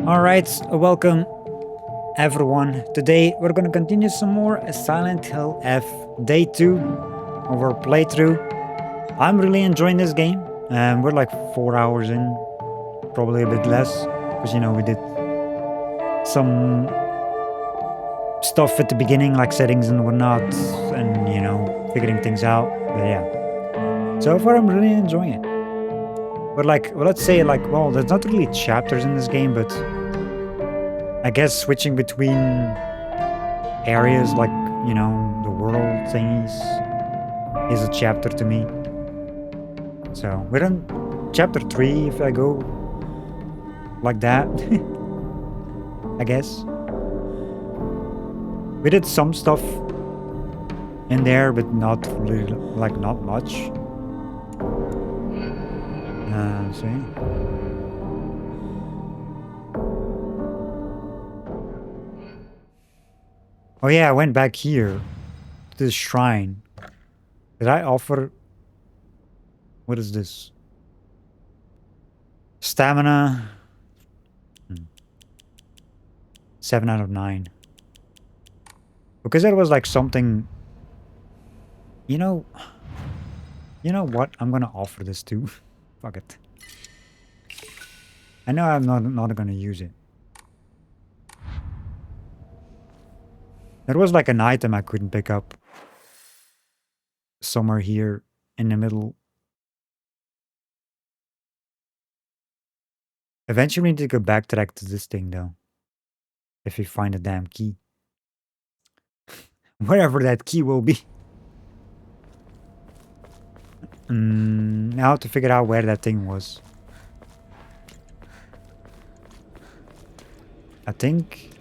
Alright, welcome everyone. Today we're gonna continue some more Silent Hill F Day 2 of our playthrough. I'm really enjoying this game. We're like 4 hours in, probably a bit less, because you know we did some stuff at the beginning, like settings and whatnot, and you know, figuring things out. But yeah, so far I'm really enjoying it. But like, well, let's say like, well, there's not really chapters in this game, but I guess switching between areas like, you know, the world thingies is a chapter to me. So we're in chapter 3 if I go like that. I guess. We did some stuff in there, but not really, like not much. So yeah. Oh yeah, I went back here to the shrine. Did I offer... What is this? Stamina. 7 out of 9. Because there was like something... You know what? I'm gonna offer this to. Fuck it. I know I'm not gonna use it. There was like an item I couldn't pick up. Somewhere here in the middle. Eventually we need to go backtrack to this thing though. If we find a damn key. Wherever that key will be. Now to figure out where that thing was. I think...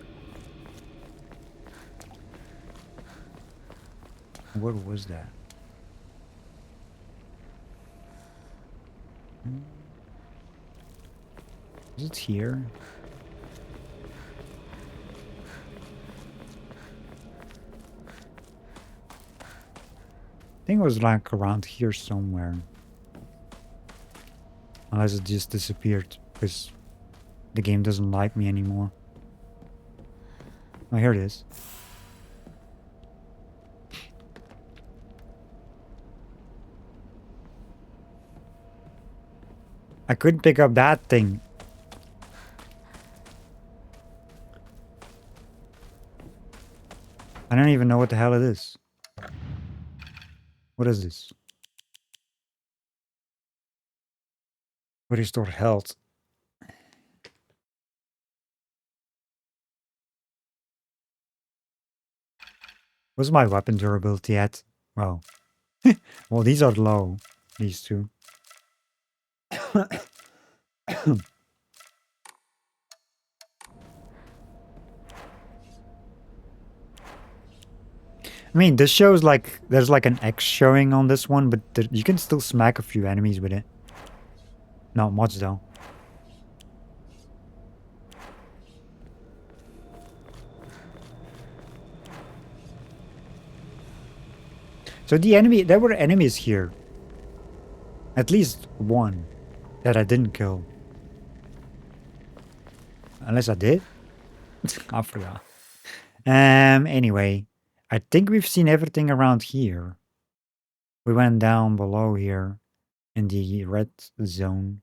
What was that? Is it here? I think it was like around here somewhere. Unless it just disappeared because the game doesn't like me anymore. Oh, here it is. I couldn't pick up that thing. I don't even know what the hell it is. What is this? Restore health. What's my weapon durability at? Well, well, these are low. These two. I mean, this shows like there's like an X showing on this one, but you can still smack a few enemies with it. Not much though. So there were enemies here. At least one that I didn't kill. Unless I did. I forgot. Anyway, I think we've seen everything around here. We went down below here in the red zone.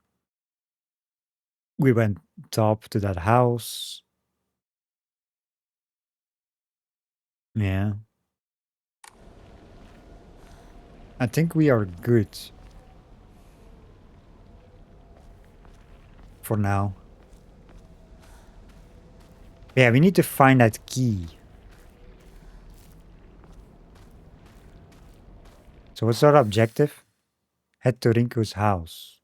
We went top to that house. Yeah. I think we are good. For now. Yeah, we need to find that key. So what's our objective? Head to Rinku's house.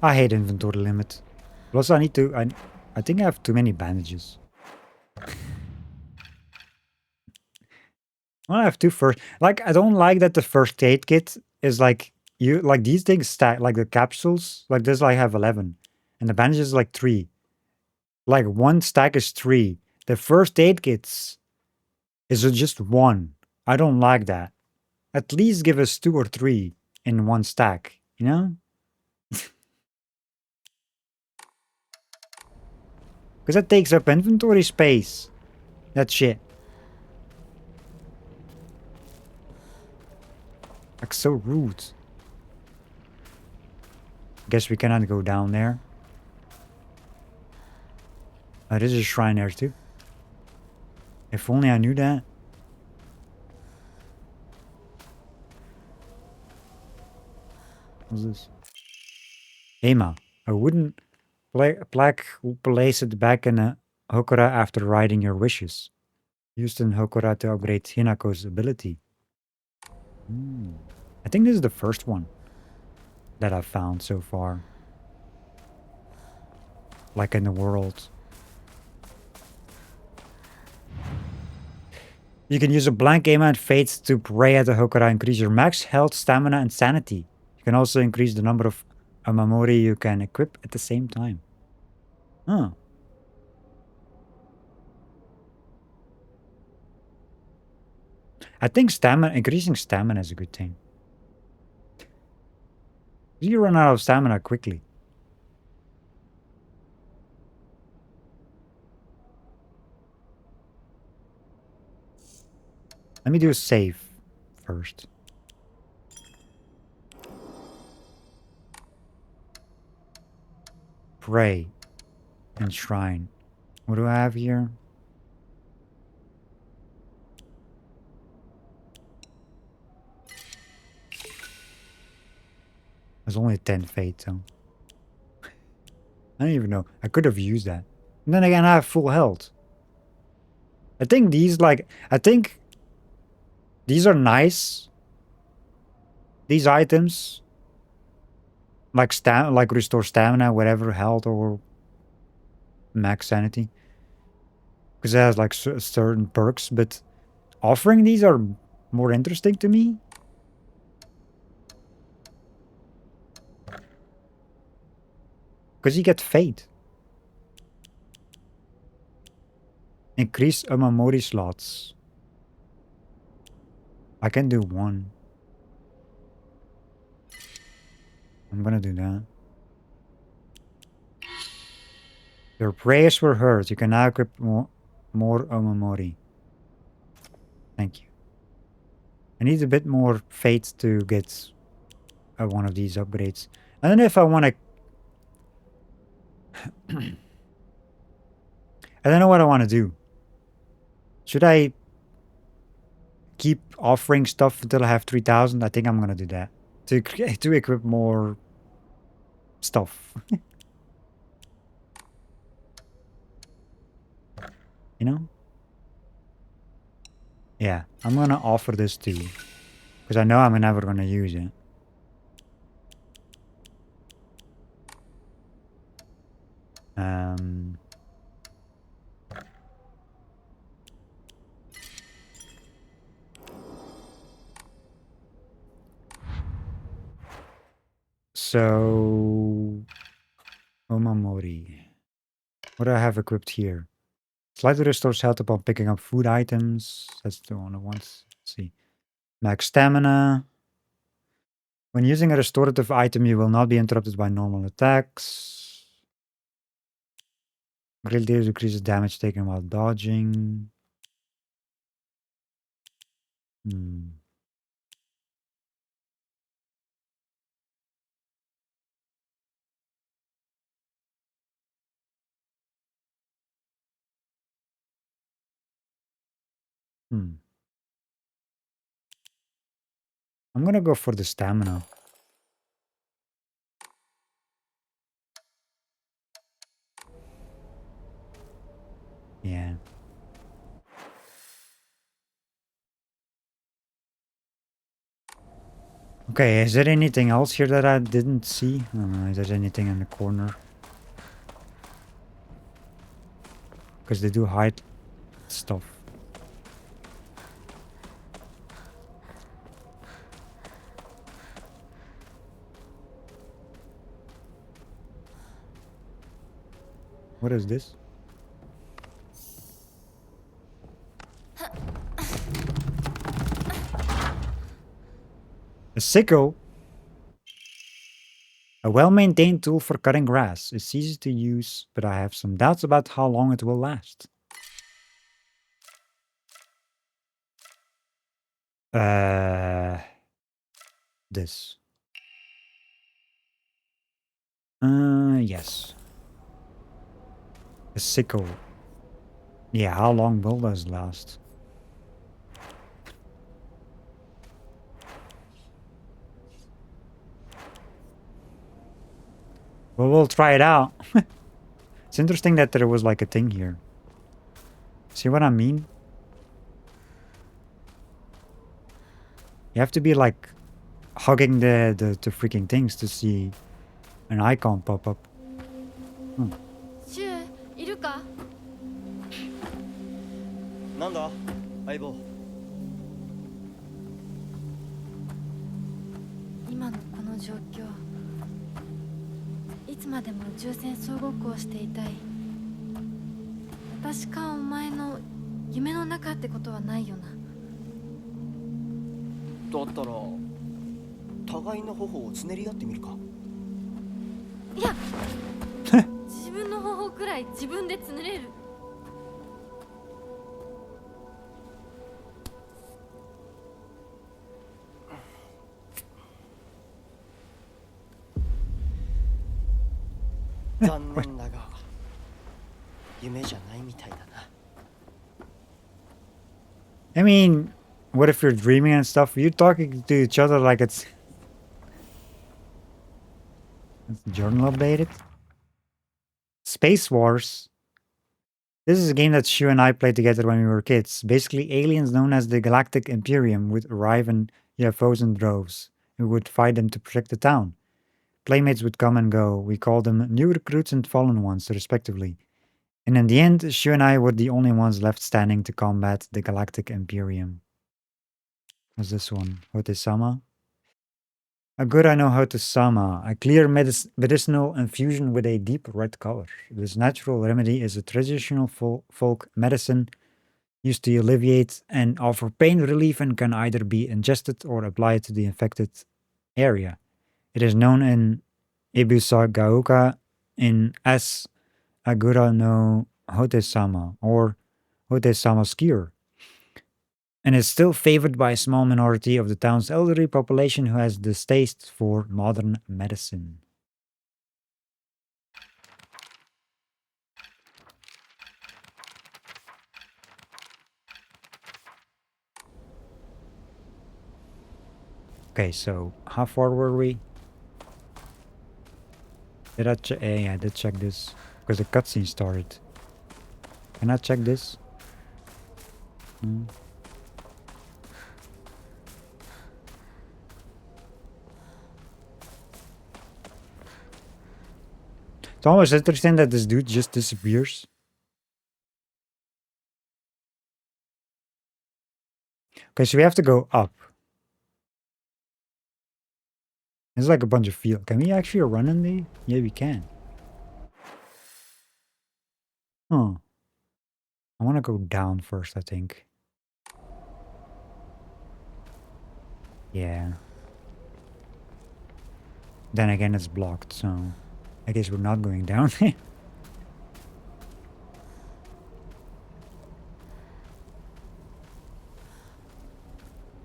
I hate inventory limit. Plus I need to... I think I have too many bandages. Well, I have two first. Like, I don't like that the first aid kit is like you like these things stack like the capsules. Like this, I have 11, and the bandages is like 3. Like one stack is 3. The first aid kits is just 1. I don't like that. At least give us 2 or 3 in one stack. You know, because that takes up inventory space. That shit. Like so rude. Guess we cannot go down there. Oh, there's a shrine there too. If only I knew that. What's this? Ema, a wooden plaque placed back in a Hokora after writing your wishes. Used in Hokora to upgrade Hinako's ability. I think this is the first one that I've found so far. Like in the world. You can use a blank Ema and Fates to pray at the Hokora, increase your max health, stamina, and sanity. You can also increase the number of Amamori you can equip at the same time. Huh. I think increasing stamina is a good thing. You run out of stamina quickly. Let me do a save first. Pray and shrine. What do I have here? There's only 10 fate, so I don't even know. I could have used that. And then again, I have full health. I think these these are nice. These items like restore stamina, whatever, health or max sanity. Because it has like certain perks, but offering these are more interesting to me. Because you get fate. Increase Amamori slots. I can do 1. I'm gonna do that. Your prayers were heard. You can now equip more Omamori. Thank you. I need a bit more fate to get one of these upgrades. I don't know if I want to... I don't know what I want to do. Should I keep offering stuff until I have 3,000? I think I'm going to do that. To equip more stuff. You know? Yeah, I'm going to offer this too. Because I know I'm never going to use it. So... Omamori. What do I have equipped here? Slightly restores health upon picking up food items. That's the one I want. Let's see. Max stamina. When using a restorative item, you will not be interrupted by normal attacks. Greatly decreases damage taken while dodging. Hmm. Hmm. I'm gonna go for the stamina. Yeah. Okay, is there anything else here that I didn't see? I don't know if there's anything in the corner. Because they do hide stuff. What is this? A sickle? A well-maintained tool for cutting grass. It's easy to use, but I have some doubts about how long it will last. This. Yes. A sickle. Yeah, how long will this last? Well, we'll try it out. It's interesting that there was like a thing here. See what I mean? You have to be like hugging the freaking things to see an icon pop up. Hmm. シュウいるか？なんだ相棒。今のこの状況、いつまでも宇宙船総合行していたい。私かお前の夢の中ってことはないよな。だったら互いの頬をつねり合ってみるか。いや自分の方法くらい自分でつねれる。残念だが夢じゃないみたいだな。I mean, what if you're dreaming and stuff? You're talking to each other like it's journal updated. Space Wars. This is a game that Shu and I played together when we were kids. Basically, aliens known as the Galactic Imperium would arrive in UFOs in droves. We would fight them to protect the town. Playmates would come and go. We called them new recruits and fallen ones, respectively. And in the end, Shu and I were the only ones left standing to combat the Galactic Imperium. What's this one? Hote-sama? Agura no Hote-sama, a clear medicinal infusion with a deep red color. This natural remedy is a traditional folk medicine used to alleviate and offer pain relief and can either be ingested or applied to the infected area. It is known in Ibusagaoka as Agura no Hote-sama or Hote-sama's cure, and is still favored by a small minority of the town's elderly population who has distaste for modern medicine. Okay, so how far were we? Did I check? Yeah, I did check this because the cutscene started. Can I check this? Hmm. It's almost interesting that this dude just disappears. Okay, so we have to go up. There's like a bunch of field. Can we actually run in there? Yeah, we can. Huh. I want to go down first, I think. Yeah. Then again, it's blocked, so I guess we're not going down.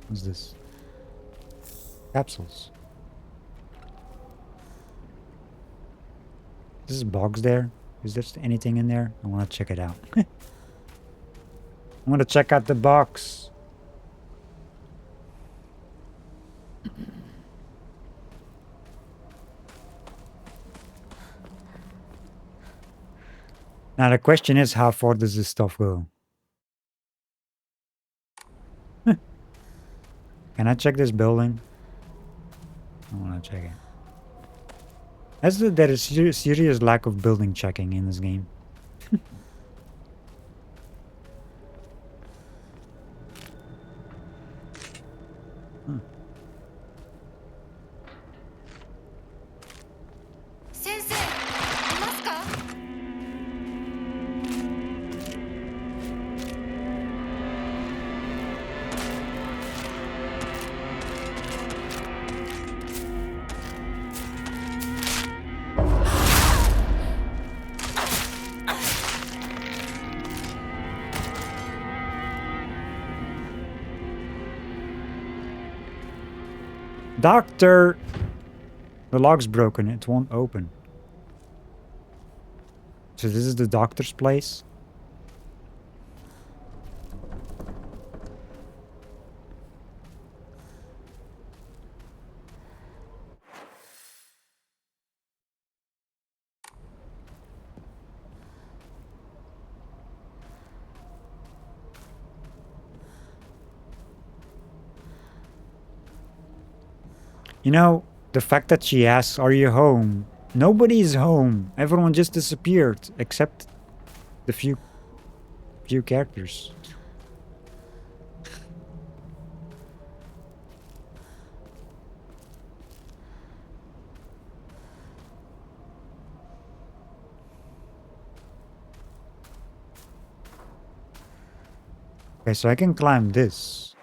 What's this? Capsules. This is box there. Is there anything in there? I want to check it out. I want to check out the box. Now the question is, how far does this stuff go? Can I check this building? I want to check it. There is a serious lack of building checking in this game. Huh. Doctor! The lock's broken. It won't open. So this is the doctor's place? You know, the fact that she asks, are you home? Nobody's home. Everyone just disappeared, except the few characters. Okay, so I can climb this.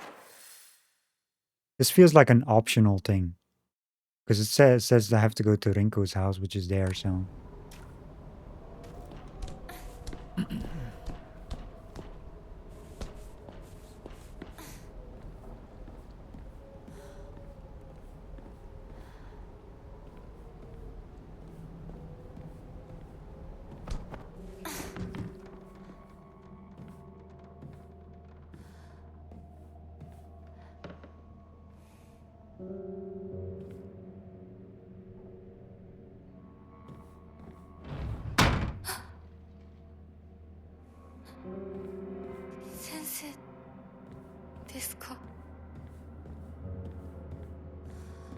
This feels like an optional thing. Because it says I have to go to Rinko's house, which is there, so...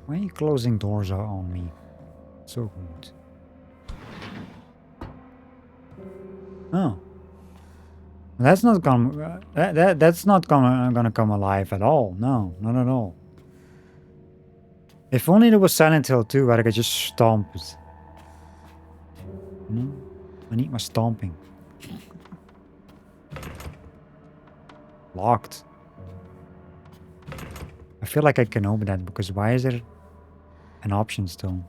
Why are you closing doors on me? So rude. Oh. That's not gonna... that's not gonna come alive at all. No, not at all. If only there was Silent Hill 2 where I could just stomp it. No? I need my stomping. Locked. I feel like I can open that because why is there an option still?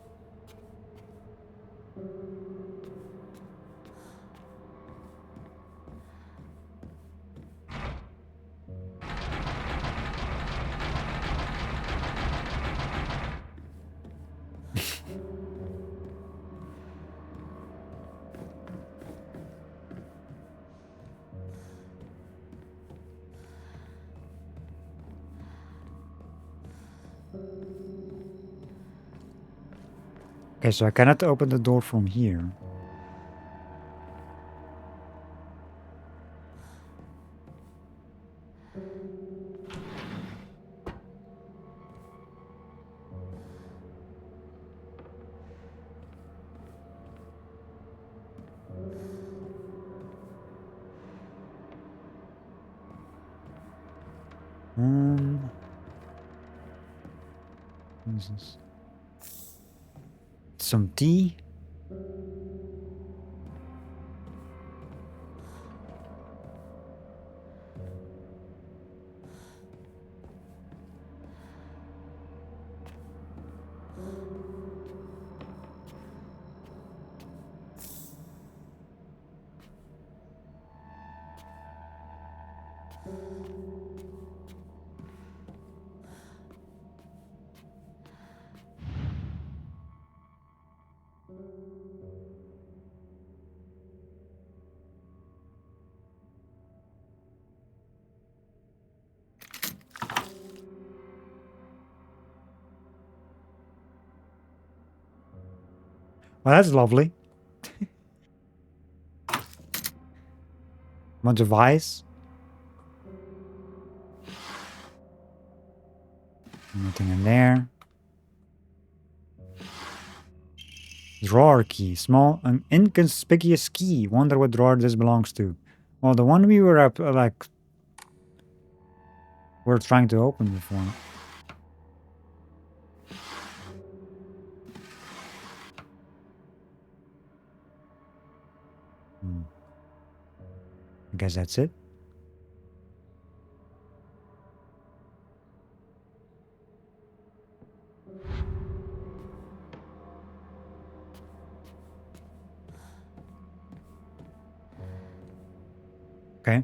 Okay, so I cannot open the door from here. What is this? Some tea? Well, that's lovely. Bunch of ice. Nothing in there. Drawer key. Small, an inconspicuous key. Wonder what drawer this belongs to. Well, the one we were up, we're trying to open before. I guess that's it. Okay.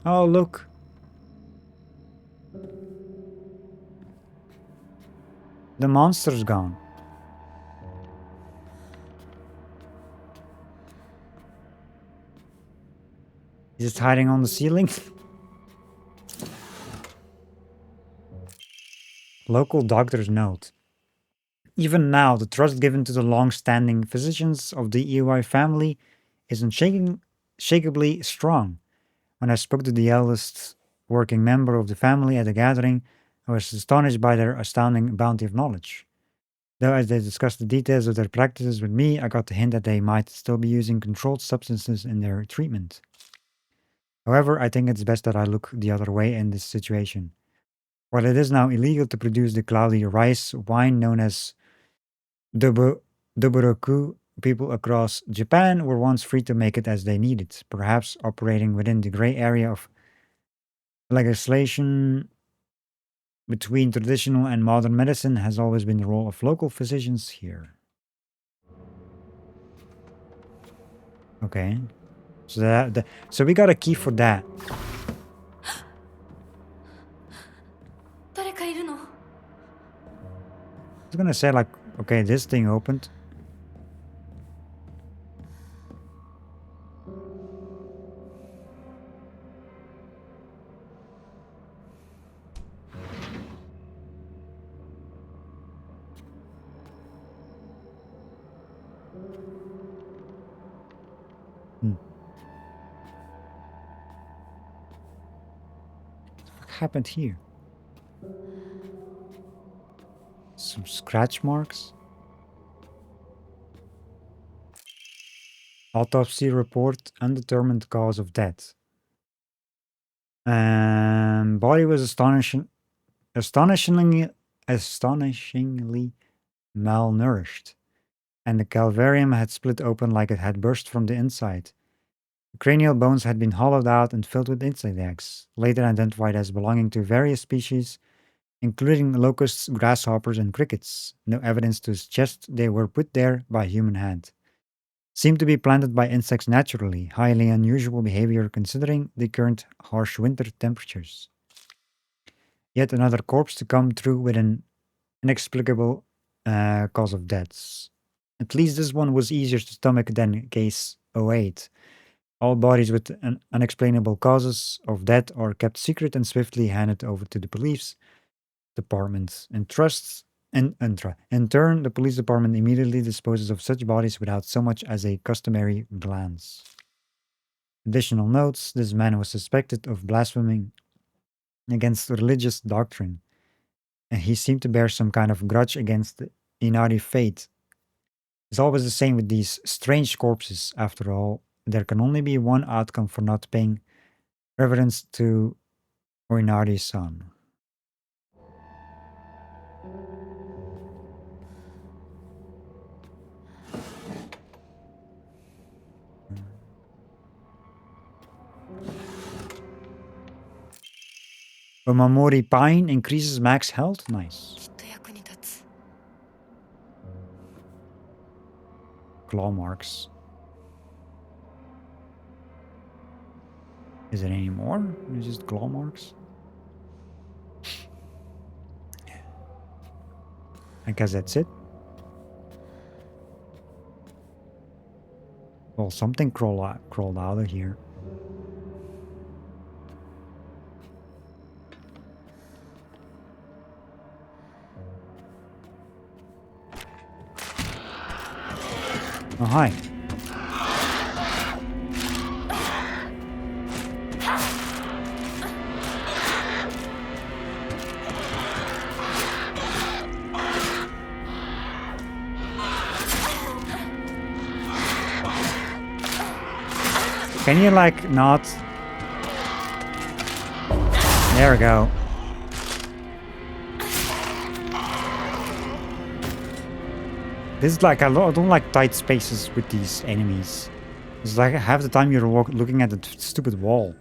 Oh, look. The monster's gone. Is it hiding on the ceiling? Local doctor's note. Even now, the trust given to the long-standing physicians of the EY family is unshakably strong. When I spoke to the eldest working member of the family at a gathering, I was astonished by their astounding bounty of knowledge. Though as they discussed the details of their practices with me, I got the hint that they might still be using controlled substances in their treatment. However, I think it's best that I look the other way in this situation. While it is now illegal to produce the cloudy rice wine known as Doboroku, people across Japan were once free to make it as they needed, perhaps operating within the gray area of legislation between traditional and modern medicine has always been the role of local physicians here. Okay. So we got a key for that. 誰かいるの？ I was gonna say like, okay, this thing opened. What happened here? Some scratch marks. Autopsy report, undetermined cause of death. Body was astonishingly malnourished, and the calvarium had split open like it had burst from the inside. The cranial bones had been hollowed out and filled with insect eggs, later identified as belonging to various species, including locusts, grasshoppers, and crickets. No evidence to suggest they were put there by human hand. Seemed to be planted by insects naturally, highly unusual behavior considering the current harsh winter temperatures. Yet another corpse to come through with an inexplicable cause of death. At least this one was easier to stomach than case 08. All bodies with unexplainable causes of death are kept secret and swiftly handed over to the police department. In turn, the police department immediately disposes of such bodies without so much as a customary glance. Additional notes: this man was suspected of blaspheming against religious doctrine, and he seemed to bear some kind of grudge against the Inari faith. It's always the same with these strange corpses. After all, there can only be one outcome for not paying reverence to Oinari's son. Omamori Pine increases max health. Nice. きっと役に立つ。 Claw marks. Is it any more? It's just claw marks? I guess that's it. Well, something crawled out of here. Oh, hi. Can you, like, not? There we go. This is like, I don't like tight spaces with these enemies. It's like half the time you're looking at the stupid wall.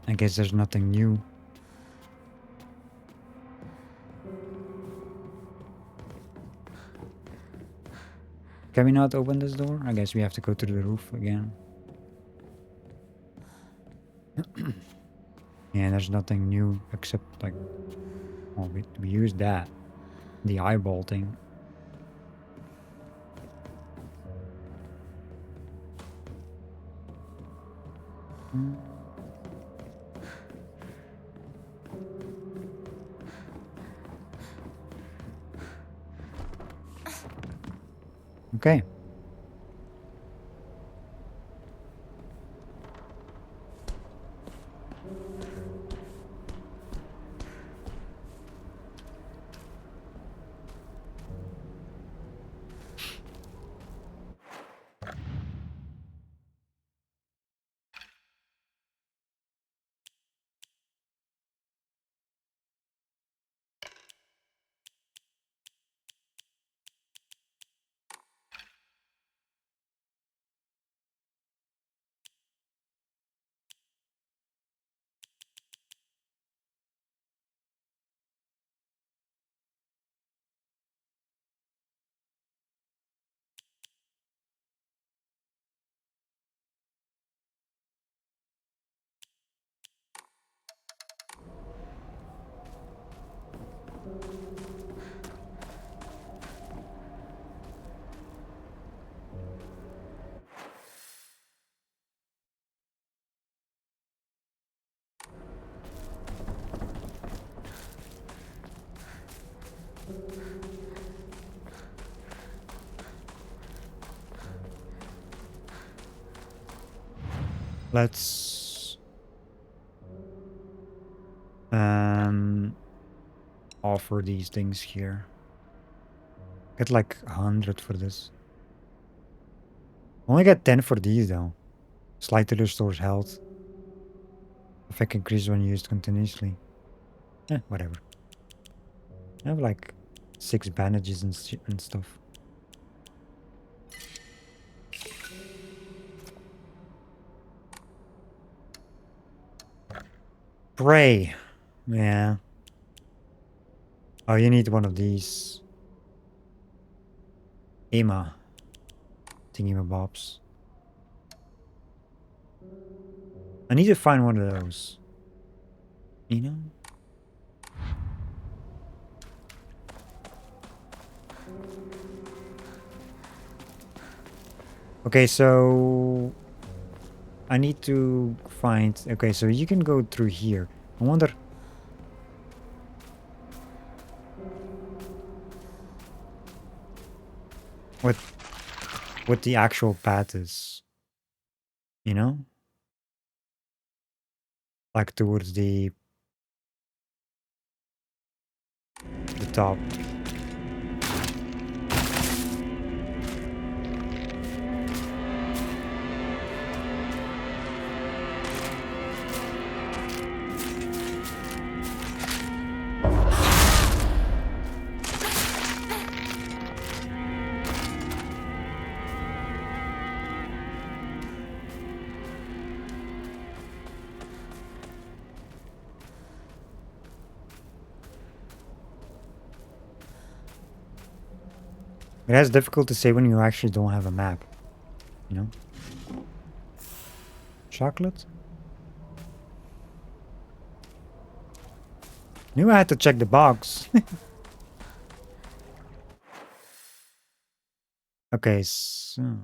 I guess there's nothing new. Can we not open this door? I guess we have to go to the roof again. Yeah, there's nothing new except like, oh, we used that. The eyeball thing. Hmm. Okay. Let's offer these things here. Get like 100 for this. Only get 10 for these though. Slightly restores health. Effect increases when used continuously. Whatever. I have like 6 bandages and stuff. Pray. Yeah. Oh, you need one of these. Emma. Thingy-mabobs. I need to find one of those. You know? Okay, so I need to find... Okay, so you can go through here. I wonder... what the actual path is. You know? Like towards the top. It's difficult to say when you actually don't have a map. You know? Chocolate? Knew I had to check the box. Okay, so...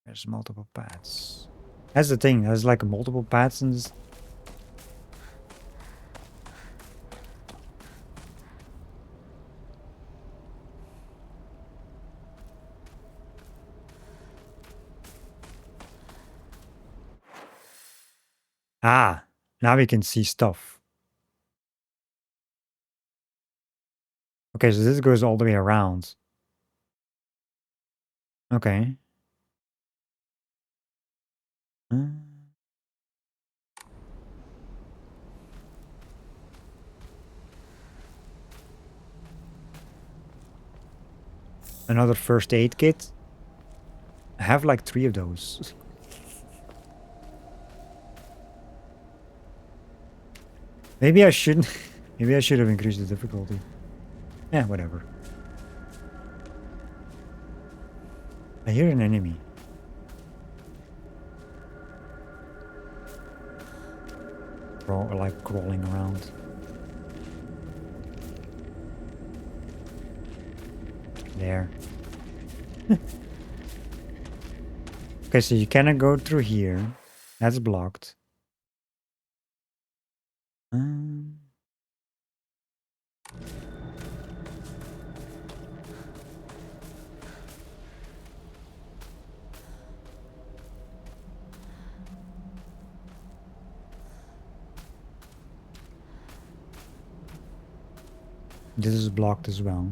There's multiple paths. That's the thing, there's like multiple paths in this. Ah, now we can see stuff. Okay, so this goes all the way around. Okay. Another first aid kit. I have like 3 of those. Maybe I shouldn't. Maybe I should have increased the difficulty. Yeah, whatever. I hear an enemy. Like crawling around. There. Okay, so you cannot go through here. That's blocked. This is blocked as well.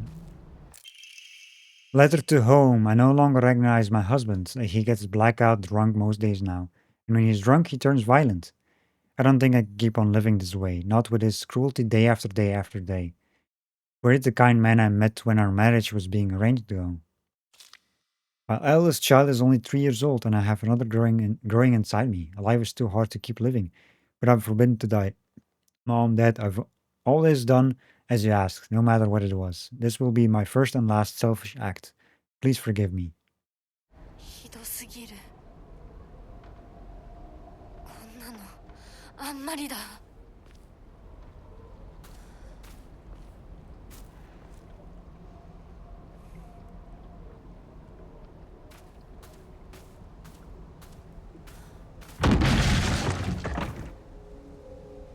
Letter to home. I no longer recognize my husband. He gets blackout drunk most days now. And when he's drunk, he turns violent. I don't think I can keep on living this way. Not with his cruelty day after day after day. Where did the kind man I met when our marriage was being arranged go? My eldest child is only 3 years old, and I have another growing inside me. Life is too hard to keep living, but I'm forbidden to die. Mom, Dad, I've always done as you asked, no matter what it was. This will be my first and last selfish act. Please forgive me. ひどすぎる。こんなのあんまりだ。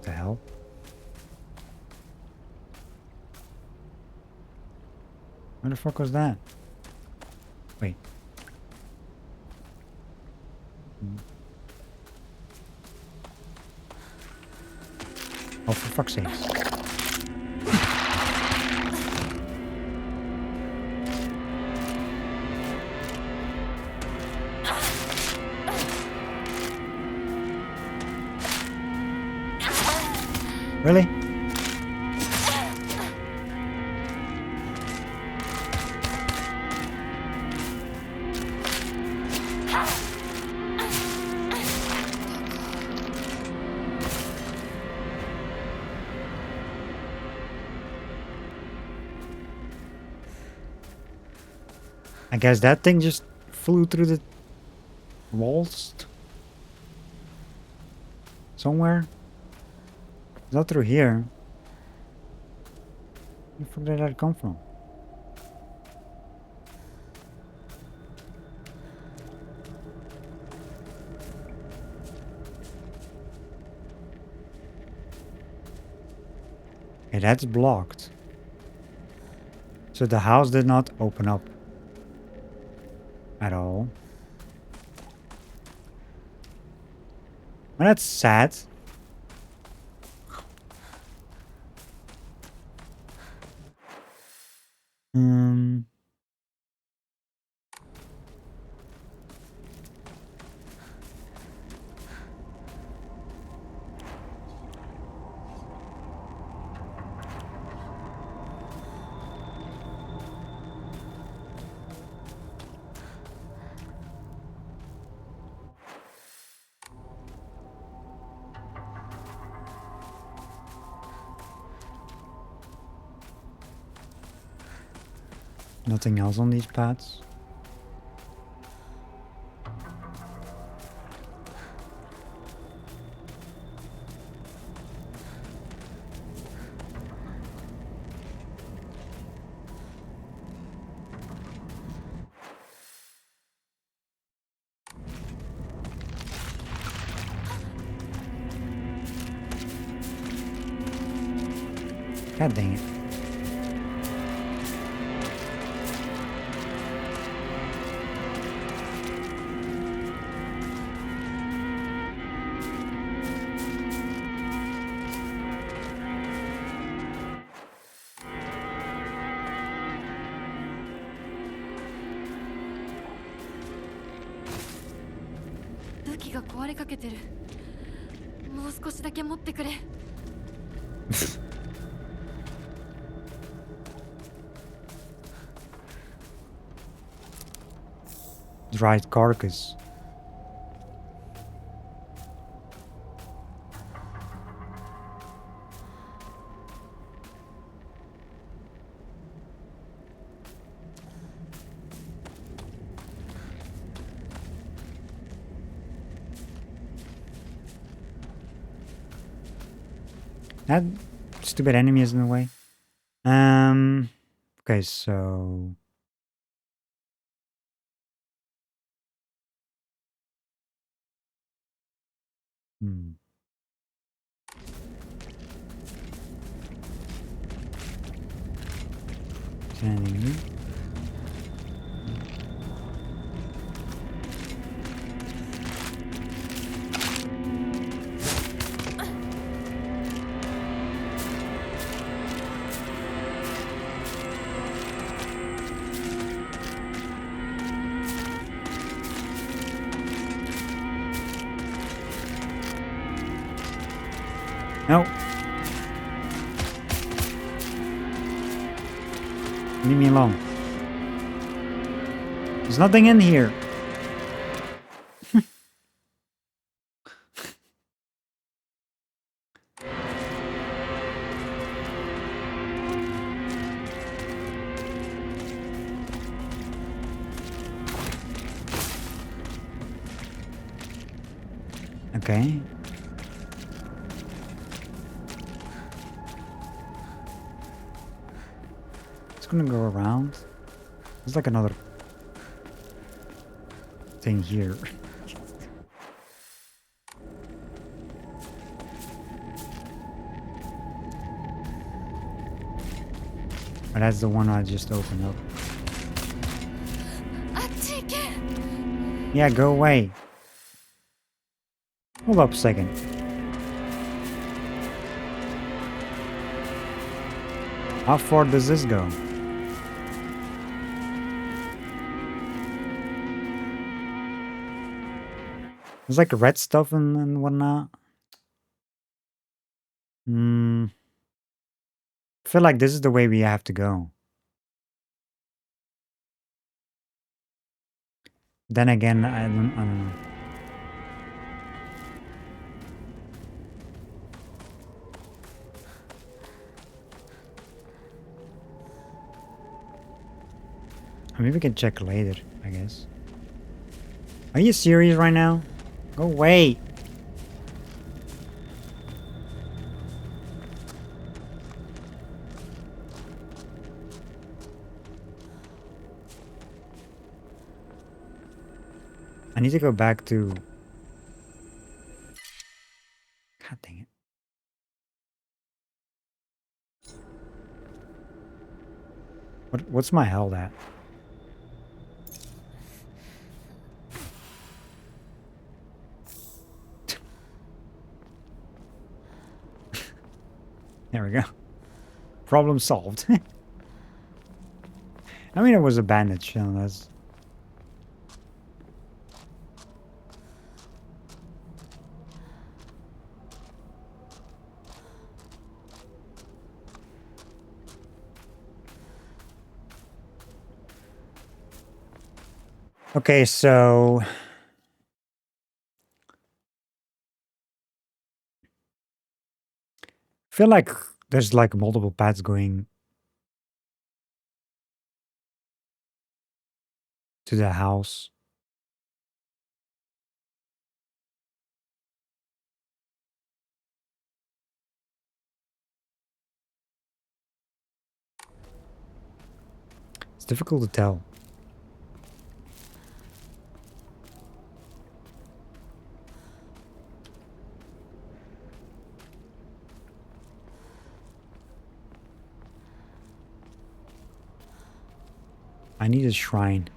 The hell? Where the fuck was that? Wait. Oh, for fuck's sake. Really? I guess that thing just flew through the walls somewhere. It's not through here. Where the fuck did that come from? Okay, that's blocked. So the house did not open up at all. Well, that's sad. Nothing else on these paths. God dang it. Dried carcass. That stupid enemy is in the way. Okay, so standing here. No. Leave me alone. There's nothing in here. Okay. It's gonna go around. There's like another thing here. But that's the one I just opened up. Yeah, go away. Hold up a second. How far does this go? There's like red stuff and whatnot. I feel like this is the way we have to go. Then again, I don't know. Maybe we can check later, I guess. Are you serious right now? Go away. I need to go back to... God dang it. What's my health at? There we go. Problem solved. I mean, it was a bandage, you know, that's... Okay, so... I feel like there's like multiple paths going to the house. It's difficult to tell. I need a shrine.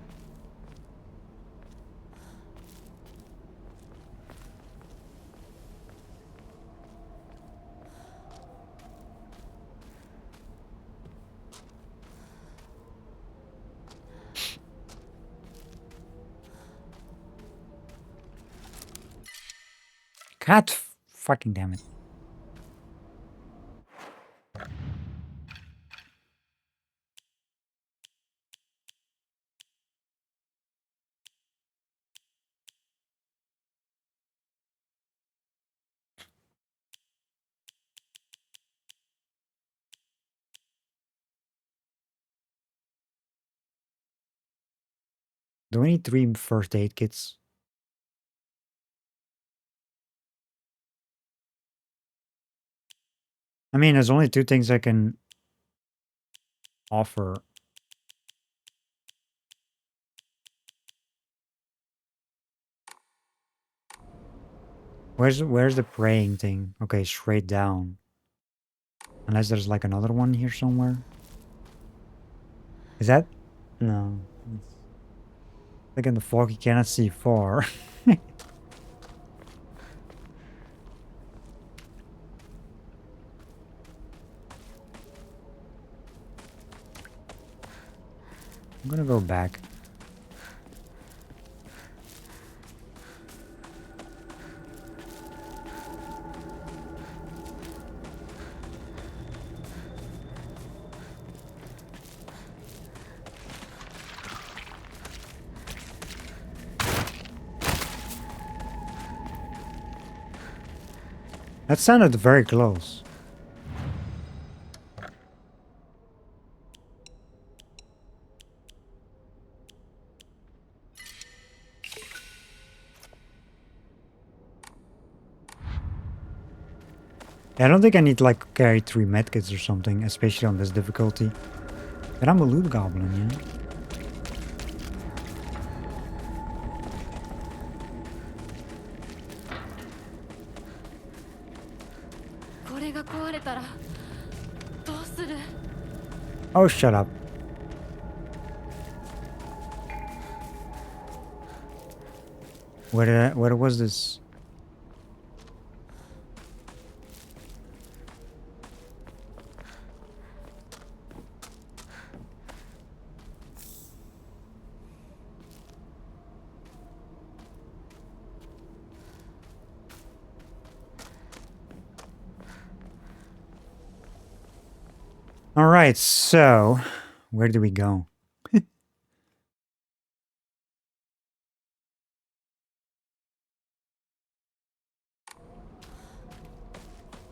God fucking damn it. Do we need 3 first aid kits? I mean, there's only two things I can offer. Where's the praying thing? Okay, straight down. Unless there's like another one here somewhere. Is that? No. It's like in the fog you cannot see far. I'm gonna go back. That sounded very close. I don't think I need like carry 3 medkits or something, especially on this difficulty. But I'm a loot goblin, yeah? これが壊れたらどうする？ Oh, shut up. Where was this? All right, so where do we go?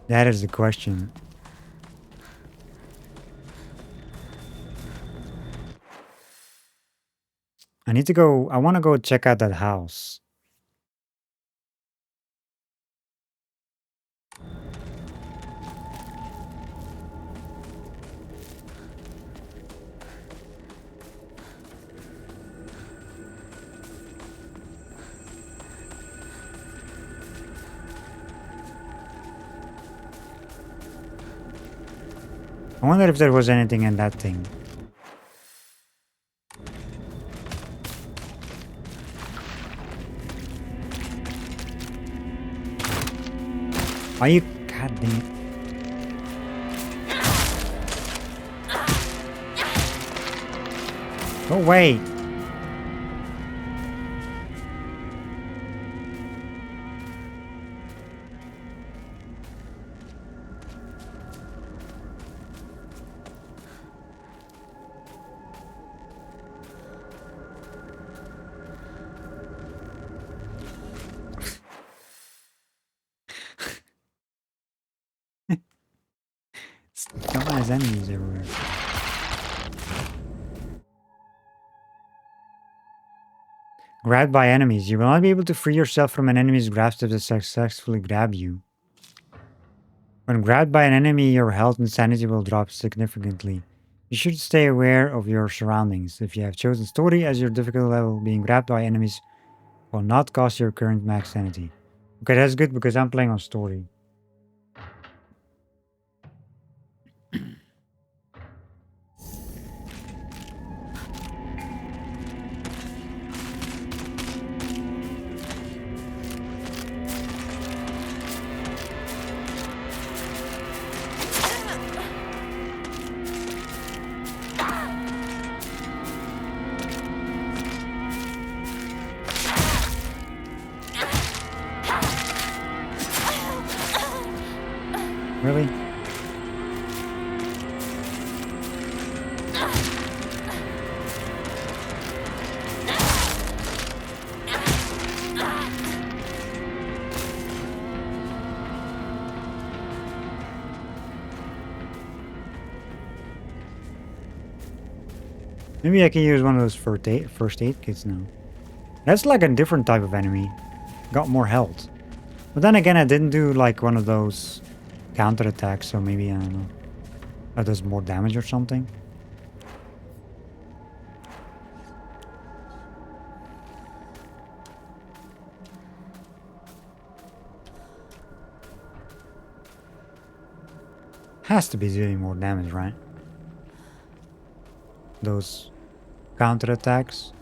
That is the question. I want to go check out that house. I wonder if there was anything in that thing. Are you? God dang it. Go away. Dumbass enemies everywhere. Grabbed by enemies. You will not be able to free yourself from an enemy's grasp if they successfully grab you. When grabbed by an enemy, your health and sanity will drop significantly. You should stay aware of your surroundings. If you have chosen story as your difficulty level, being grabbed by enemies will not cost your current max sanity. Okay, that's good because I'm playing on story. Really? Maybe I can use one of those first aid kits now. That's like a different type of enemy. Got more health. But then again, I didn't do like one of those counterattack, so maybe, I don't know, that does more damage or something. Has to be doing more damage, right? Those counterattacks.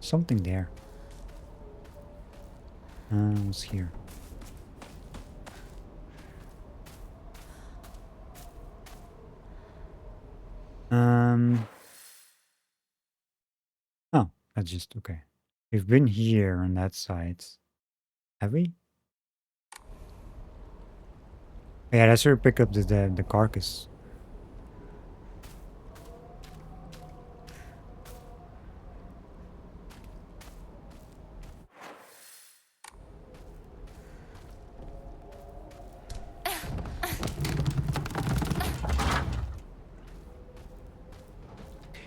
Something there. What's here? Oh, that's just okay. We've been here on that side. Have we? Yeah, that's where we pick up the carcass.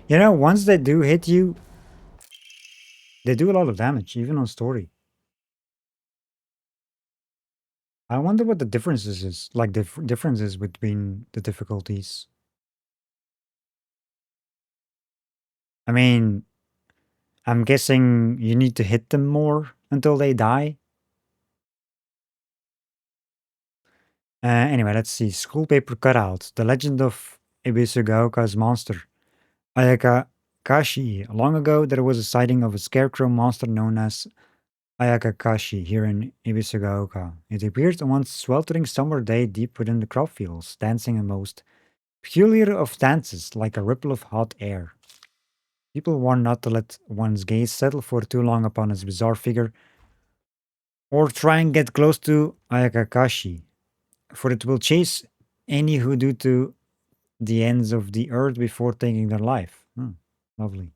You know, once they do hit you, they do a lot of damage, even on story. I wonder what the differences is, like the differences between the difficulties. I mean, I'm guessing you need to hit them more until they die. Anyway, let's see. School paper cutout. The legend of Ibisugaoka's monster. Ayaka Kashi. Long ago, there was a sighting of a scarecrow monster known as Ayakakashi here in Ibisugaoka. It appeared on one sweltering summer day deep within the crop fields, dancing a most peculiar of dances like a ripple of hot air. People warn not to let one's gaze settle for too long upon its bizarre figure or try and get close to Ayakakashi, for it will chase any who do to the ends of the earth before taking their life. Lovely.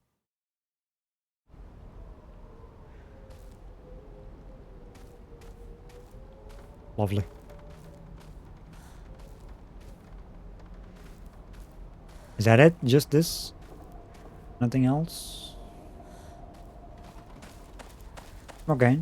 Lovely. Is that it? Just this? Nothing else? Okay.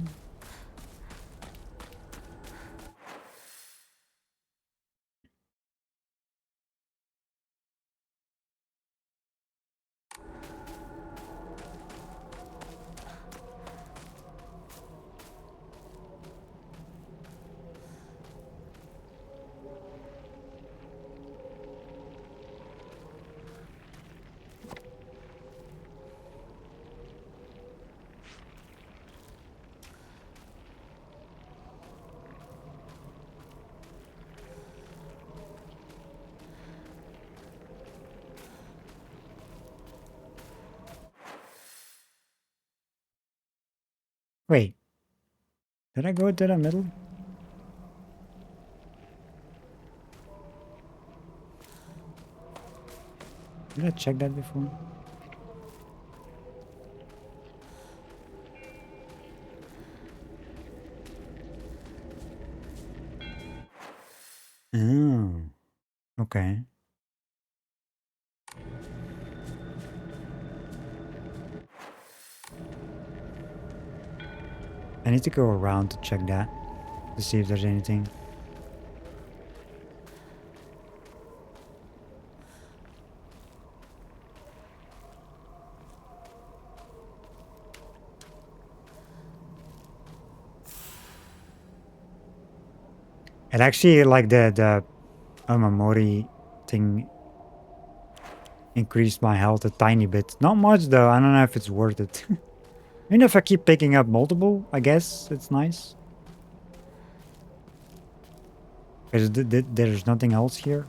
Wait. Did I go to the middle? Did I check that before? Oh. Okay. I need to go around to check that. To see if there's anything. It actually, like the Omamori thing increased my health a tiny bit. Not much though, I don't know if it's worth it. Even if I keep picking up multiple, I guess it's nice. Because there's nothing else here.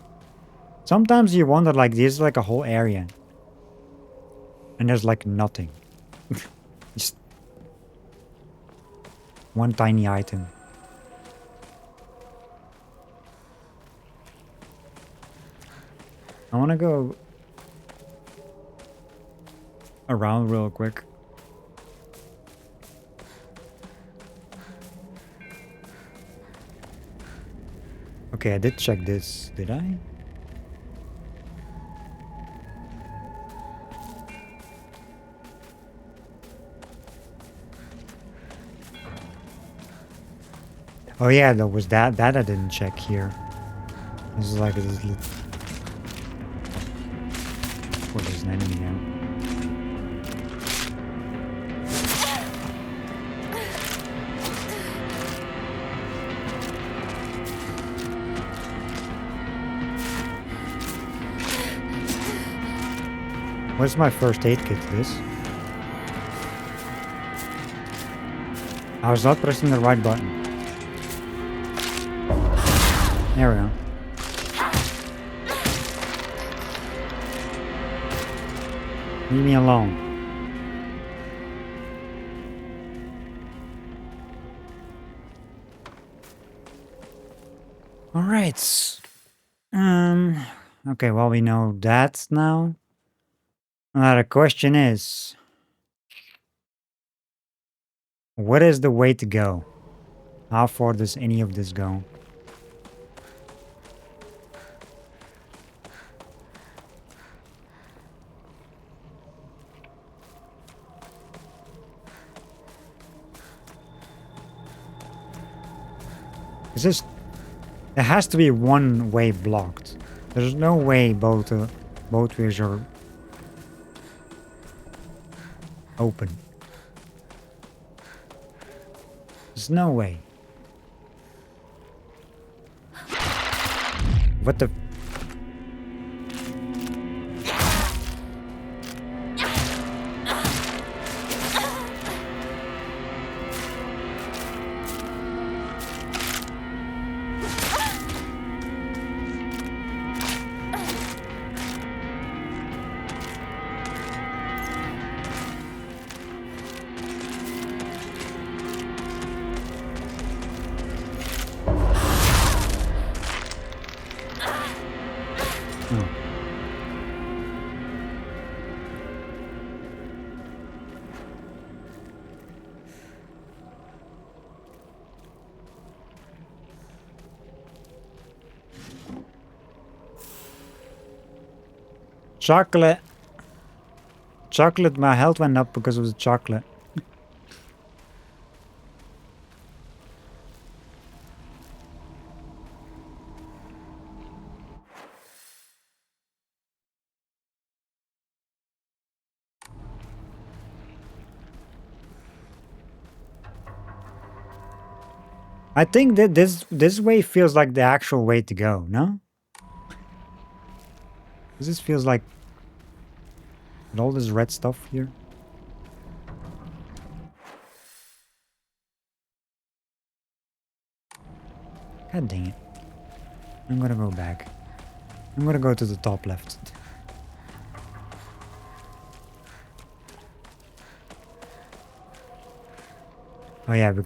Sometimes you wonder, like, there's like a whole area. And there's like nothing. Just one tiny item. I want to go around real quick. Okay, I did check this. Did I? Oh yeah, there was that. That I didn't check here. This is like this. Oh, there's an enemy now. What's my first aid kit? This. I was not pressing the right button. There we go. Leave me alone. All right. Okay, well, we know that now. Now the question is, what is the way to go? How far does any of this go? Is this? There has to be one way blocked. There's no way both ways are open. There's no way. What the? Oh. Chocolate. Chocolate, my health went up because of the chocolate. I think that this way feels like the actual way to go, no? This feels like with all this red stuff here. God dang it. I'm gonna go back. I'm gonna go to the top left. Oh yeah, we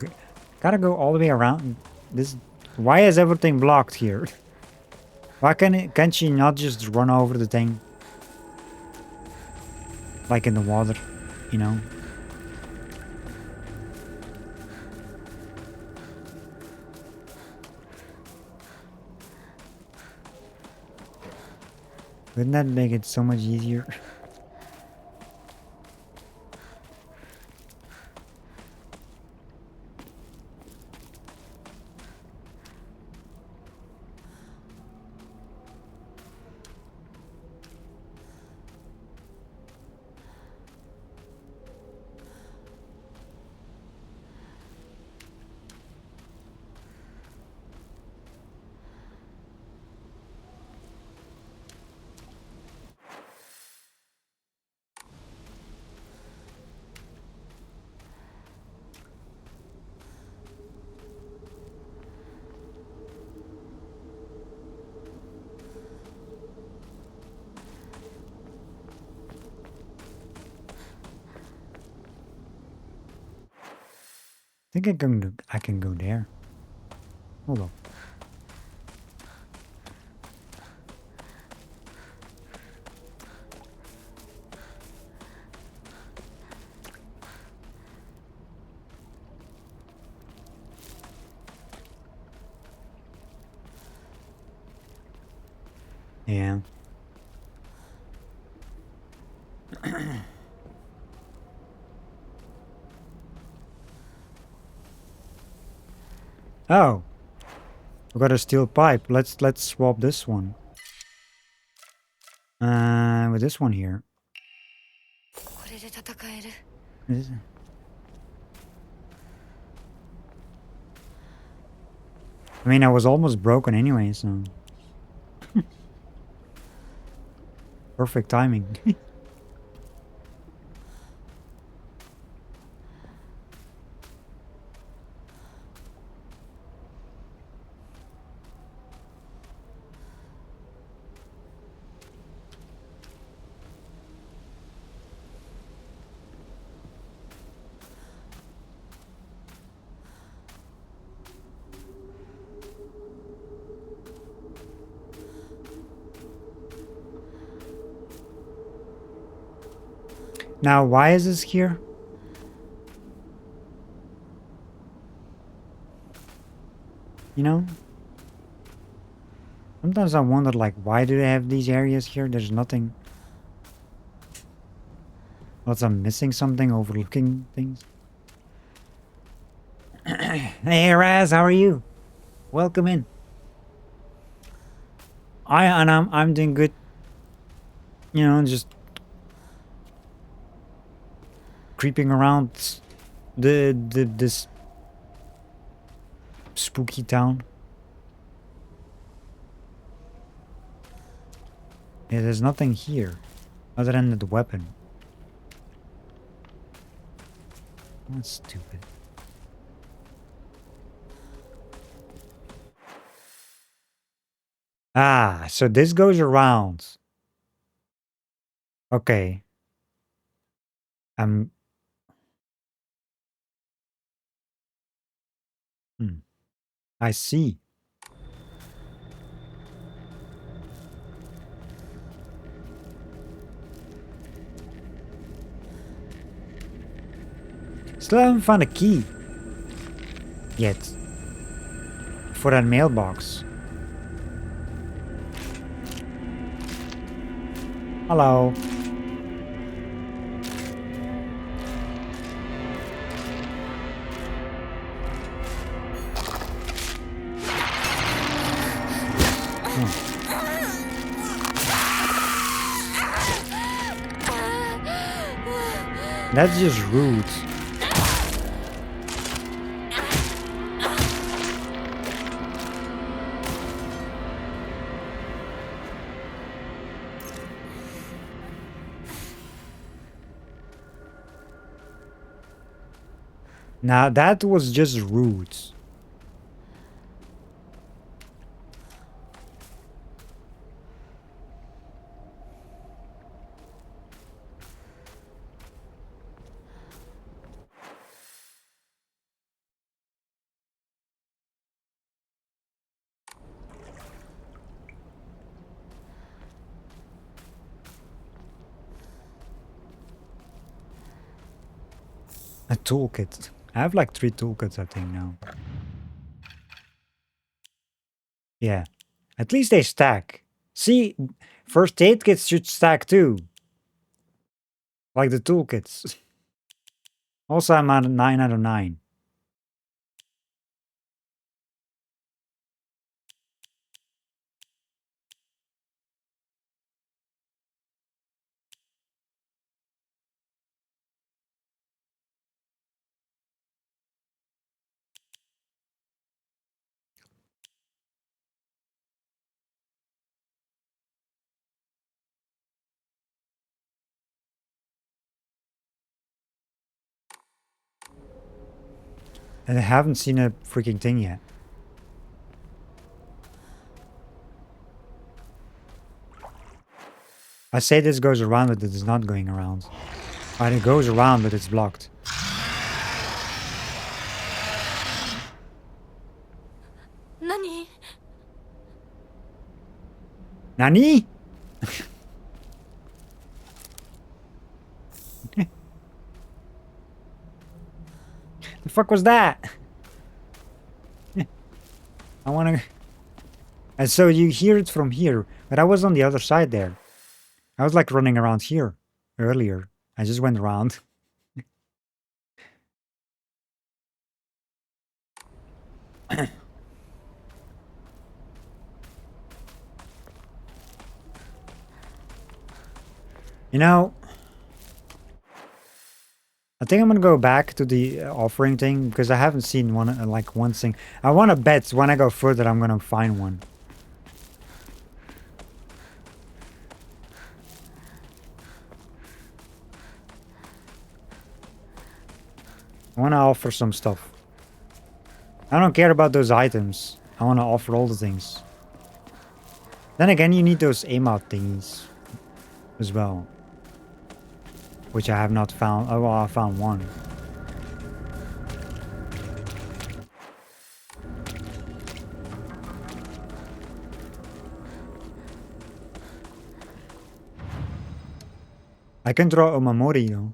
gotta go all the way around. This. Why is everything blocked here? Why can't she not just run over the thing? Like in the water, you know? Wouldn't that make it so much easier? I think I can go there. Hold on. Yeah. Oh. We got a steel pipe. Let's swap this one. With this one here. これで戦える。 Is- I mean, I was almost broken anyway, so... Perfect timing. Now, why is this here? You know? Sometimes I wonder, like, why do they have these areas here? There's nothing... Unless I'm missing something, overlooking things. Hey, Raz, how are you? Welcome in. I'm doing good. You know, just creeping around this spooky town. Yeah, there's nothing here other than the weapon. That's stupid. Ah, so this goes around. Okay. Hmm. I see. Still haven't found a key yet for that mailbox. Hello. That's just rude. Now that was just rude. A toolkit. I have like 3 toolkits, I think, now. Yeah. At least they stack. See, first aid kits should stack too. Like the toolkits. Also, I'm at 9 out of 9. And I haven't seen a freaking thing yet. I say this goes around, but it is not going around. Right, it goes around, but it's blocked. Nani? Nani? The fuck was that? I wanna... And so you hear it from here, but I was on the other side there. I was like running around here earlier. I just went around. You know, I think I'm gonna go back to the offering thing because I haven't seen one like one thing. I want to bet when I go further, I'm gonna find one. I want to offer some stuff. I don't care about those items. I want to offer all the things. Then again, you need those emote thingies as well, which I have not found. Oh, well, I found one. I can draw a Omamori though.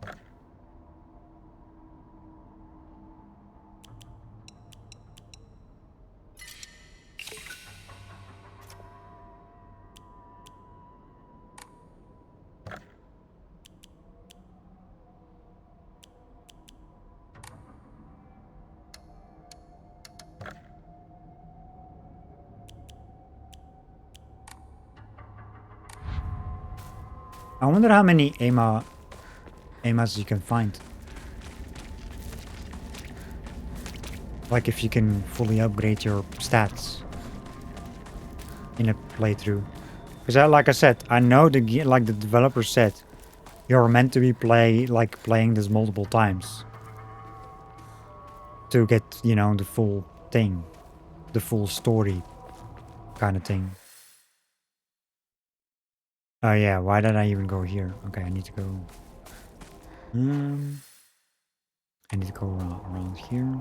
I wonder how many emas you can find. Like if you can fully upgrade your stats in a playthrough. Because like I said, I know like the developer said, you're meant to be playing this multiple times to get, you know, the full thing, the full story kind of thing. Oh yeah, why did I even go here? Okay, I need to go. I need to go around here.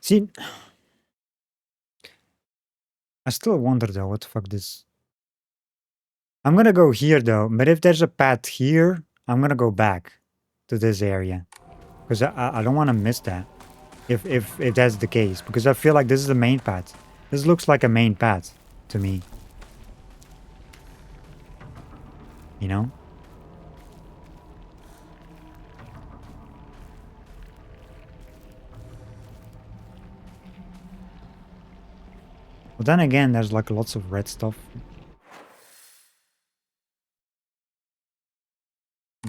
See, I still wonder though, what the fuck this... I'm gonna go here though, but if there's a path here, I'm gonna go back to this area. Because I don't want to miss that, if that's the case. Because I feel like this is the main path. This looks like a main path to me. You know? But then again, there's like lots of red stuff.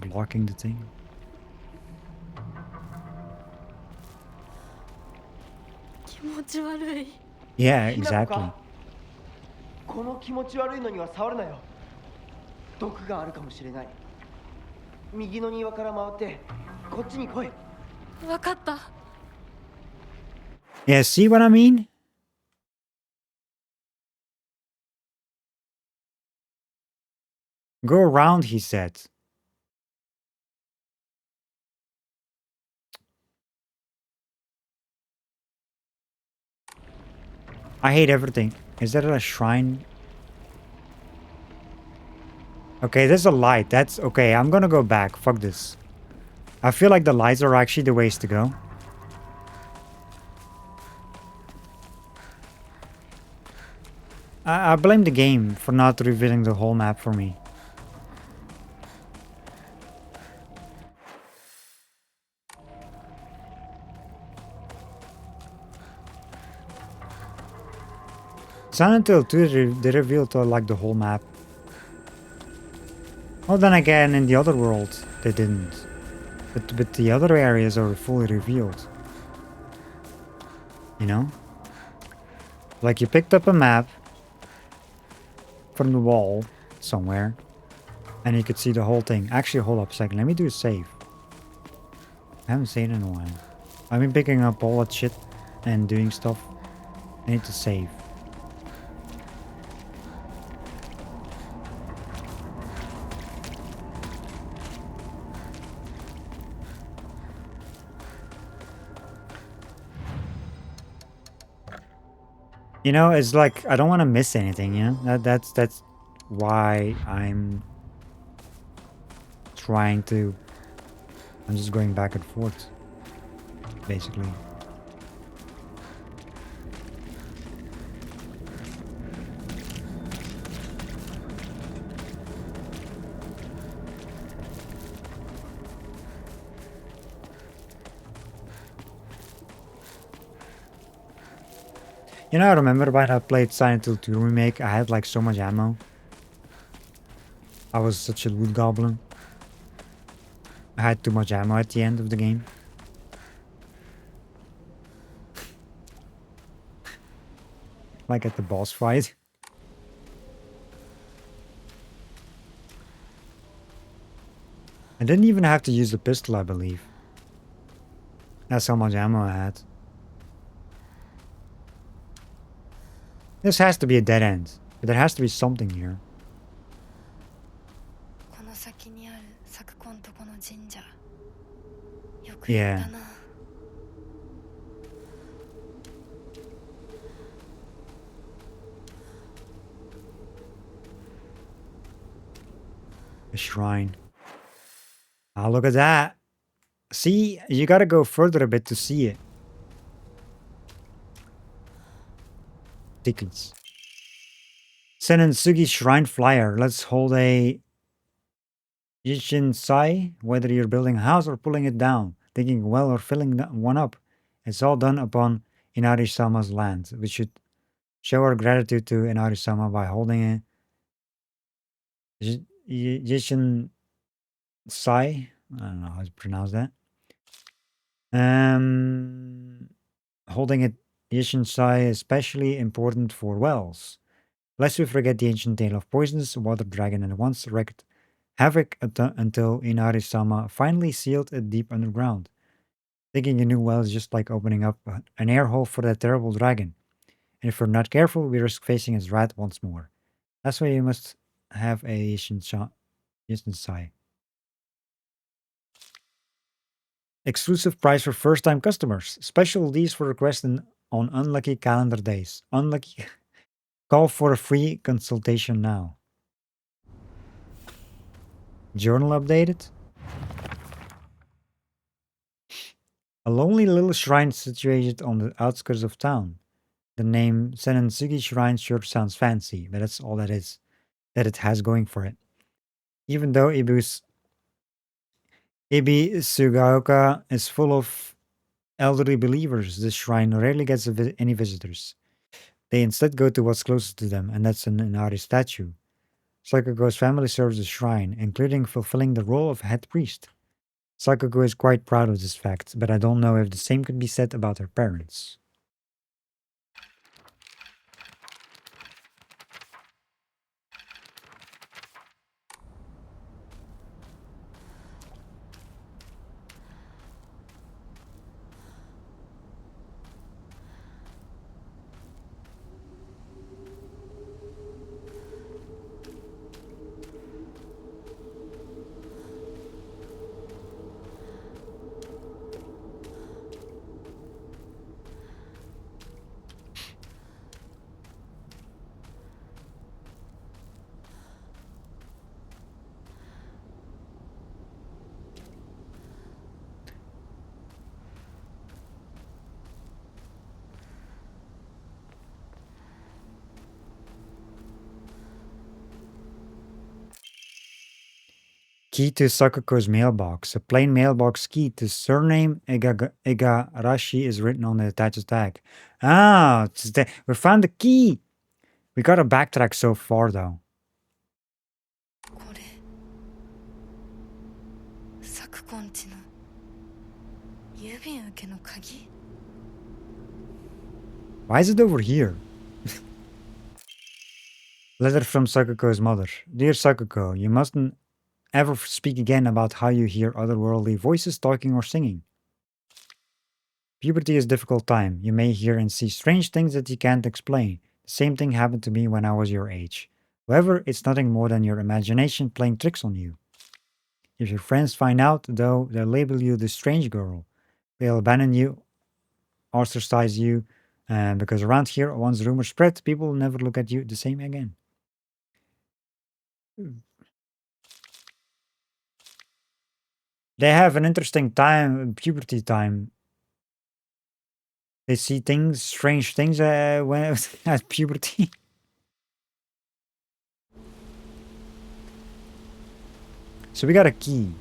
Blocking the thing. Yeah, exactly. この気持ち悪いのには触るなよ。毒があるかもしれない。右の庭から回ってこっちに来い。わかった。Yeah, see what I mean? Go around, he said. I hate everything. Is there a shrine? Okay, there's a light. That's okay. I'm gonna go back. Fuck this. I feel like the lights are actually the ways to go. I blame the game for not revealing the whole map for me. Silent Hill 2, they revealed like the whole map. Well, then again, in the other world, they didn't. But the other areas are fully revealed. You know? Like you picked up a map from the wall somewhere, and you could see the whole thing. Actually, hold up a second. Let me do a save. I haven't saved in a while. I've been picking up all that shit and doing stuff. I need to save. You know, it's like I don't want to miss anything, you know? That's why I'm trying to... I'm just going back and forth, basically. You know, I remember when I played Silent Hill 2 Remake, I had like so much ammo. I was such a loot goblin. I had too much ammo at the end of the game. Like at the boss fight. I didn't even have to use the pistol, I believe. That's how much ammo I had. This has to be a dead end. But there has to be something here. この先にある昨今とこの神社。よく Yeah. 言ったな。A shrine. Ah, look at that. See, you gotta go further a bit to see it. Tickets. Senensugi Shrine Flyer. Let's hold a Jishin Sai, whether you're building a house or pulling it down, digging a well or filling one up. It's all done upon Inari-sama's land. We should show our gratitude to Inari-sama by holding a Jishin Sai. I don't know how to pronounce that. Holding a Jishin Sai is especially important for wells. Lest we forget the ancient tale of poisonous water dragon and once wreaked havoc until Inari-sama finally sealed it deep underground. Digging a new well is just like opening up an air hole for that terrible dragon. And if we're not careful, we risk facing his wrath once more. That's why you must have a Shinsai. Exclusive price for first-time customers. Special deals for requests on unlucky calendar days. Unlucky. Call for a free consultation now. Journal updated. A lonely little shrine situated on the outskirts of town. The name Senensugi Shrine sure sounds fancy, but that's all that it has going for it. Even though Ibi Sugaoka is full of elderly believers, this shrine rarely gets any visitors. They instead go to what's closest to them, and that's an Inari statue. Sakako's family serves the shrine, including fulfilling the role of head priest. Sakako is quite proud of this fact, but I don't know if the same could be said about her parents. Key to Sakako's mailbox. A plain mailbox key to surname Igarashi is written on the attached tag. Ah, we found the key. We gotta backtrack so far though. これ昨今地の郵便受けの鍵 Why is it over here? Letter from Sakako's mother. Dear Sakako, you mustn't ever speak again about how you hear otherworldly voices talking or singing. Puberty is a difficult time. You may hear and see strange things that you can't explain. The same thing happened to me when I was your age. However, it's nothing more than your imagination playing tricks on you. If your friends find out, though, they'll label you the strange girl. They'll abandon you, ostracize you, because around here, once rumors spread, people will never look at you the same again. They have an interesting time, puberty time. They see things, strange things when at puberty. So we got a key.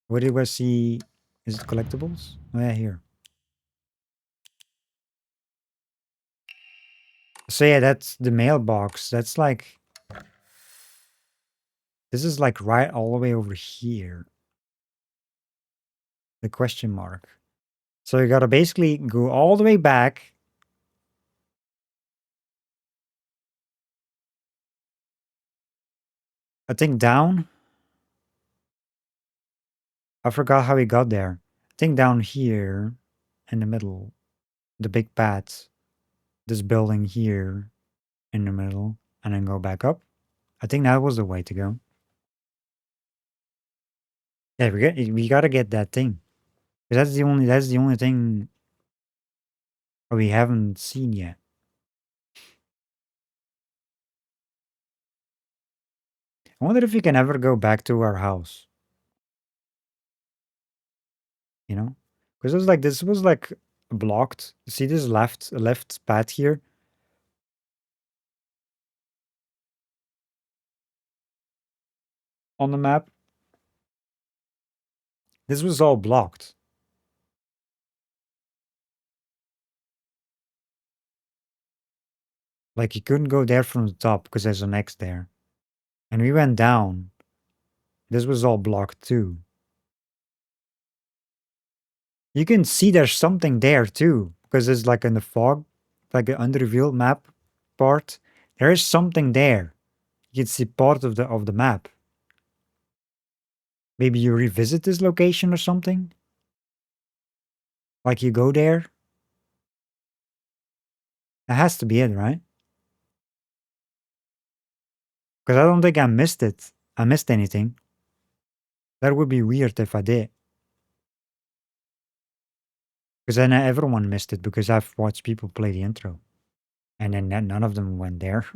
What did we see? Is it collectibles? Oh yeah, here. So yeah, that's the mailbox. That's like... This is like right all the way over here. The question mark. So you gotta basically go all the way back. I think down. I forgot how we got there. I think down here in the middle. The big path. This building here in the middle. And then go back up. I think that was the way to go. Yeah, we gotta get that thing. 'Cause that's the only thing we haven't seen yet. I wonder if we can ever go back to our house. You know? Because it was like this was like blocked. See this left path here? On the map? This was all blocked. Like you couldn't go there from the top because there's an X there. And we went down. This was all blocked too. You can see there's something there too. Because it's like in the fog, like an unrevealed map part. There is something there. You can see part of the map. Maybe you revisit this location or something? Like you go there? That has to be it, right? Because I don't think I missed it. I missed anything. That would be weird if I did. Because then everyone missed it because I've watched people play the intro. And then none of them went there.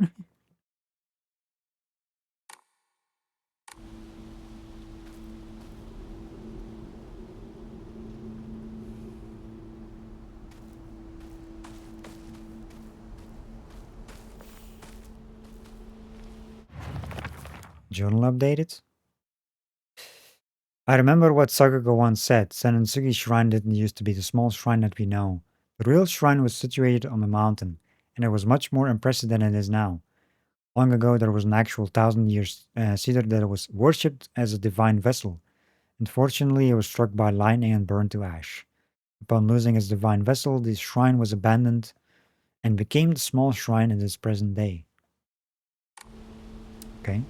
Journal updated? I remember what Sagago once said. Senensugi Shrine didn't used to be the small shrine that we know. The real shrine was situated on the mountain, and it was much more impressive than it is now. Long ago, there was an actual 1,000-year cedar that was worshipped as a divine vessel. Unfortunately, it was struck by lightning and burned to ash. Upon losing its divine vessel, the shrine was abandoned and became the small shrine in its present day. Okay.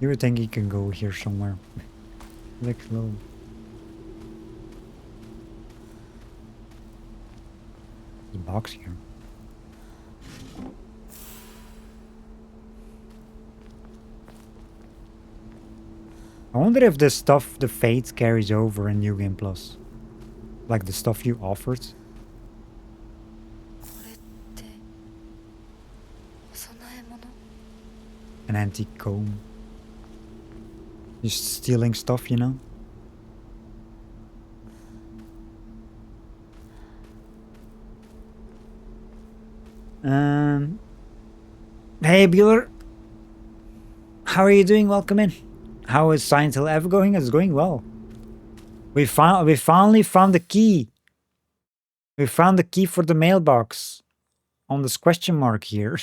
You would think he can go here somewhere. Like low. There's a box here. I wonder if this stuff, the fate, carries over in New Game Plus. Like the stuff you offered. これってお供え物 An antique comb. Just stealing stuff, you know? Hey Bueller. How are you doing? Welcome in. How is silenthillf going? It's going well. We finally found the key. We found the key for the mailbox. On this question mark here.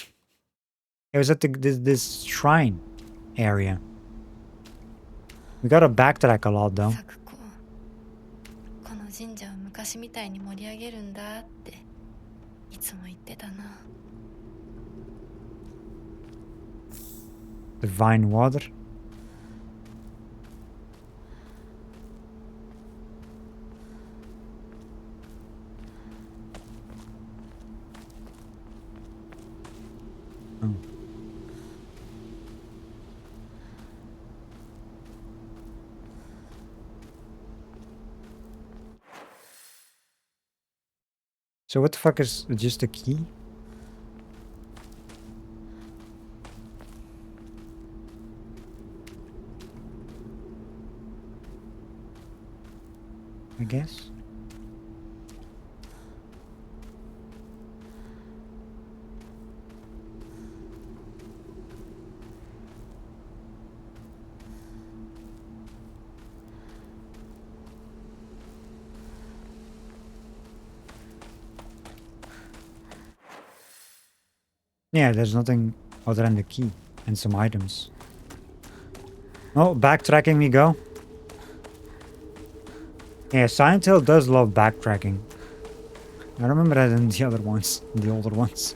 It was at this shrine area. We gotta backtrack a lot though. 咲子この神社を昔みたいに盛り上げるんだっていつも言ってたな Divine water. Oh. So what the fuck is just a key? I guess. Yeah, there's nothing other than the key and some items. Oh, backtracking we go. Yeah, Silent Hill does love backtracking. I remember that in the other ones, the older ones.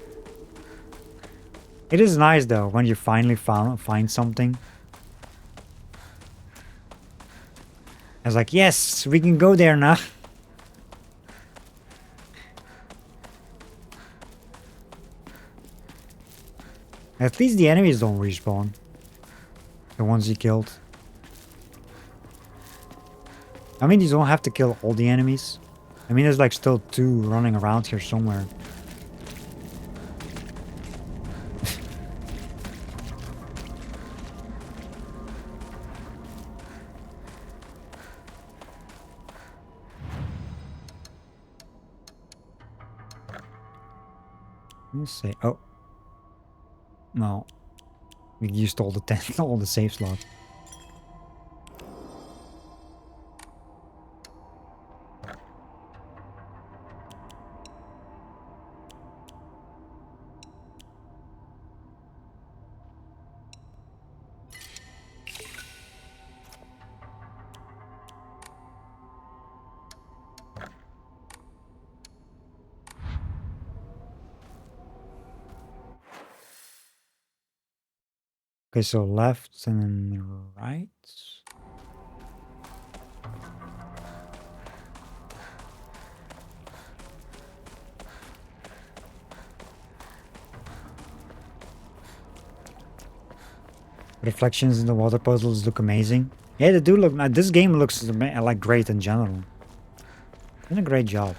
It is nice though when you finally find something. It's like, yes, we can go there now. At least the enemies don't respawn. The ones you killed. I mean, you don't have to kill all the enemies. I mean, there's like still 2 running around here somewhere. Let's see. Oh. No. We used all the 10, all the save slot. Okay, so left and then right. Reflections in the water puzzles look amazing. Yeah, they do look. This game looks like great in general. Did a great job.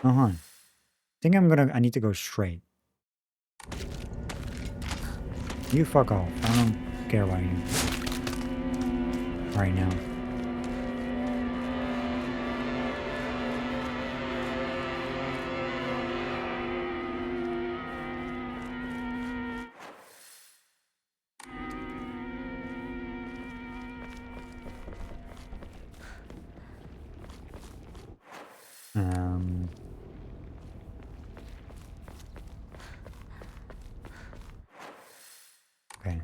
I think I need to go straight. You fuck off. I don't care about you. Right now. Okay.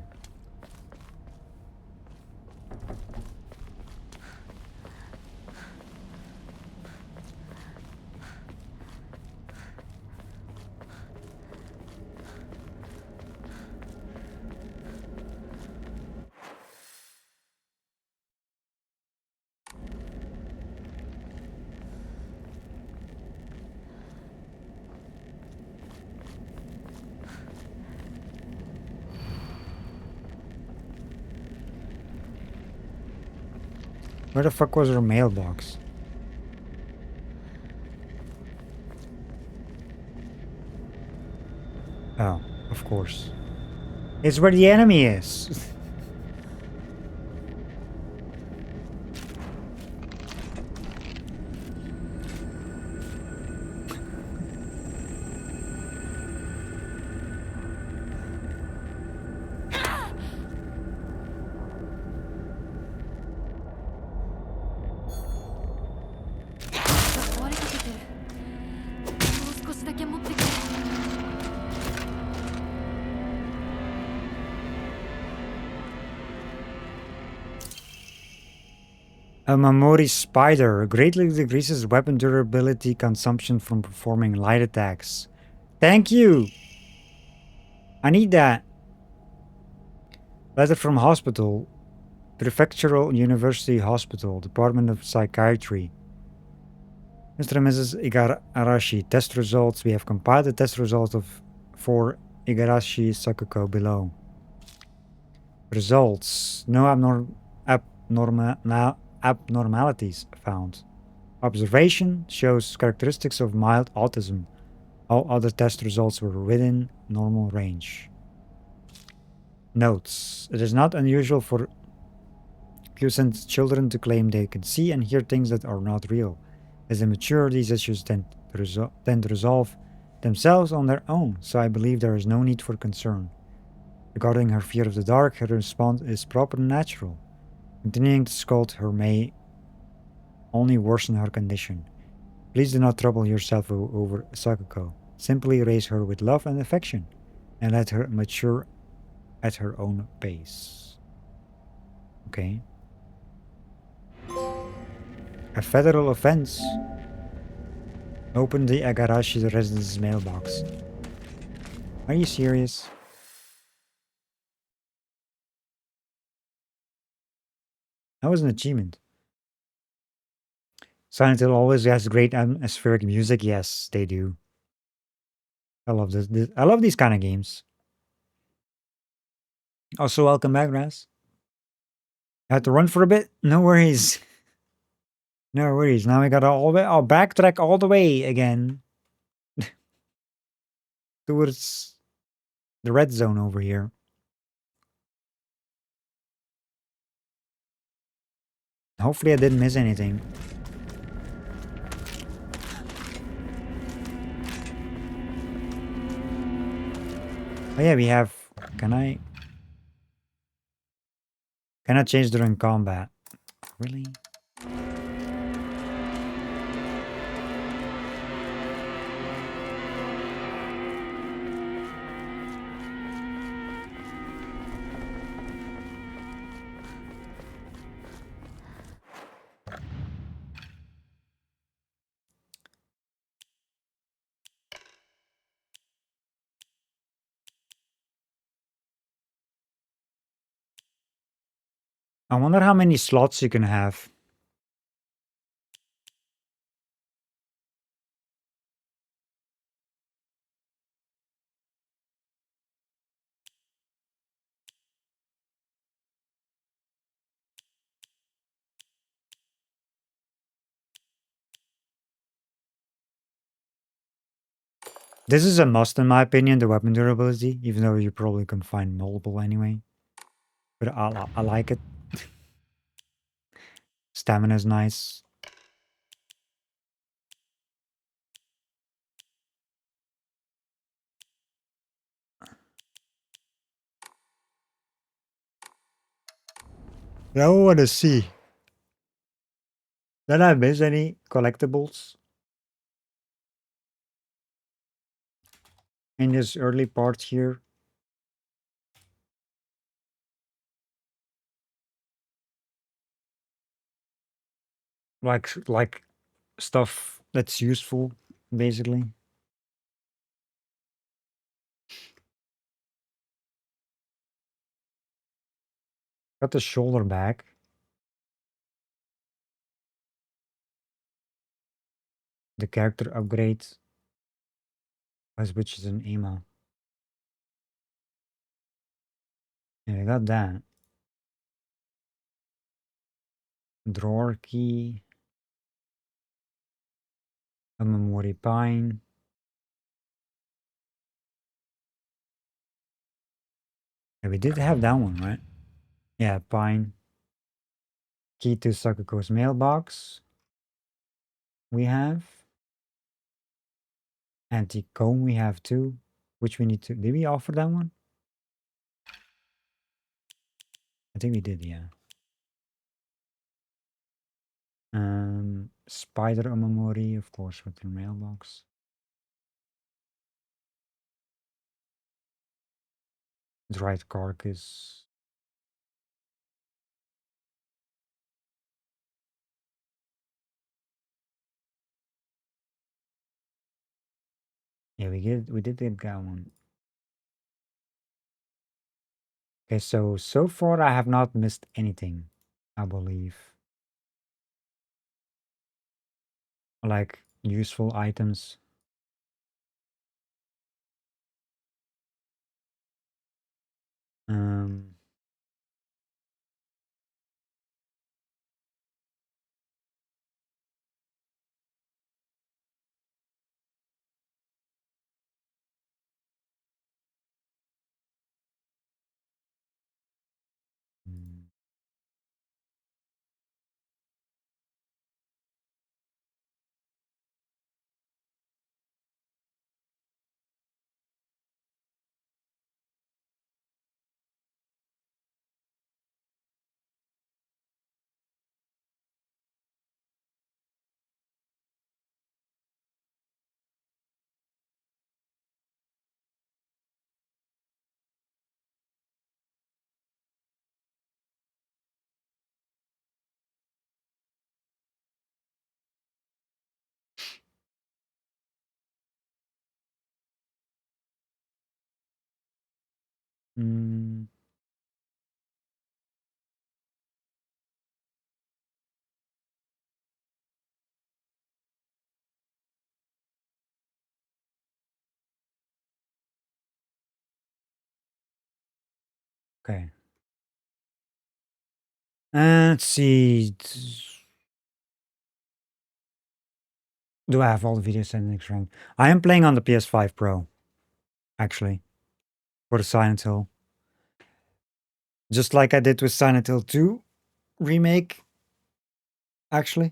Where the fuck was her mailbox? Oh, of course. It's where the enemy is. A Mamori spider greatly decreases weapon durability consumption from performing light attacks. Thank you! I need that. Letter from hospital. Prefectural University Hospital, Department of Psychiatry. Mr. and Mrs. Igarashi, test results. We have compiled the test results for Igarashi Sakuko below. Results. No abnormalities found. Observation shows characteristics of mild autism. All other test results were within normal range. Notes. It is not unusual for quiescent children to claim they can see and hear things that are not real. As they mature, these issues tend to resolve themselves on their own, so I believe there is no need for concern. Regarding her fear of the dark, her response is proper and natural. Continuing to scold her may only worsen her condition. Please do not trouble yourself over Sakako. Simply raise her with love and affection, and let her mature at her own pace. Okay. A federal offense. Open the Agarashi residence mailbox. Are you serious? That was an achievement. Silent Hill always has great atmospheric music. Yes, they do. I love this. I love these kind of games. Also, welcome back, Raz. I had to run for a bit. No worries. No worries. Now we gotta I'll backtrack all the way again towards the red zone over here. Hopefully, I didn't miss anything. Oh yeah, we have. Can I change during combat? Really? I wonder how many slots you can have. This is a must in my opinion, the weapon durability, even though you probably can find multiple anyway. But I like it. Stamina is nice. I want to see. Did I miss any collectibles in this early part here? Like stuff that's useful, basically. Got the shoulder bag. The character upgrade, which is an emo. Yeah, I got that. Drawer key. A memory pine. Yeah, we did have that one, right? Yeah, pine. Key to Sakako's mailbox. We have. Antique comb we have too. Which we need to. Did we offer that one? I think we did, yeah. Spider Omamori, of course, with the mailbox. Dried carcass. Yeah, we did get that one. Okay, so far I have not missed anything, I believe. Like useful items. Um Mm. Okay. Let's see. Do I have all the video settings wrong? I am playing on the PS5 Pro, actually, for the Silent Hill. Just like I did with Silent Hill 2 remake, actually.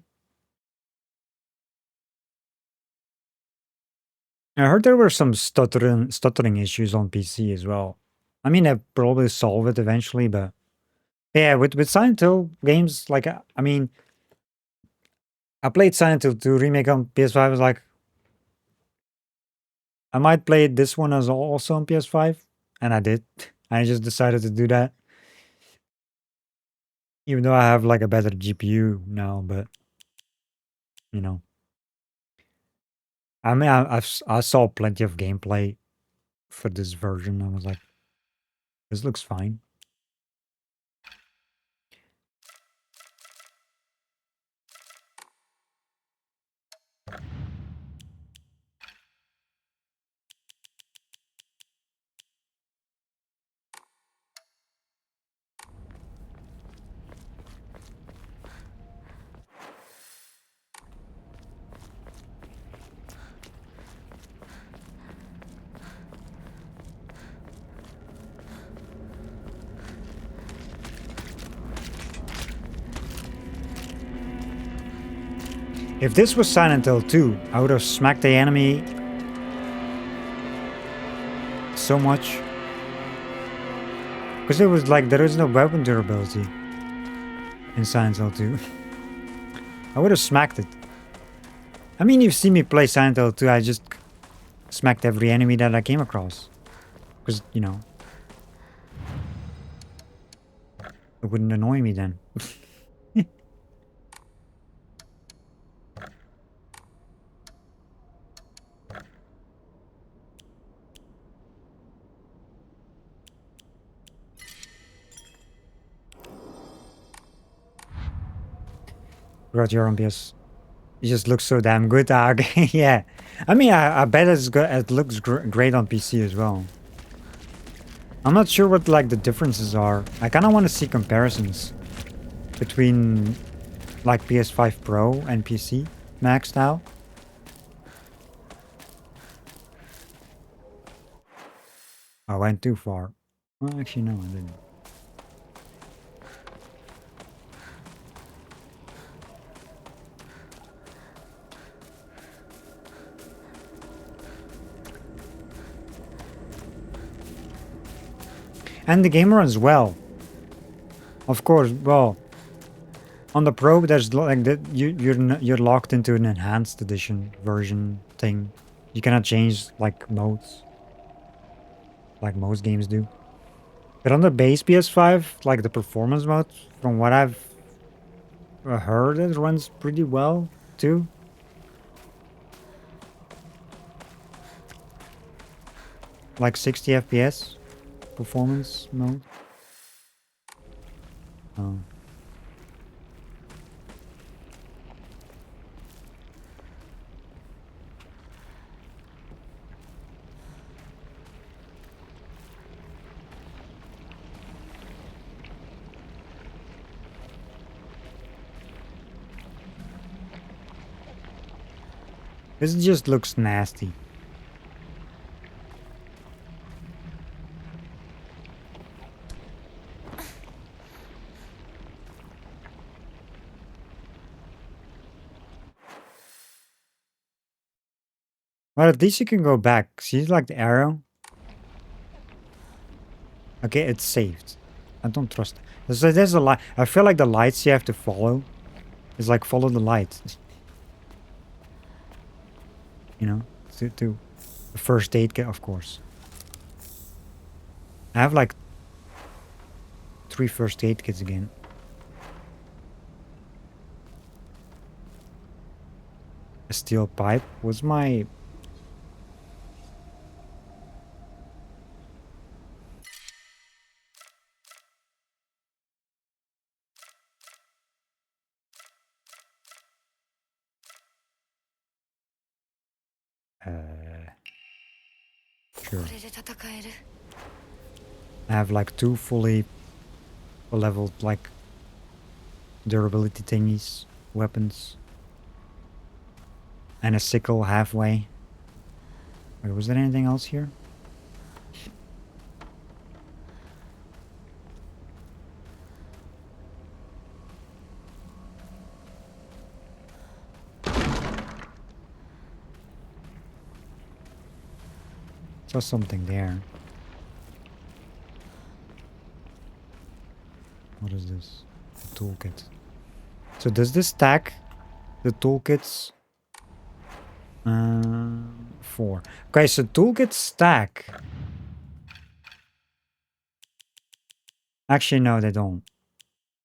I heard there were some stuttering issues on PC as well. I mean, I probably solve it eventually, but yeah, with Silent Hill games, like I mean, I played Silent Hill 2 remake on PS5. I was like, I might play this one as also on PS5, and I did. I just decided to do that, even though I have like a better GPU now. But you know, I mean, I saw plenty of gameplay for this version. I was like, this looks fine. If this was Silent Hill 2, I would have smacked the enemy so much. Because it was like, there is no weapon durability in Silent Hill 2. I would have smacked it. I mean, you've seen me play Silent Hill 2, I just smacked every enemy that I came across. Because, you know, it wouldn't annoy me then. Brought your own PS. It just looks so damn good. Okay, yeah. I mean, I bet it's good. It looks great on PC as well. I'm not sure what like the differences are. I kind of want to see comparisons between like PS5 Pro and PC Max now. I went too far. Well, actually, no, I didn't. And the game runs well. Of course, well, on the Pro, there's like you're locked into an enhanced edition version thing. You cannot change like modes, like most games do. But on the base PS5, like the performance mode, from what I've heard, it runs pretty well too. Like 60 FPS performance mode. Oh. This just looks nasty. Well, at least you can go back. See, like the arrow? Okay, it's saved. I don't trust it. There's a light. I feel like the lights you have to follow is like follow the light. You know? To the first aid kit, of course. I have like 3 first aid kits again. A steel pipe was my... Sure. これで戦える。 I have like 2 fully leveled like durability thingies, weapons, and a sickle halfway. Wait, was there anything else here? Saw something there. What is this? The toolkit. So does this stack the toolkits? 4. Okay, so toolkits stack. Actually, no, they don't.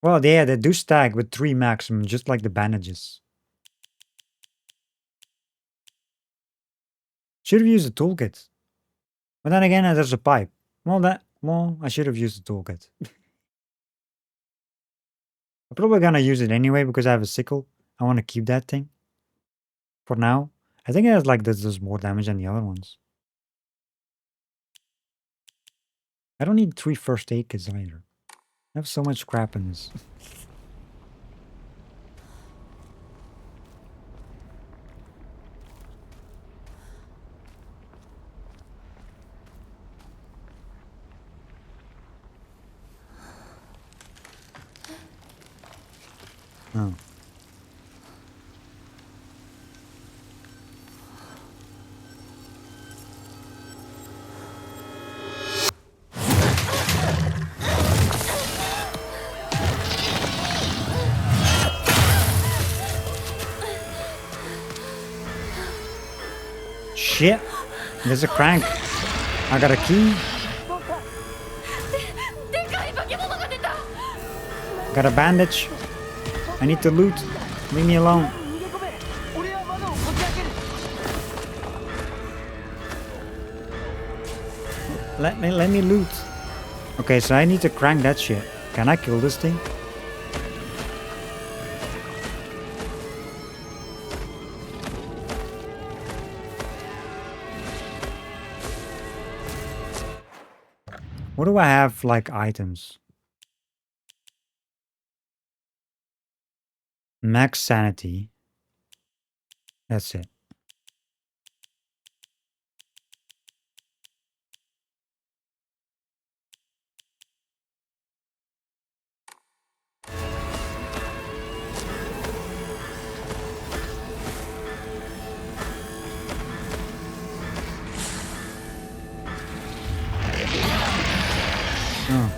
Well, yeah, they do stack with 3 maximum, just like the bandages. Should have used the toolkit. But then again, there's a pipe. Well, I should have used the toolkit. I'm probably gonna use it anyway because I have a sickle. I want to keep that thing for now. I think it has like this does more damage than the other ones. I don't need 3 first aid kits either. I have so much crap in this. Oh. Shit! There's a crank. I got a key. Got a bandage. I need to loot. Leave me alone. Let me loot. Okay, so I need to crank that shit. Can I kill this thing? What do I have like items? Max sanity. That's it. Oh.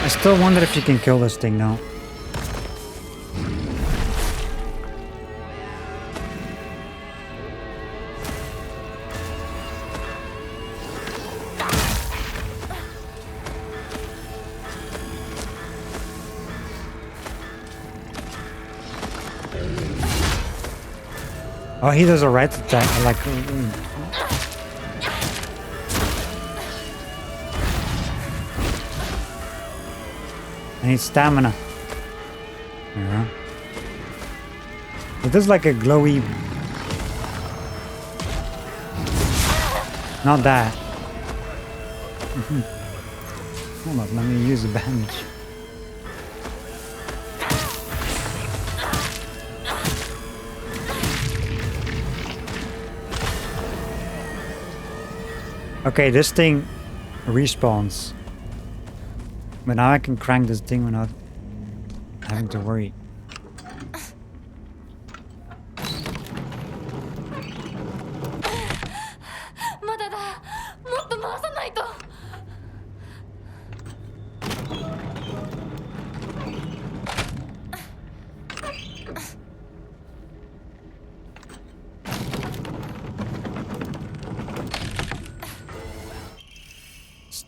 I still wonder if you can kill this thing now. Oh, he does a right attack, like... I need stamina. Yeah. It does like a glowy... Not that. Hold on, let me use a bandage. Okay, this thing respawns. But now I can crank this thing without having to worry.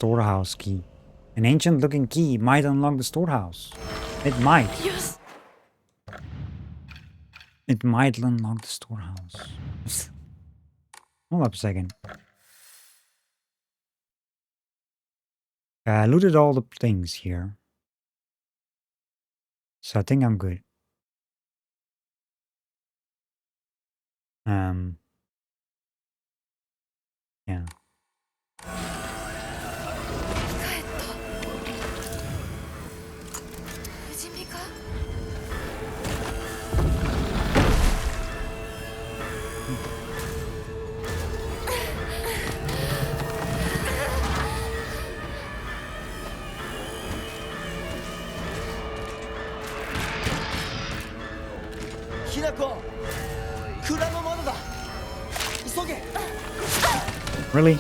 storehouse key. An ancient-looking key might unlock the storehouse. It might. よし It might unlock the storehouse. Hold up a second. I looted all the things here. So I think I'm good. Yeah. 帰った不死身か Hinako! 蔵の窓だ急げ Really?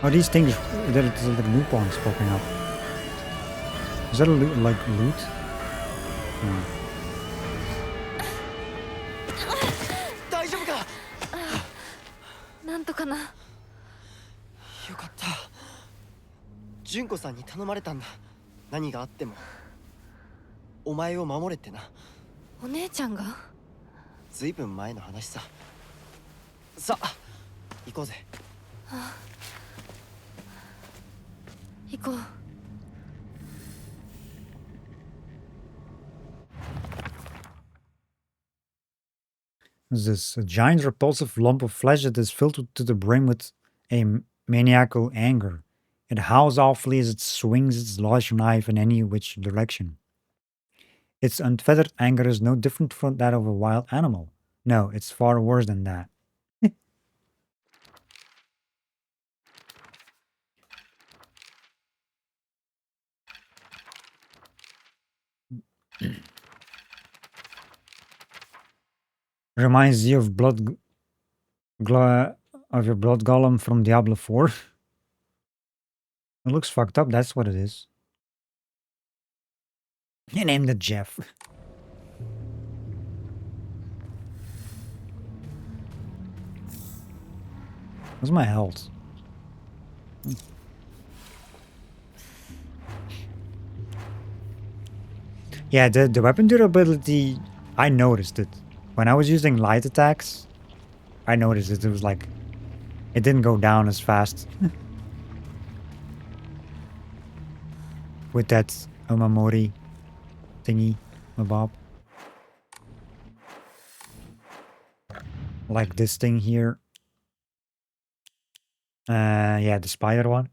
Oh, these things, there's the coupons popping up. Is that a loot, like loot? No. 大丈夫かなんとかなよかった純子さんに頼まれたんだ何があってもお前を守れってなお姉ちゃんがずいぶん前の話ささあ行こうぜ行こう What's this? A giant repulsive lump of flesh that is filled to the brim with a maniacal anger. It howls awfully as it swings its large knife in any which direction. Its unfettered anger is no different from that of a wild animal. No, it's far worse than that. Reminds you of of your blood golem from Diablo 4. It looks fucked up, that's what it is. You named it Jeff. What's my health? Yeah, the weapon durability, I noticed it. When I was using light attacks, I noticed it. It was like, it didn't go down as fast. With that Omamori thingy, mabob. Like this thing here. Yeah, the spider one.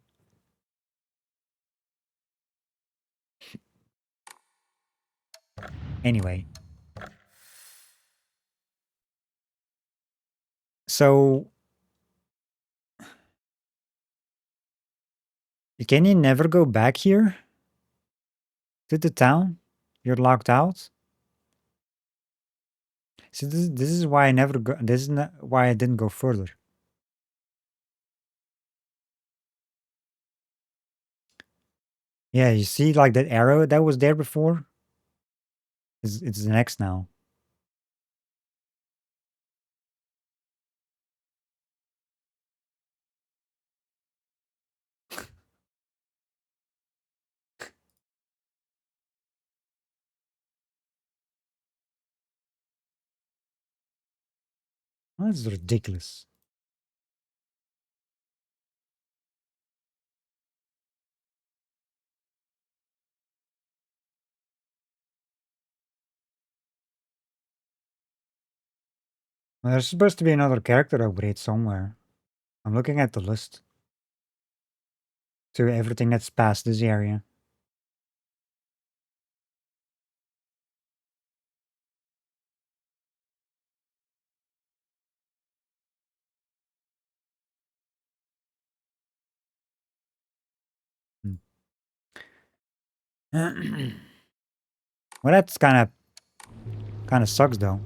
Anyway. So, can you never go back here? To the town? You're locked out? See, this is why I never go, this is not why I didn't go further. Yeah, you see like that arrow that was there before? It's the next now. That's ridiculous. Well, there's supposed to be another character upgrade somewhere. I'm looking at the list. To everything that's past this area. Hmm. Well, that's kind of sucks though.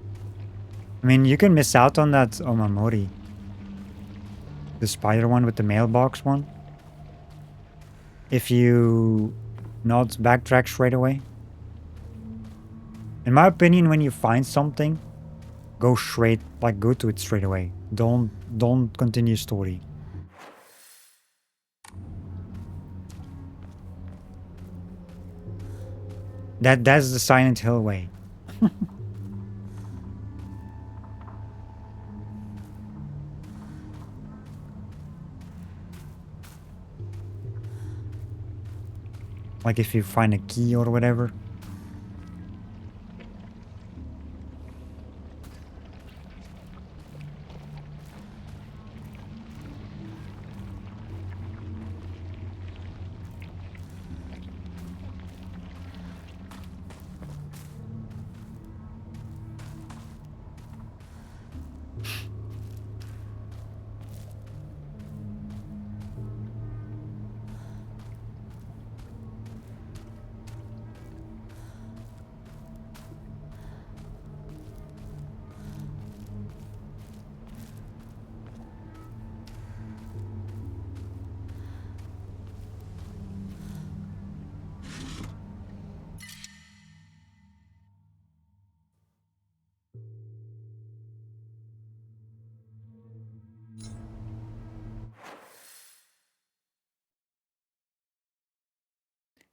I mean, you can miss out on that Omamori. The spider one with the mailbox one. If you not backtrack straight away. In my opinion, when you find something, go straight, like go to it straight away. Don't continue story. That's the Silent Hill way. Like if you find a key or whatever.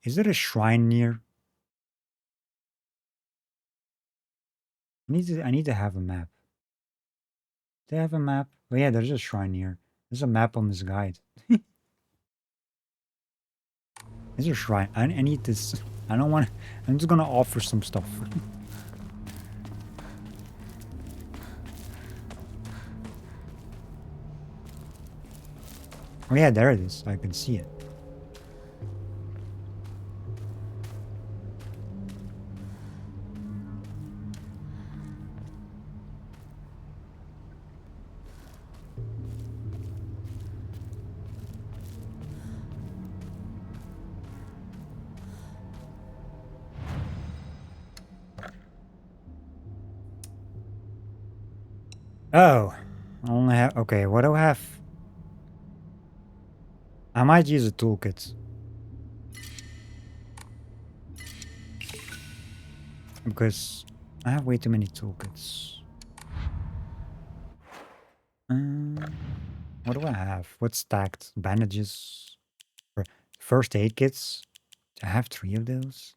Is there a shrine near? I need to have a map. Do I have a map? Oh yeah, there's a shrine here. There's a map on this guide. There's a shrine. I need this. I don't want. I'm just gonna offer some stuff. Oh yeah, there it is. I can see it. Oh, I only have. Okay, what do I have? I might use a toolkit. Because I have way too many toolkits. What do I have? What's stacked? Bandages? First aid kits? I have 3 of those.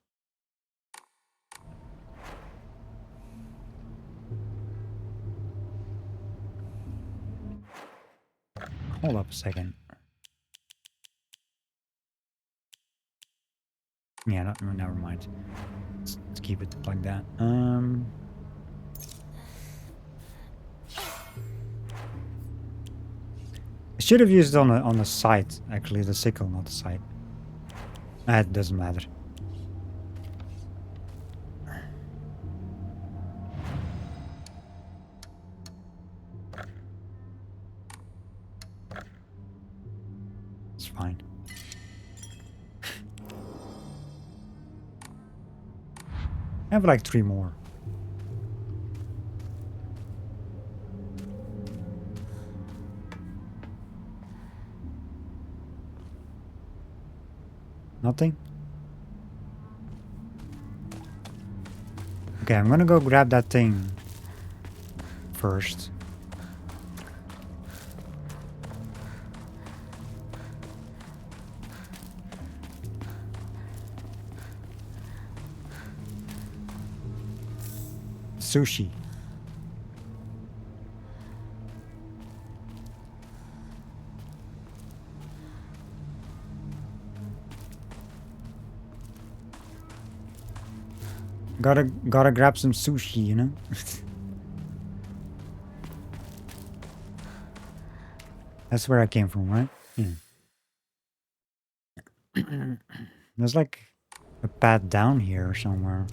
Hold up a second. Yeah, no, never mind. Let's keep it like that. I should have used it on the side, actually, the sickle, not the side. It doesn't matter. It's fine. I have like 3 more. Nothing? Okay, I'm gonna go grab that thing first. Sushi. Gotta grab some sushi, you know? That's where I came from, right? Yeah. There's like a path down here somewhere.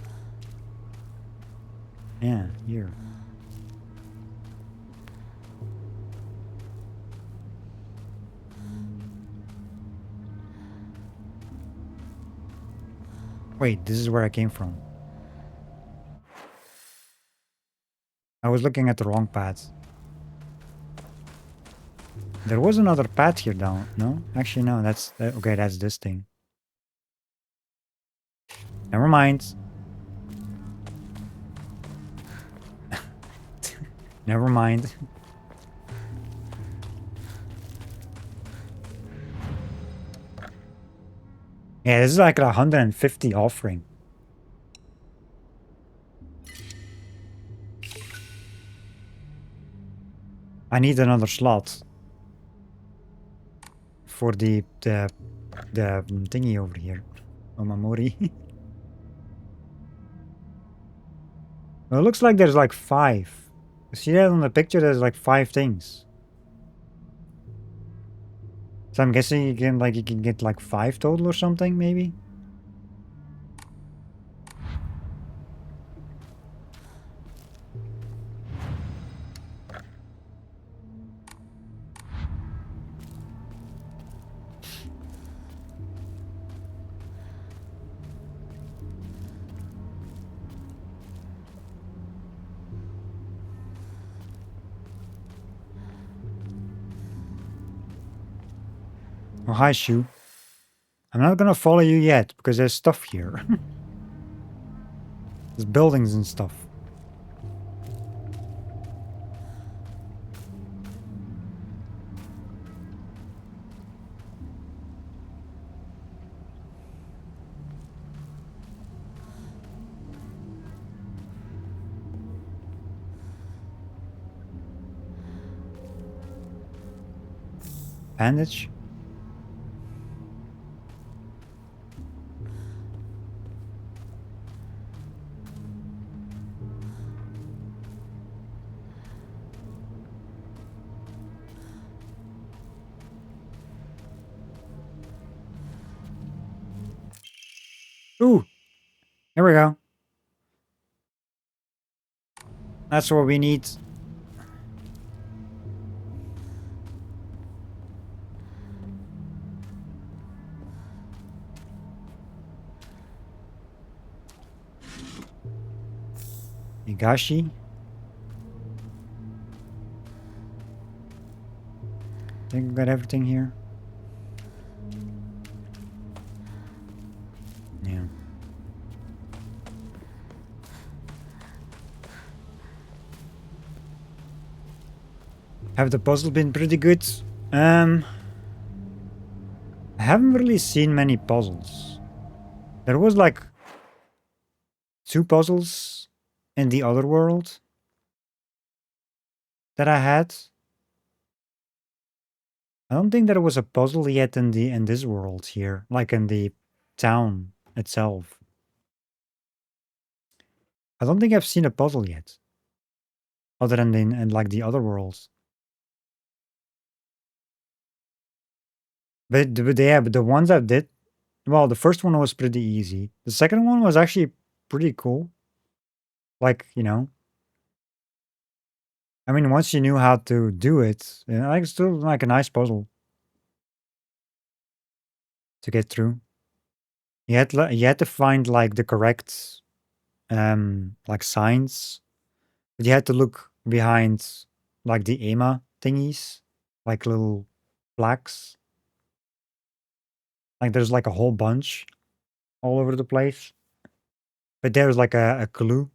Yeah, here. Wait, this is where I came from. I was looking at the wrong path. There was another path here down. No? Actually, no. That's... okay, that's this thing. Never mind. Never mind. Yeah, this is like 150 offering. I need another slot for the thingy over here. Omamori. Well, it looks like there's like 5. See that on the picture? There's like 5 things. So I'm guessing you can get like 5 total or something, maybe? Oh, hi, Shu. I'm not gonna follow you yet, because there's stuff here. There's buildings and stuff. Bandage? Ooh! Here we go. That's what we need. Higashi? Think we got everything here? Yeah. Have the puzzles been pretty good? I haven't really seen many puzzles. There was like 2 puzzles in the other world that I had. I don't think there was a puzzle yet in this world here, like in the town itself. I don't think I've seen a puzzle yet, other than in like the other worlds. But yeah, but the ones I did, well, the first one was pretty easy. The second one was actually pretty cool. Like, you know, I mean, once you knew how to do it, you know, like still like a nice puzzle to get through. You had to find like the correct like signs, but you had to look behind like the EMA thingies, like little plaques. Like there's like a whole bunch all over the place. But there's like a clue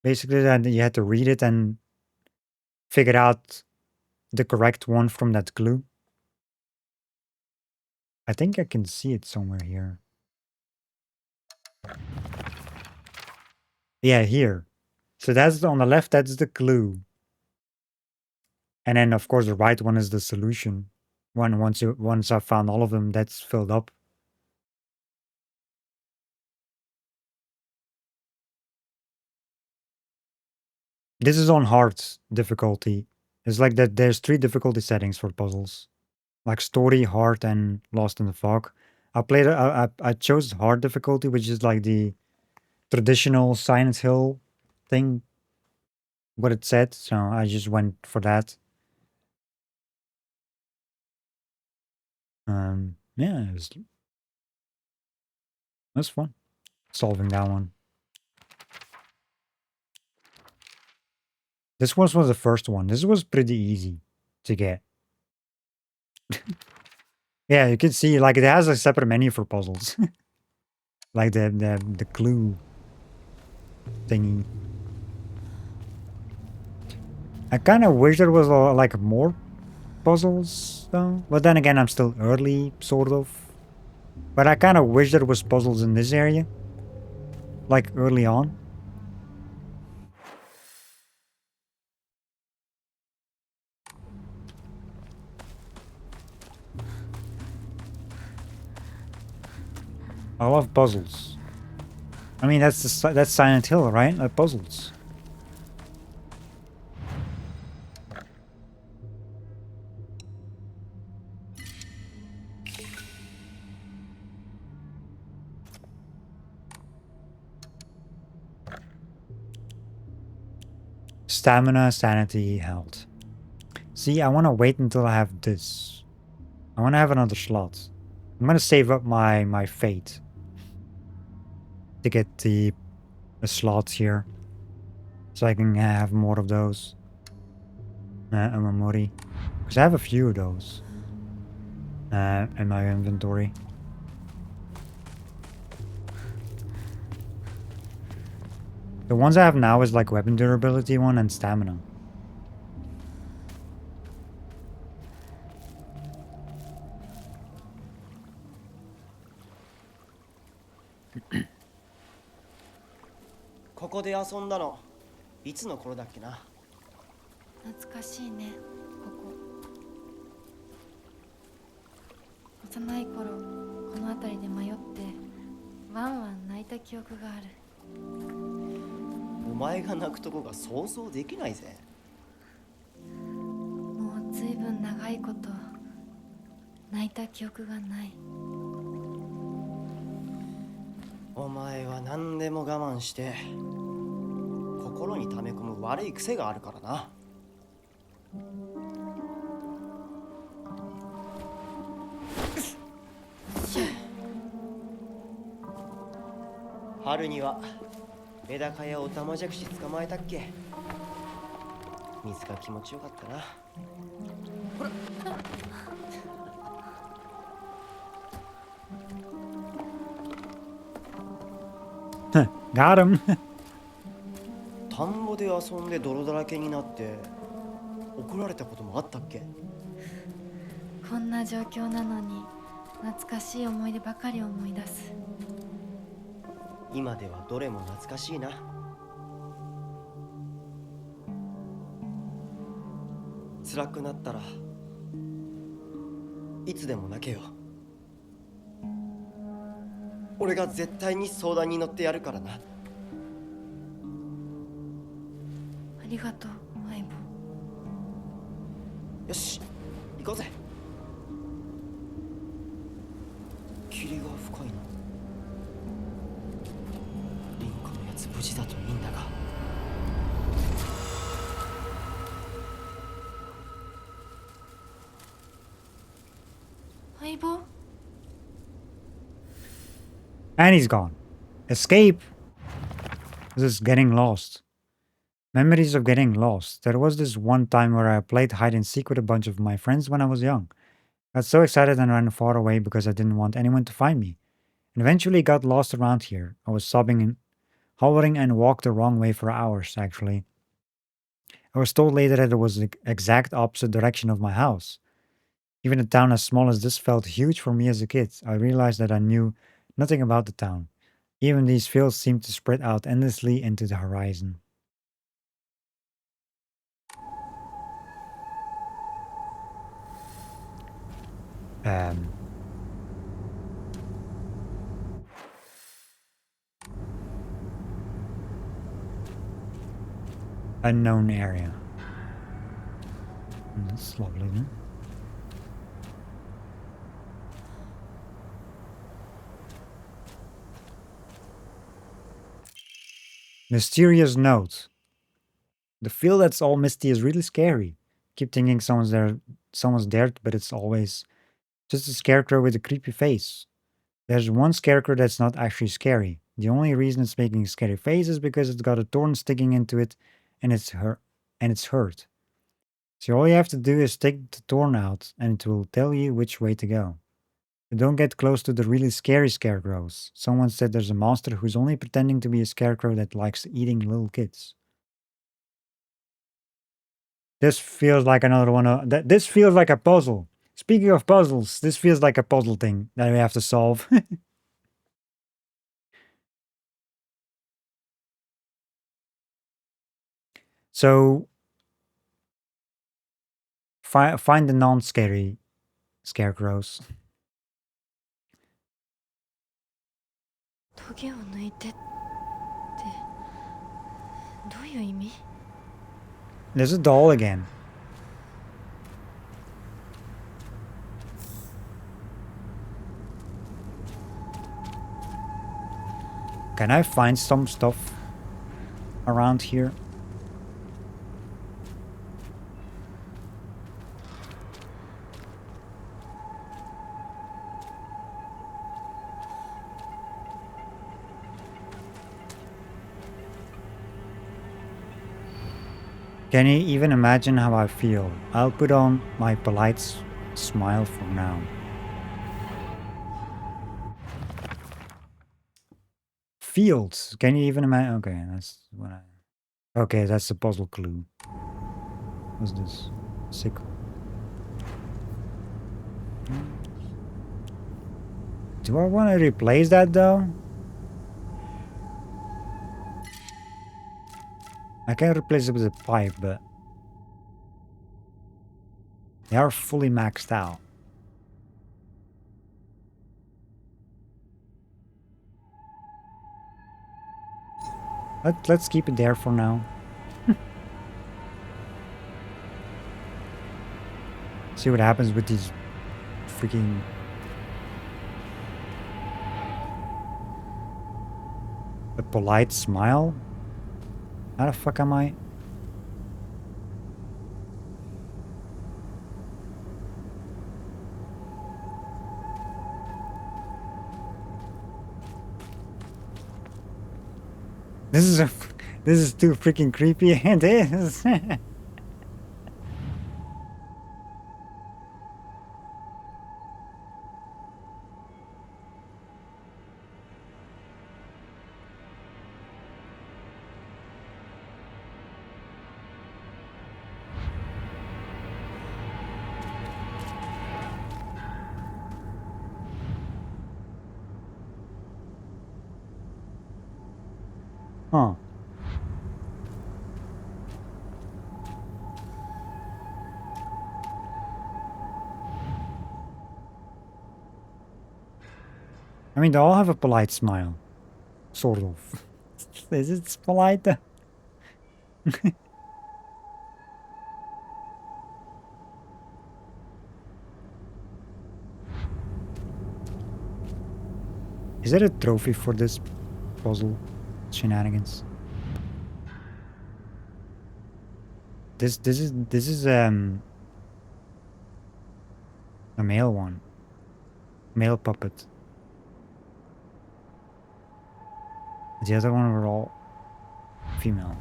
basically that you had to read it and figure out the correct one from that clue. I think I can see it somewhere here. Yeah, here. So that's on the left, that's the clue. And then of course the right one is the solution. Once I found all of them, that's filled up. This is on hard difficulty. It's like that there's 3 difficulty settings for puzzles. Like story, hard, and lost in the fog. I chose hard difficulty, which is like the traditional Silent Hill thing, what it said, so I just went for that. Yeah, it was fun solving that one. This was the first one. This was pretty easy to get. Yeah, you can see like it has a separate menu for puzzles. Like the clue thingy. I kind of wish there was like more puzzles though. But then again, I'm still early, sort of. But I kind of wish there was puzzles in this area. Like early on. I love puzzles. I mean, that's Silent Hill, right? Like puzzles. Stamina, sanity, health. See, I want to wait until I have this. I want to have another slot. I'm going to save up my fate to get the slots here. So I can have more of those. A memory. Because I have a few of those. In my inventory. The ones I have now is like weapon durability one and stamina.ここで遊んだのいつの頃だっけな。懐かしいね、ここ。幼い頃この辺りで迷ってワンワン泣いた記憶がある。お前が泣くとこが想像できないぜ。もうずいぶん長いこと泣いた記憶がない。お前は何でも我慢して心に溜め込む悪い癖があるからな。春にはメダカやオタマジャクシ捕まえたっけ。水が気持ちよかったな。ほらGot him. 田んぼで遊んで泥だらけになって怒られたこともあったっけ。こんな状況なのに懐かしい思い出ばかり思い出す。今ではどれも懐かしいな。辛くなったらいつでも泣けよ。俺が絶対に相談に乗ってやるからな。ありがとう、相棒。よし、行こうぜ。霧が深いな。リンクのやつ無事だといいんだが。相棒？ And he's gone. Escape. This is getting lost. Memories of getting lost. There was this one time where I played hide and seek with a bunch of my friends when I was young. I got so excited and ran far away because I didn't want anyone to find me. And eventually got lost around here. I was sobbing and hollering and walked the wrong way for hours, actually. I was told later that it was the exact opposite direction of my house. Even a town as small as this felt huge for me as a kid. I realized that I knew nothing about the town. Even these fields seemed to spread out endlessly into the horizon. Unknown area. That's lovely, then. Mysterious note. The feel that's all misty is really scary. Keep thinking someone's there, but it's always just a scarecrow with a creepy face. There's one scarecrow that's not actually scary. The only reason it's making a scary face is because it's got a thorn sticking into it, and and it's hurt. So all you have to do is take the thorn out and it will tell you which way to go. But don't get close to the really scary scarecrows. Someone said there's a monster who's only pretending to be a scarecrow that likes eating little kids. This feels like another one of this feels like a puzzle. Speaking of puzzles, this feels like a puzzle thing that we have to solve. So find the non-scary scarecrows. トゲを抜いてってどういう意味？ There's a doll again. Can I find some stuff around here? Can you even imagine how I feel? I'll put on my polite smile for now. Fields. Can you even imagine? Okay, that's what I... Okay, that's the puzzle clue. What's this? Sickle. Do I want to replace that though? I can replace it with a pipe, but they are fully maxed out. Let's keep it there for now. See what happens with these freaking... A polite smile? How the fuck am I? This is too freaking creepy. It is. Huh. I mean, they all have a polite smile. Sort of. Is it polite? Is there a trophy for this puzzle shenanigans? This is a male one. Male puppet. The other one were all female.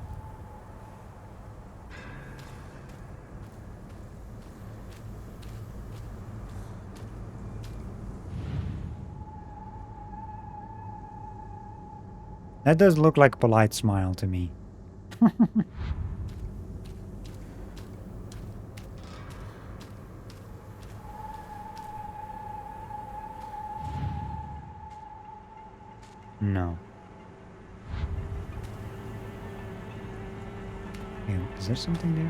That does look like a polite smile to me. No. Hey, is there something there?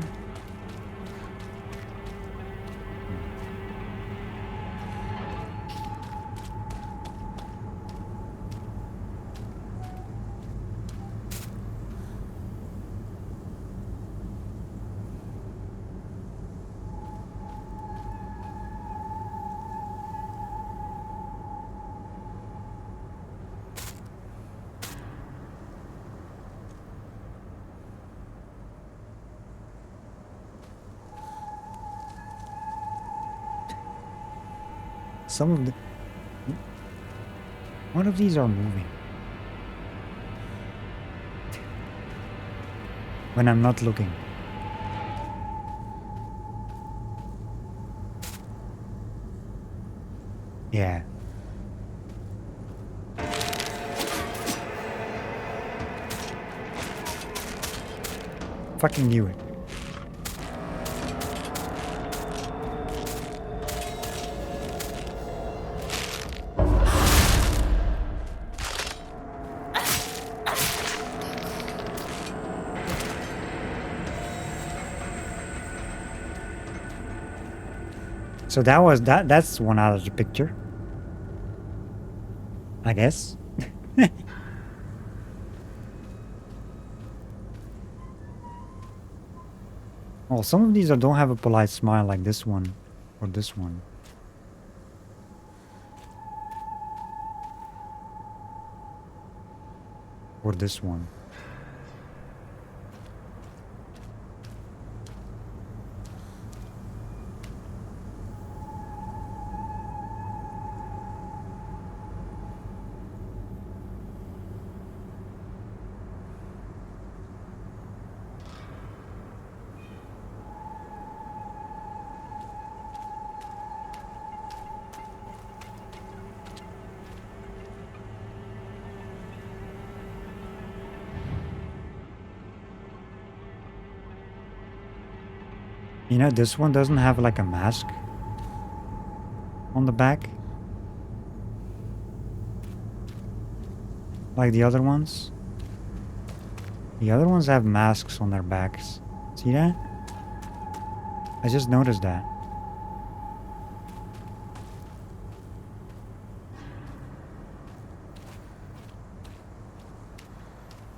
Some of the... One of these are moving. When I'm not looking. Yeah. Fucking knew it. So that's one out of the picture. I guess. Well, some of these don't have a polite smile like this one or this one. Or this one. You know, this one doesn't have like a mask on the back. Like the other ones. The other ones have masks on their backs. See that? I just noticed that.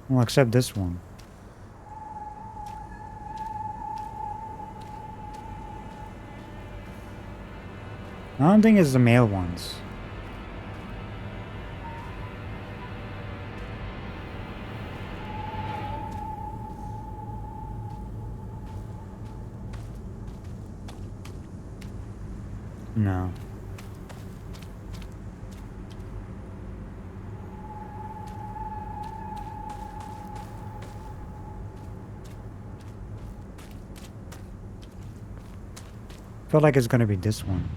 Well, except this one. I don't think it's the male ones. No. Feel like it's gonna be this one.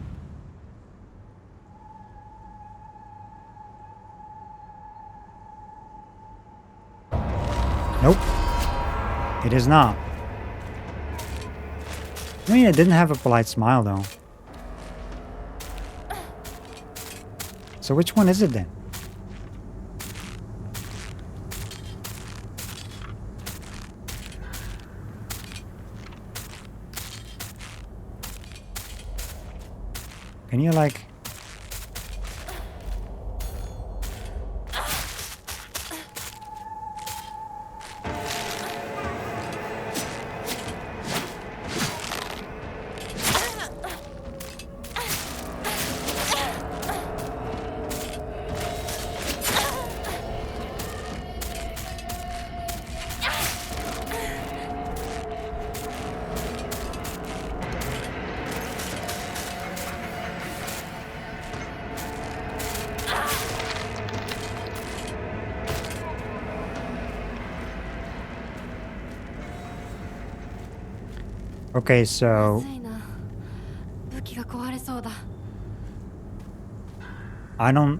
Nope. It is not. I mean, it didn't have a polite smile though. So which one is it then? Can you like... Okay, so まずいな。武器が壊れそうだ。 I don't...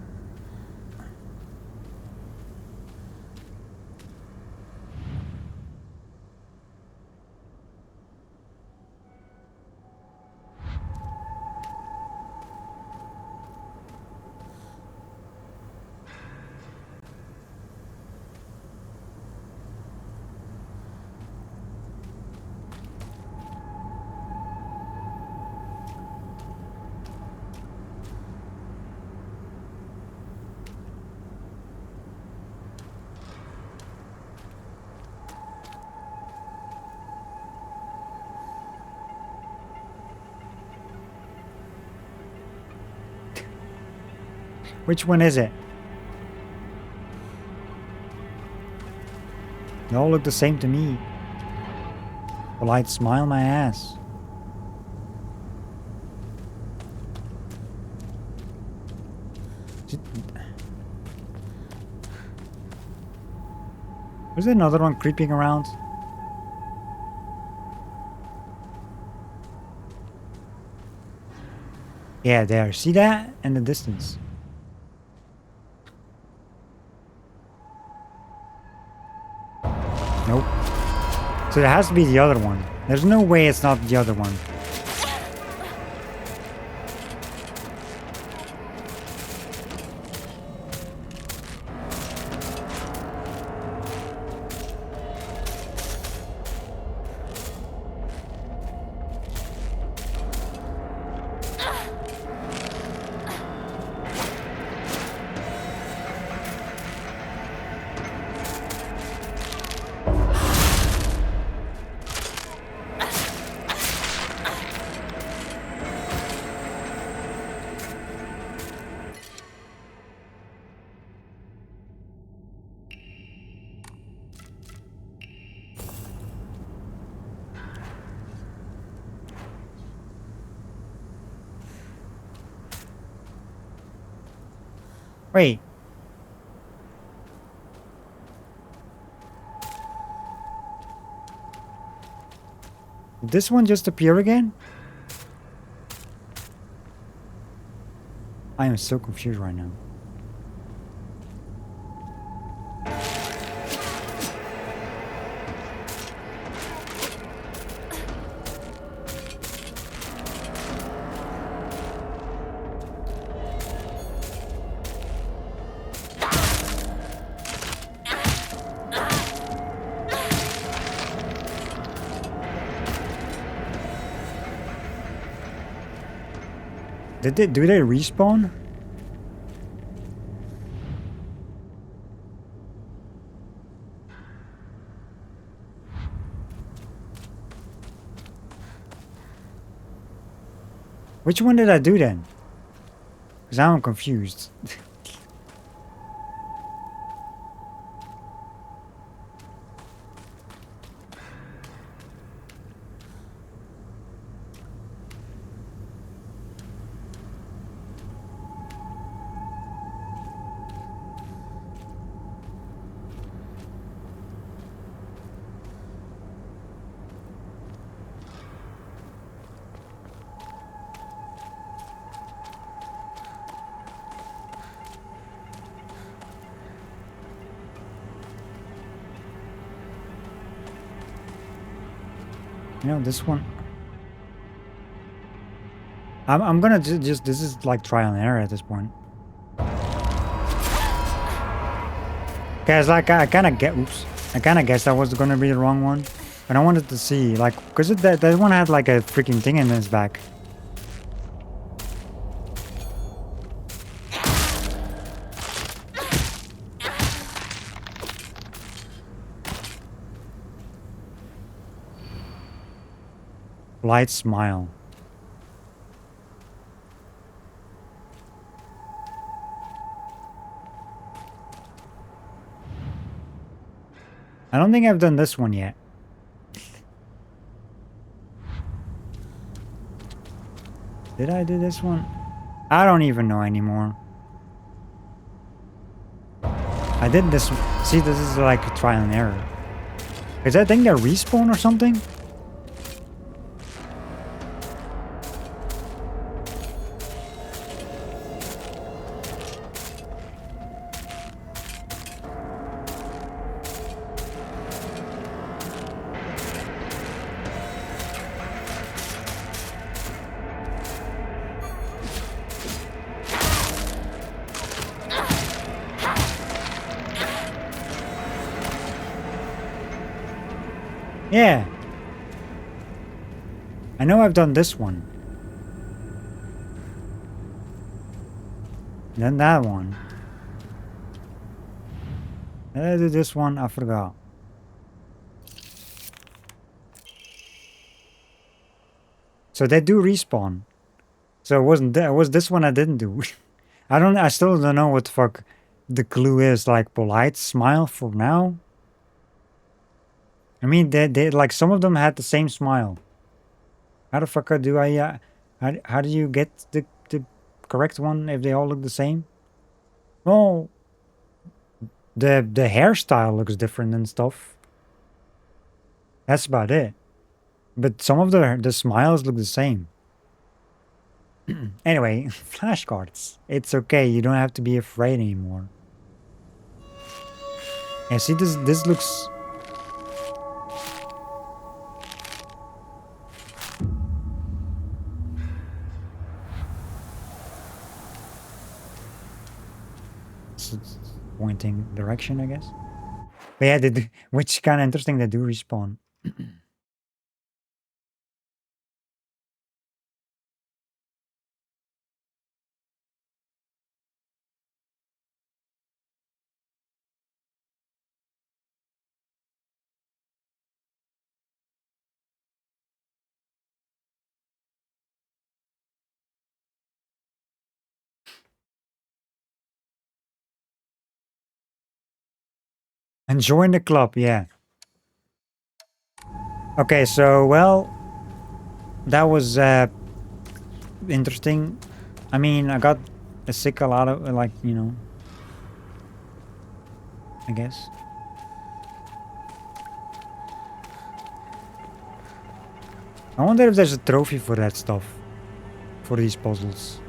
Which one is it? They all look the same to me. Polite smile my ass. Was there another one creeping around? Yeah, there. See that? In the distance. Nope. So it has to be the other one. There's no way it's not the other one. Wait. Did this one just appear again? I am so confused right now. Do they respawn? Which one did I do then? Because I'm confused. You know, this one. I'm gonna just this is like trial and error at this point. Guys, like I kind of guessed that was gonna be the wrong one, but I wanted to see like because that one had like a freaking thing in its back. Light smile. I don't think I've done this one yet. Did I do this one? I don't even know anymore. I did this one. See, this is like a trial and error. Is that thing that respawn or something? Yeah. I know I've done this one. Then that one. Did I do this one? I forgot. So they do respawn. So it wasn't that. It was this one I didn't do. I still don't know what the fuck the clue is. Like polite smile for now. I mean, they like some of them had the same smile. How the fuck do I? How do you get the correct one if they all look the same? Well, the hairstyle looks different and stuff. That's about it. But some of the smiles look the same. Anyway, flashcards. It's okay. You don't have to be afraid anymore. Yeah, see, this looks. It's pointing direction, I guess. But yeah, which kind of interesting. They do respawn. And join the club, yeah. Okay, so well, that was interesting. I mean, I got a sickle out of like, you know, I guess. I wonder if there's a trophy for that stuff, for these puzzles.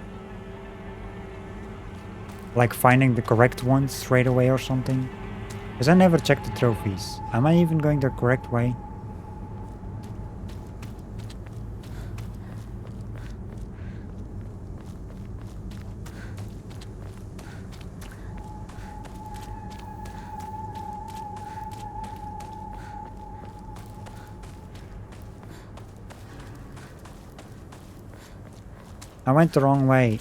Like finding the correct one straight away or something. Because I never checked the trophies. Am I even going the correct way? I went the wrong way.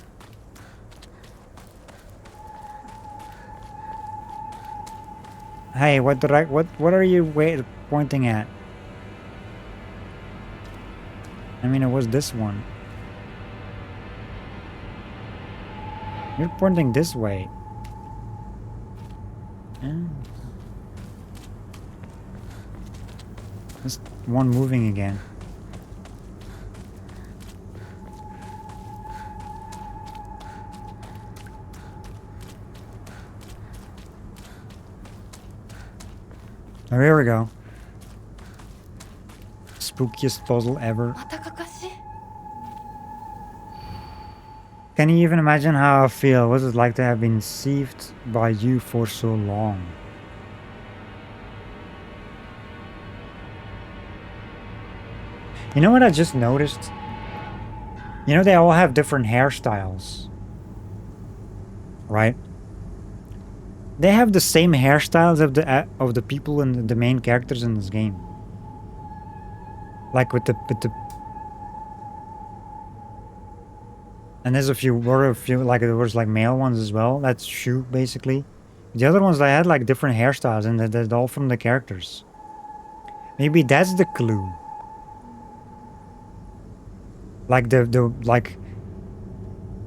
Hey, what are you pointing at? I mean, it was this one. You're pointing this way. Yeah. There's one moving again. Oh, here we go. Spookiest puzzle ever. またかかし Can you even imagine how I feel? What's it like to have been deceived by you for so long? You know what I just noticed? You know, they all have different hairstyles. Right? They have the same hairstyles of the people and the main characters in this game. Like with the and there's a few like there was like male ones as well. That's true basically. The other ones they had like different hairstyles and they're all from the characters. Maybe that's the clue. Like the like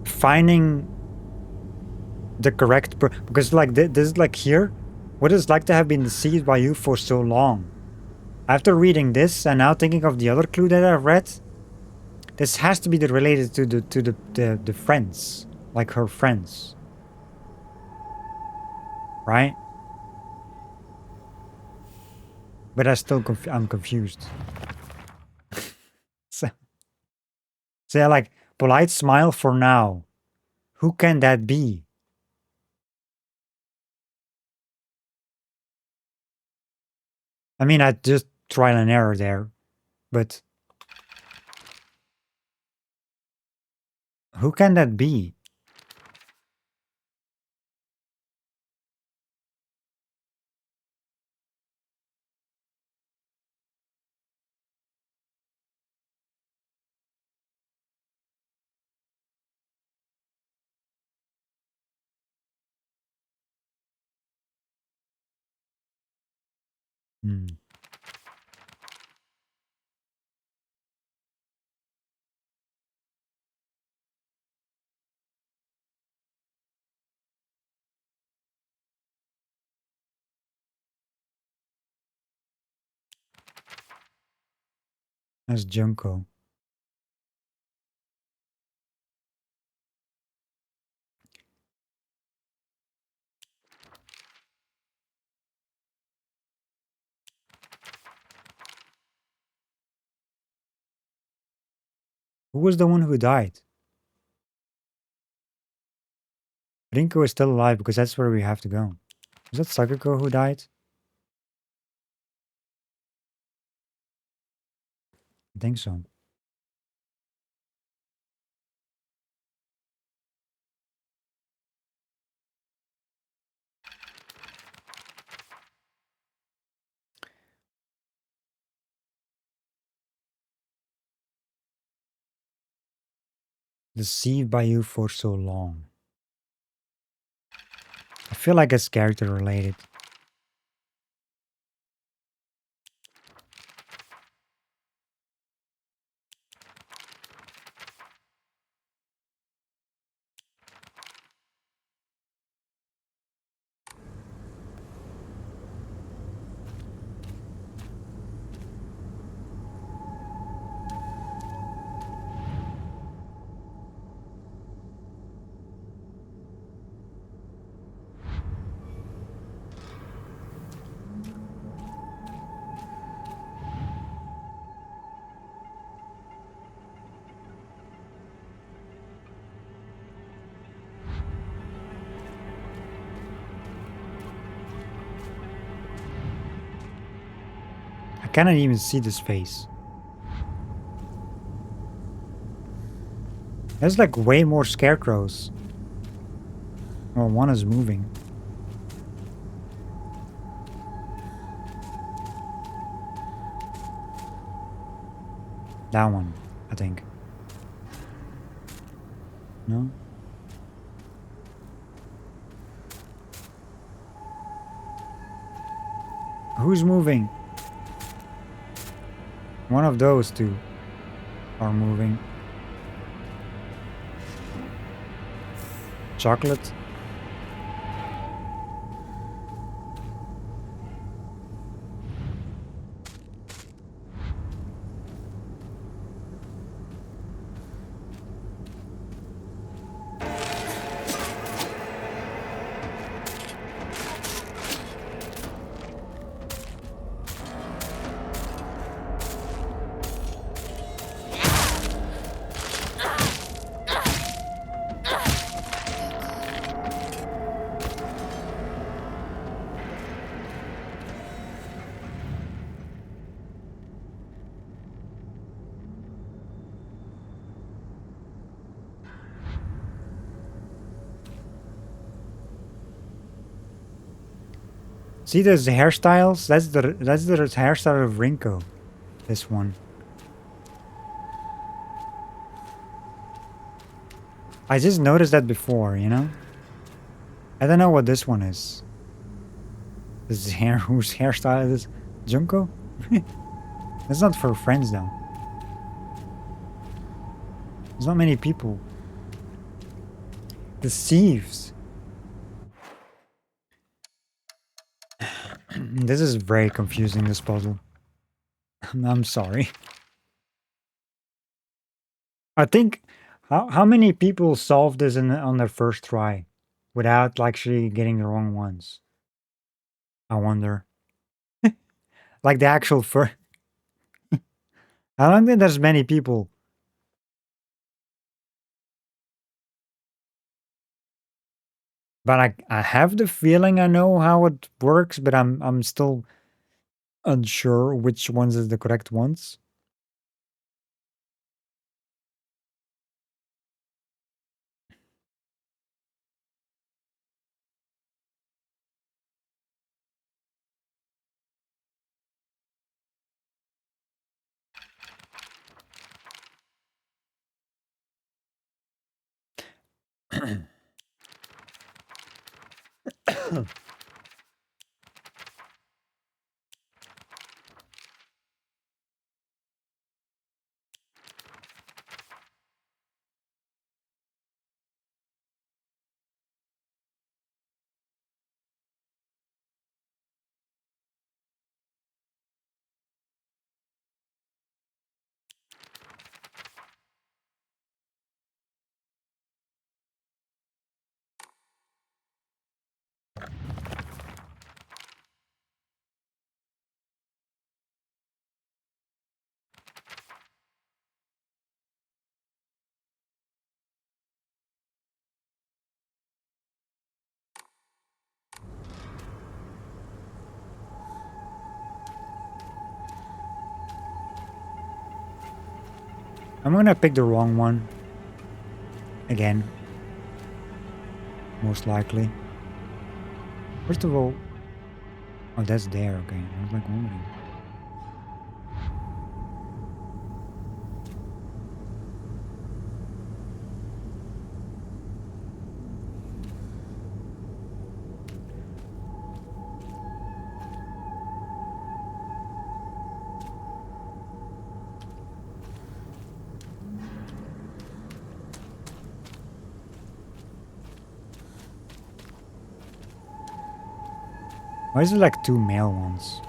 finding the correct because like this like here, what it's like to have been deceived by you for so long. After reading this and now thinking of the other clue that I've read, this has to be related to the friends, like her friends, right? But I'm confused. so, so yeah, like polite smile for now. Who can that be? I mean, I just trial and error there, but who can that be? Hmm. That's Junko. Who was the one who died? Rinko is still alive because that's where we have to go. Was that Sakako who died? I think so. Deceived by you for so long. I feel like it's character related. I cannot even see this face. There's like way more scarecrows. Well, one is moving. That one, I think. No? Who's moving? One of those two are moving. Chocolate? See those hairstyles? That's the hairstyle of Rinko. This one. I just noticed that before, you know? I don't know what this one is. This is hair whose hairstyle is this? Junko? That's not for friends though. There's not many people. The thieves. This is very confusing, this puzzle. I'm sorry. I think how many people solve this on their first try without actually getting the wrong ones? I wonder. Like the actual first. I don't think there's many people. But I have the feeling I know how it works, but I'm still unsure which ones is the correct ones. I'm gonna pick the wrong one. Again. Most likely. First of all... Oh, that's there, okay. I was like wondering. Why is it like 2 male ones?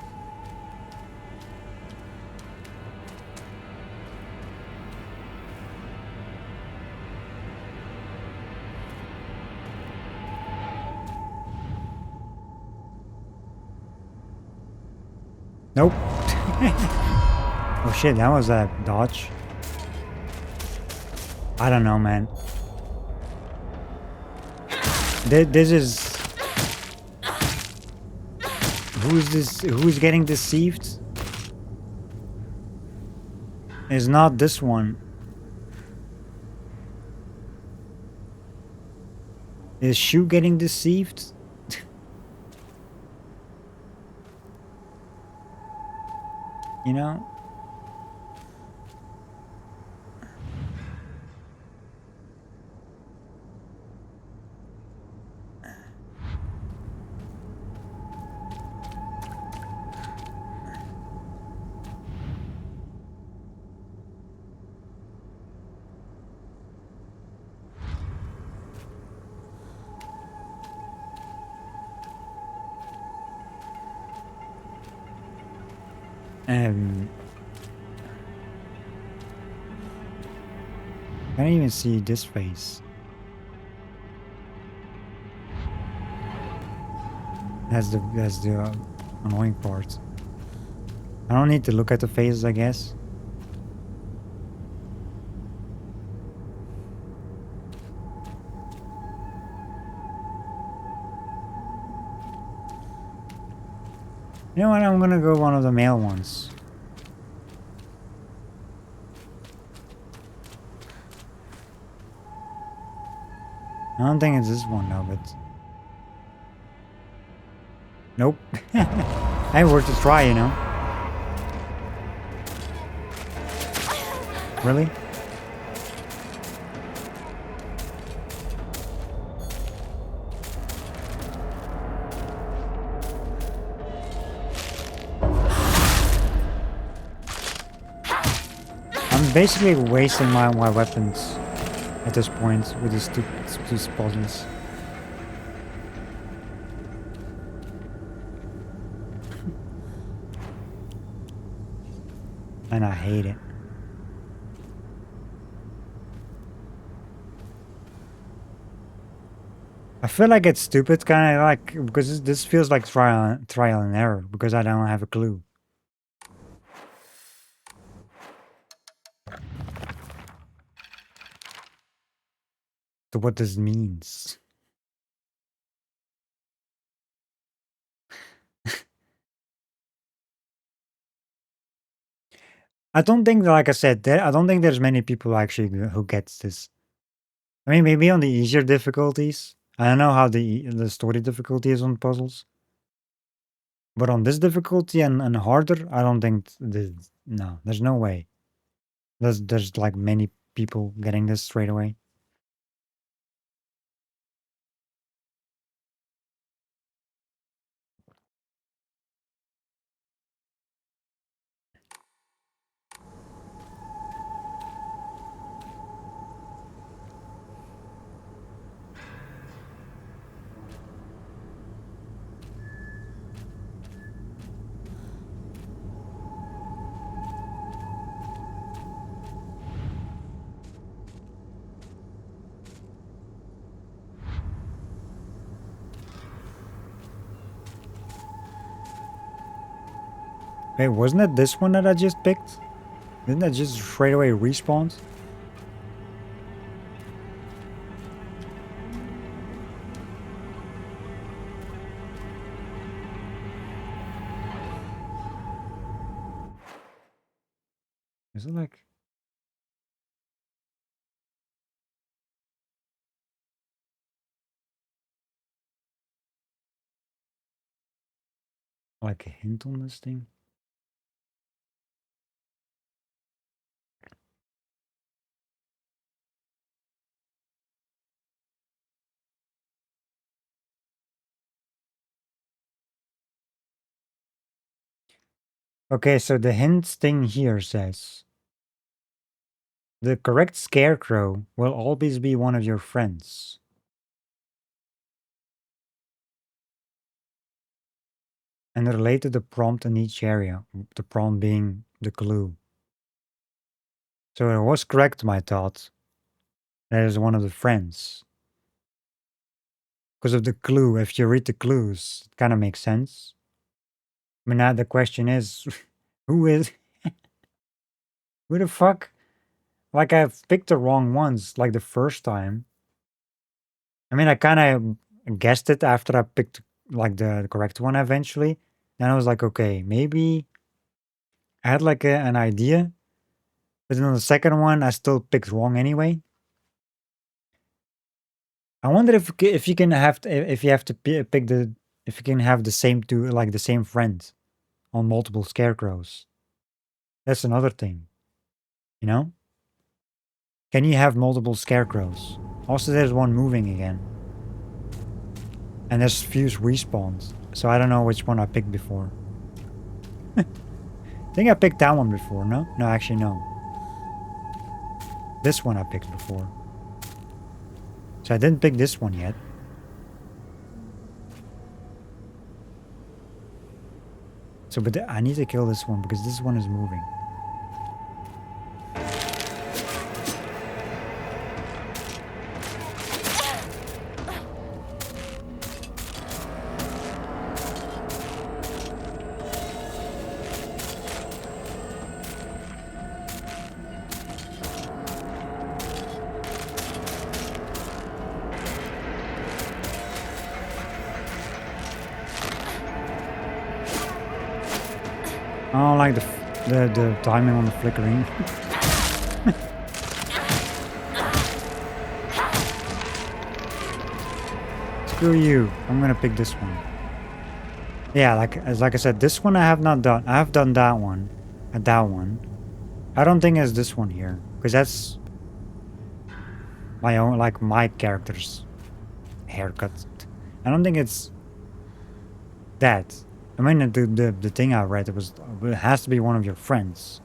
Nope. Oh shit, that was a dodge. I don't know, man. This is... Who's this? Who's getting deceived? It's not this one. Is Shu getting deceived? You know? I can't even see this face. That's the annoying part. I don't need to look at the faces, I guess. You know what? I'm gonna go one of the male ones. I don't think it's this one though, but... Nope. Ain't worth a try, you know? Really? I'm basically wasting my weapons at this point with these two puzzles. And I hate it. I feel like it's stupid, kind of like, because this feels like trial and error, because I don't have a clue. To what this means. I don't think, like I said, I don't think there's many people actually who gets this. I mean, maybe on the easier difficulties. I don't know how the story difficulty is on puzzles. But on this difficulty and harder, I don't think no, there's no way. There's like many people getting this straight away. Wait, wasn't it this one that I just picked? Didn't that just straight away respawn? Is it like... Like a hint on this thing? Okay, so the hint thing here says the correct scarecrow will always be one of your friends. And relate to the prompt in each area, the prompt being the clue. So it was correct, my thought. That is one of the friends. Because of the clue, if you read the clues, it kind of makes sense. But now the question is, who is, who the fuck? Like I've picked the wrong ones, like the first time. I mean, I kind of guessed it after I picked like the correct one eventually. Then I was like, okay, maybe I had like an idea, but then on the second one, I still picked wrong anyway. I wonder if you can have if you have to pick the if you can have the same two like the same friend on multiple scarecrows. That's another thing, you know. Can you have multiple scarecrows? Also, there's one moving again, and there's fuse respawns. So I don't know which one I picked before. I think I picked that one before. No, no, actually no. This one I picked before. So I didn't pick this one yet. So, but I need to kill this one because this one is moving. I don't like the timing on the flickering. Screw you. I'm gonna pick this one. Yeah, like I said, this one I have not done. I have done that one and that one. I don't think it's this one here because that's my own, like my character's haircut. I don't think it's that. I mean, the thing I read it has to be one of your friends,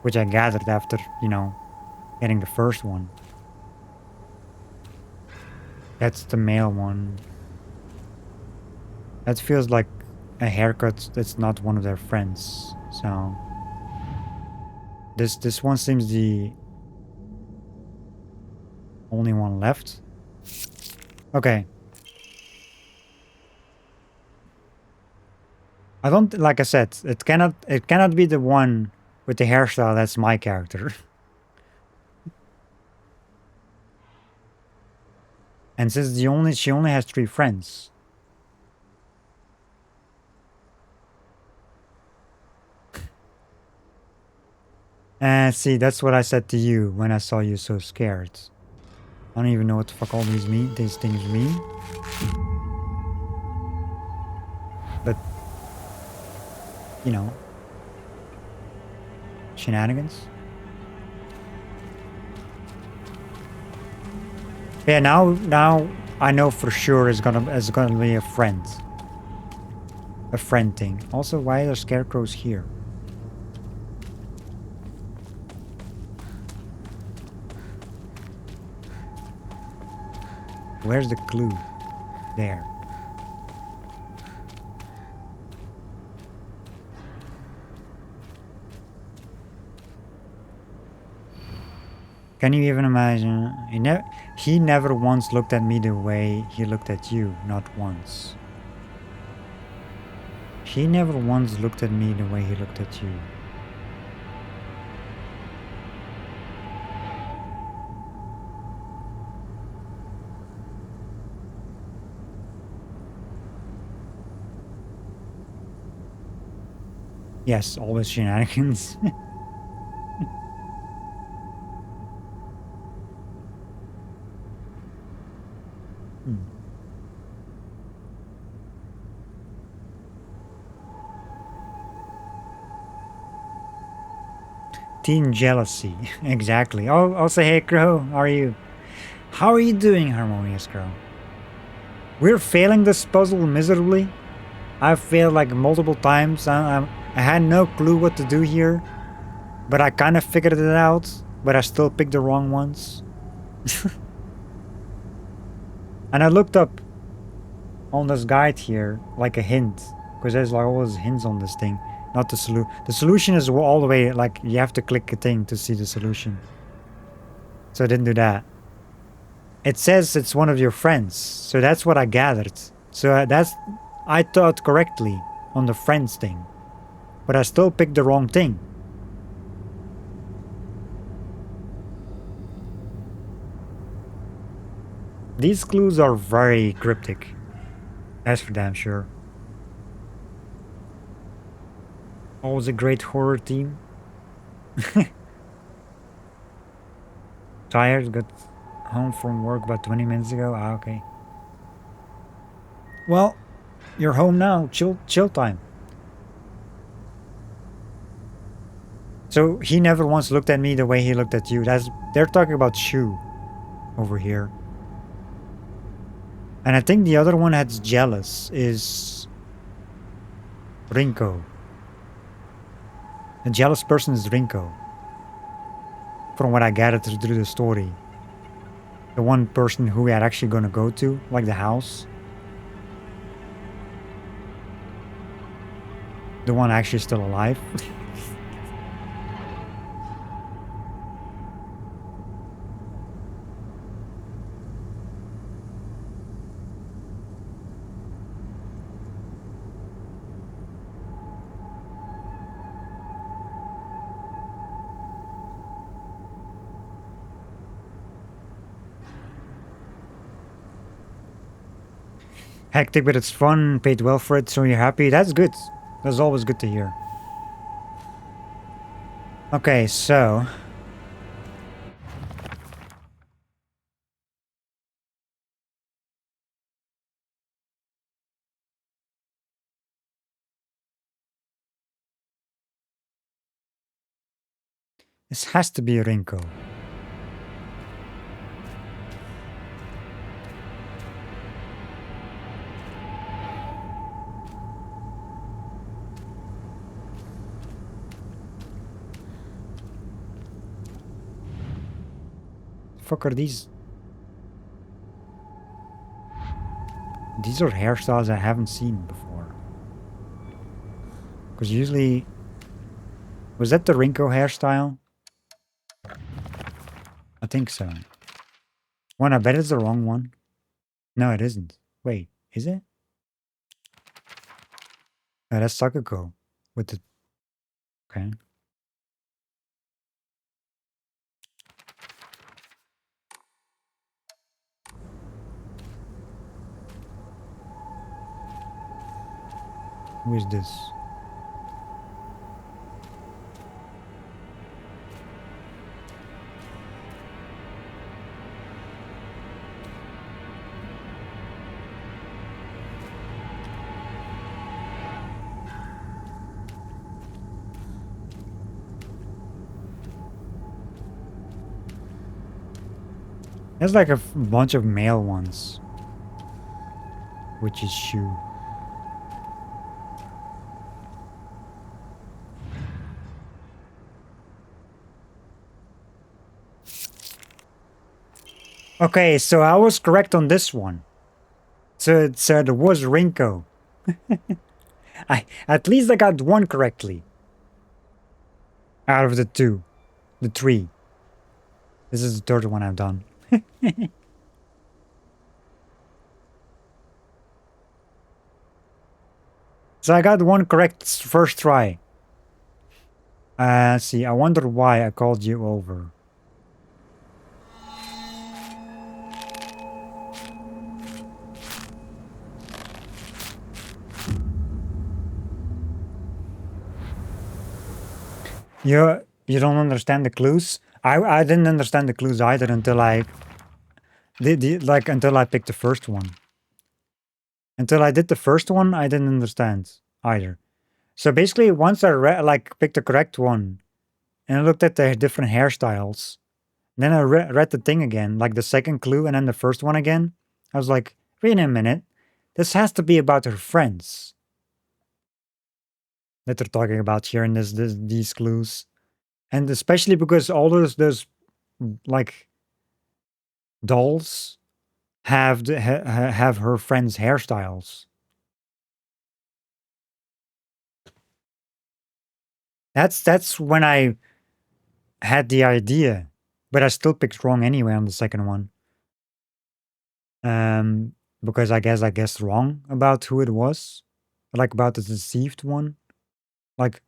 which I gathered after getting the first one. That's the male one. That feels like a haircut that's not one of their friends. So this one seems the only one left. Okay. I don't like I said, it cannot be the one with the hairstyle that's my character. And since she only has 3 friends. And see, that's what I said to you when I saw you so scared. I don't even know what the fuck all these things mean. But shenanigans. Yeah, now I know for sure it's gonna be a friend. A friend thing. Also, why are there scarecrows here? Where's the clue? There. Can you even imagine? He never once looked at me the way he looked at you. Not once. He never once looked at me the way he looked at you. Yes, always shenanigans. teen jealousy. Exactly. Oh, also, hey, Crow, how are you? How are you doing, Harmonious Crow? We're failing this puzzle miserably. I've failed like multiple times. I had no clue what to do here, but I kind of figured it out, but I still picked the wrong ones. And I looked up on this guide here, like a hint, because there's like all these hints on this thing, not the solution. The solution is all the way, like you have to click a thing to see the solution. So I didn't do that. It says it's one of your friends, so that's what I gathered. So I thought correctly on the friends thing, but I still picked the wrong thing. These clues are very cryptic. That's for damn sure. Always a great horror team. Tired, got home from work about 20 minutes ago. Ah, okay. Well, you're home now. Chill time. So he never once looked at me the way he looked at you. They're talking about Shu over here. And I think the other one that's jealous is Rinko. The jealous person is Rinko. From what I gathered through the story. The one person who we are actually going to go to, like the house. The one actually still alive. Hectic, but it's fun. Paid well for it, so you're happy. That's good. That's always good to hear. Okay, so... this has to be Rinko. Fuck are these? These are hairstyles I haven't seen before. Because usually... was that the Rinko hairstyle? I think so. One, I bet it's the wrong one. No, it isn't. Wait, is it? No, that's Sakako. With the... okay. Who is this? There's like a bunch of male ones. Which is Shu. Okay, so I was correct on this one. So it said it was Rinko. At least I got one correctly. Out of the two. The three. This is the third one I've done. So I got one correct first try. Let's see, I wonder why I called you over. You don't understand the clues? I didn't understand the clues either until I until I picked the first one. Until I did the first one, I didn't understand either. So basically, once I picked the correct one, and I looked at the different hairstyles. Then I read the thing again, like the second clue and then the first one again. I was like, wait a minute. This has to be about her friends that they're talking about here in these clues. And especially because all those like dolls have have her friends' hairstyles. That's when I had the idea, but I still picked wrong anyway on the second one. Um, because I guessed wrong about who it was, like about the deceived one, like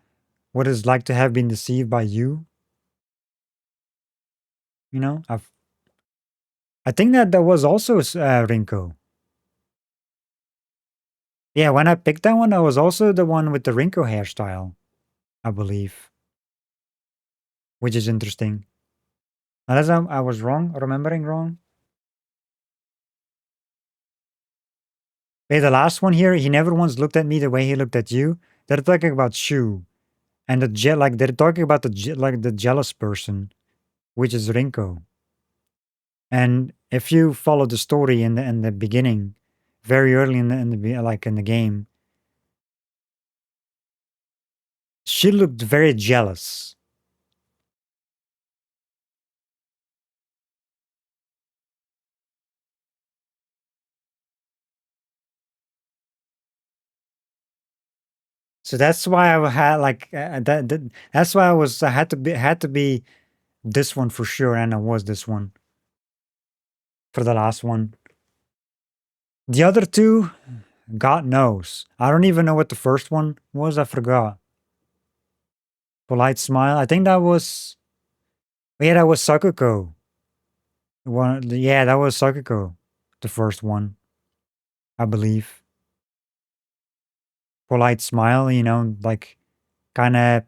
what it's like to have been deceived by you. You know, I think that was also Rinko. Yeah, when I picked that one, that was also the one with the Rinko hairstyle, I believe, which is interesting. Unless I was wrong, remembering wrong. Hey, the last one here, he never once looked at me the way he looked at you. They're talking about Shu, and like they're talking about like the jealous person, which is Rinko. And if you follow the story in the beginning, very early like in the game, she looked very jealous. So that's why I had like that's why I had to be this one for sure, and I was this one for the last one. The other two, God knows. I don't even know what the first one was. I forgot. Polite smile. I think that was yeah, that was Sakuko. Yeah, that was Sakuko. The first one, I believe. Polite smile, you know, like kind of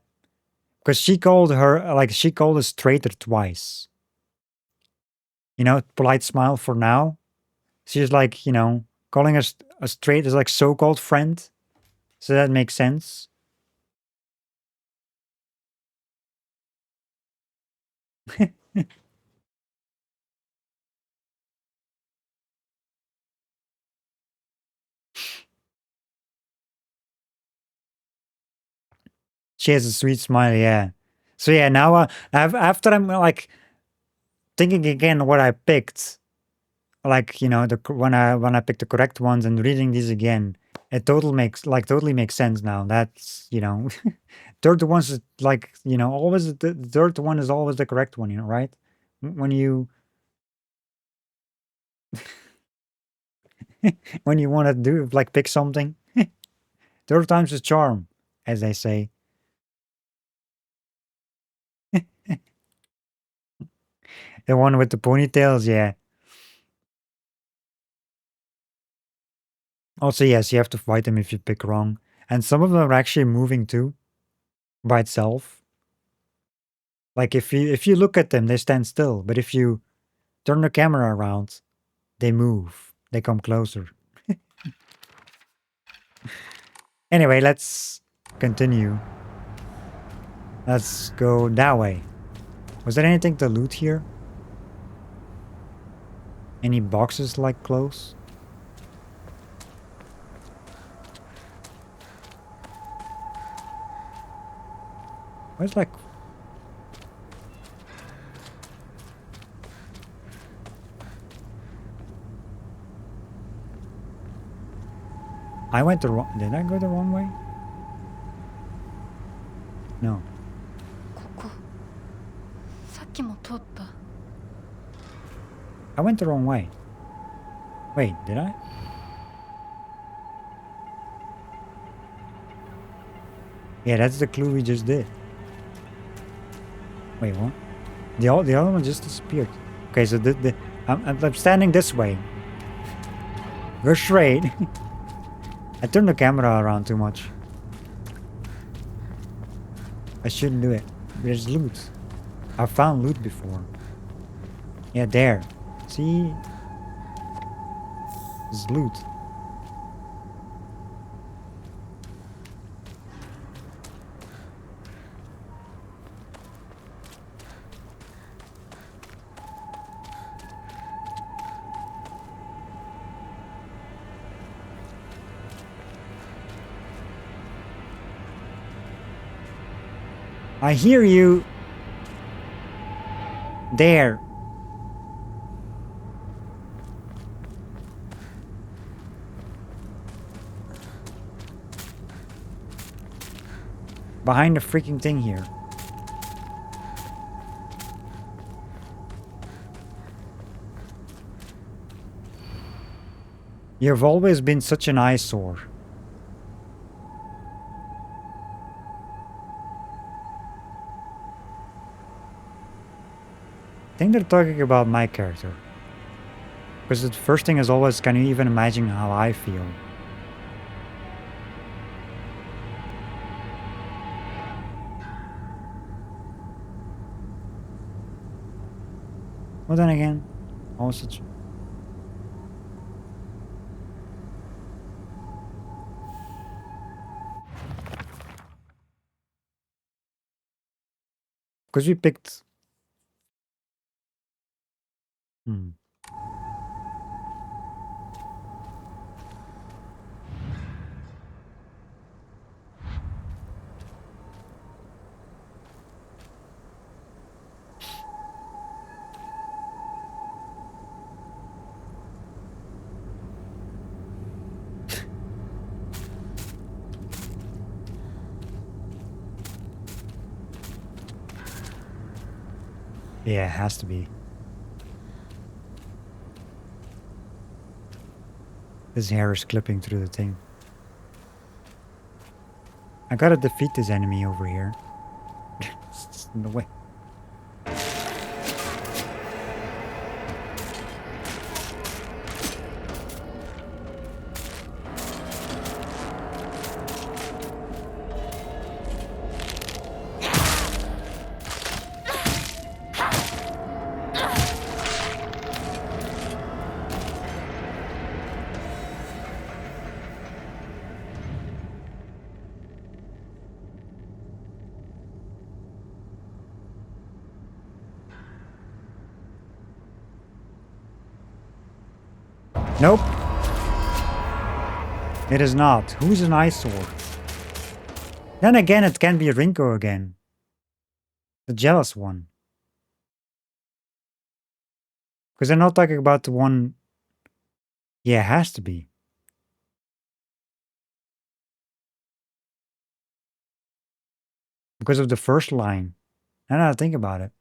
because she called her like she called us traitor twice. You know, polite smile for now. She's like, you know, calling us a straight as like so-called friend. So that makes sense. She has a sweet smile, yeah. So yeah, now after I'm like thinking again what I picked, like you know, when I picked the correct ones and reading these again, it totally makes sense now. That's you know, third one's like you know always the third one is always the correct one, you know, right? When you when you want to do like pick something, third time's a charm, as they say. The one with the ponytails, yeah. Also, yes, you have to fight them if you pick wrong. And some of them are actually moving too by itself. Like if you look at them, they stand still. But if you turn the camera around, they move. They come closer. Anyway, let's continue. Let's go that way. Was there anything to loot here? Any boxes like close? Where's like I went the wrong did I go the wrong way? No. ここさっきも通った I went the wrong way. Wait, did I? Yeah, that's the clue we just did. Wait, what? The other one just disappeared. Okay, so I'm standing this way. We're straight. I turned the camera around too much. I shouldn't do it. There's loot. I found loot before. Yeah, there. See? There's loot. I hear you. There. Behind the freaking thing here. You've always been such an eyesore. I think they're talking about my character. Because the first thing is always, can you even imagine how I feel? Well, then again, also true. Because we picked... Yeah, it has to be. His hair is clipping through the thing. I gotta defeat this enemy over here. It's in the way. Nope. It is not. Who's an eyesore? Then again, it can be Rinko again. The jealous one. Because they're not talking about the one... Yeah, it has to be. Because of the first line. Now that I think about it.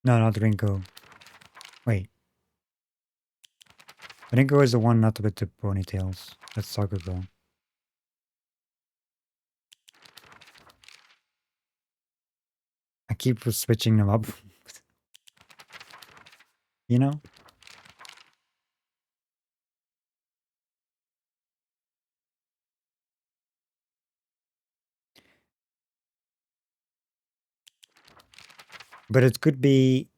No, not Rinko. Wait. Rinko is the one not with the ponytails. That's Soccer Girl. I keep switching them up. You know? But it could be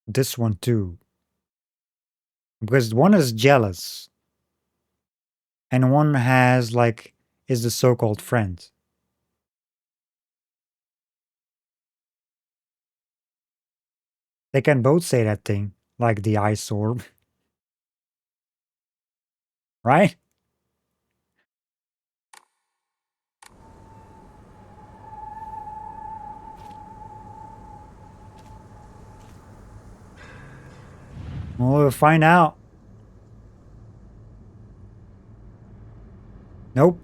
this one too. Because one is jealous. And one has like, is the so-called friend. They can both say that thing. Like the eyesore. Right? Well, we'll find out. Nope.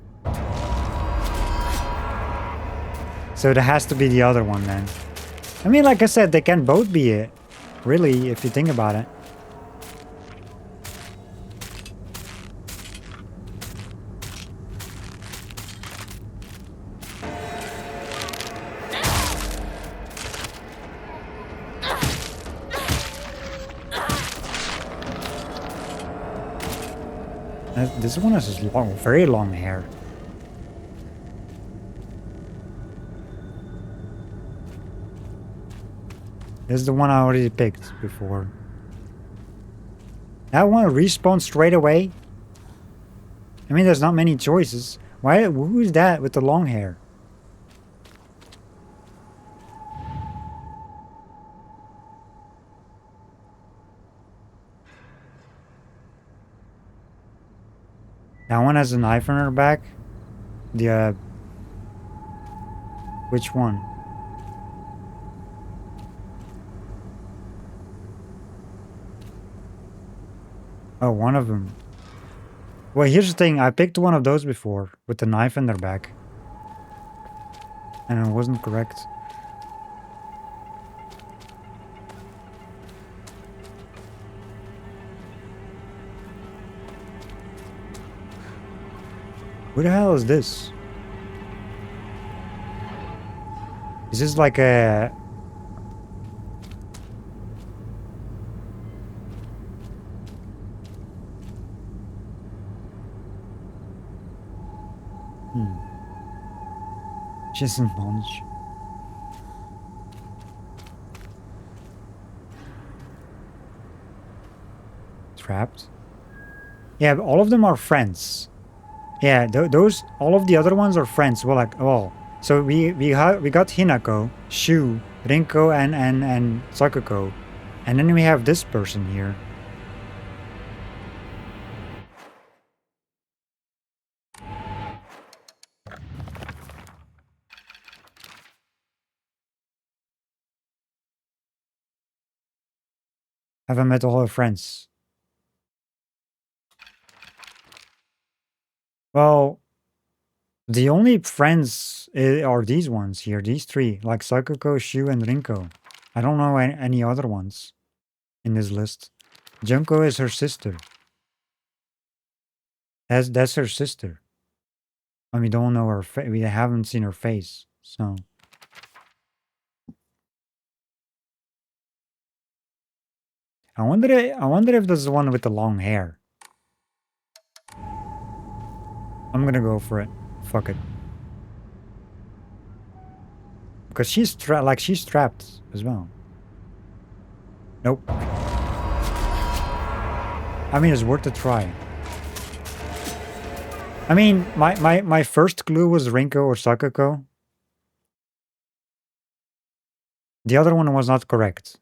So it has to be the other one then. I mean, like I said, they can both be it. Really, if you think about it. This one has long, very long hair. This is the one I already picked before. That one respawns straight away? I mean, there's not many choices. Why? Who is that with the long hair? That one has a knife on her back? The, which one? Oh, one of them. Well, here's the thing. I picked one of those before with the knife in their back. And it wasn't correct. Who the hell is this? Is this like a... Jason Munch. Trapped? Yeah, all of them are friends. Yeah, those, all of the other ones are friends. Well, like, oh, so we got Hinako, Shu, Rinko, and Sakuko, and then we have this person here. Haven't met all her friends. Well, the only friends are these ones here, these three, like Sakuko, Shu, and Rinko. I don't know any other ones in this list. Junko is her sister. That's her sister. And we don't know her we haven't seen her face, so... I wonder if there's the one with the long hair. I'm gonna go for it. Fuck it. Because she's she's trapped as well. Nope. I mean, it's worth a try. I mean, my first clue was Rinko or Sakuko. The other one was not correct.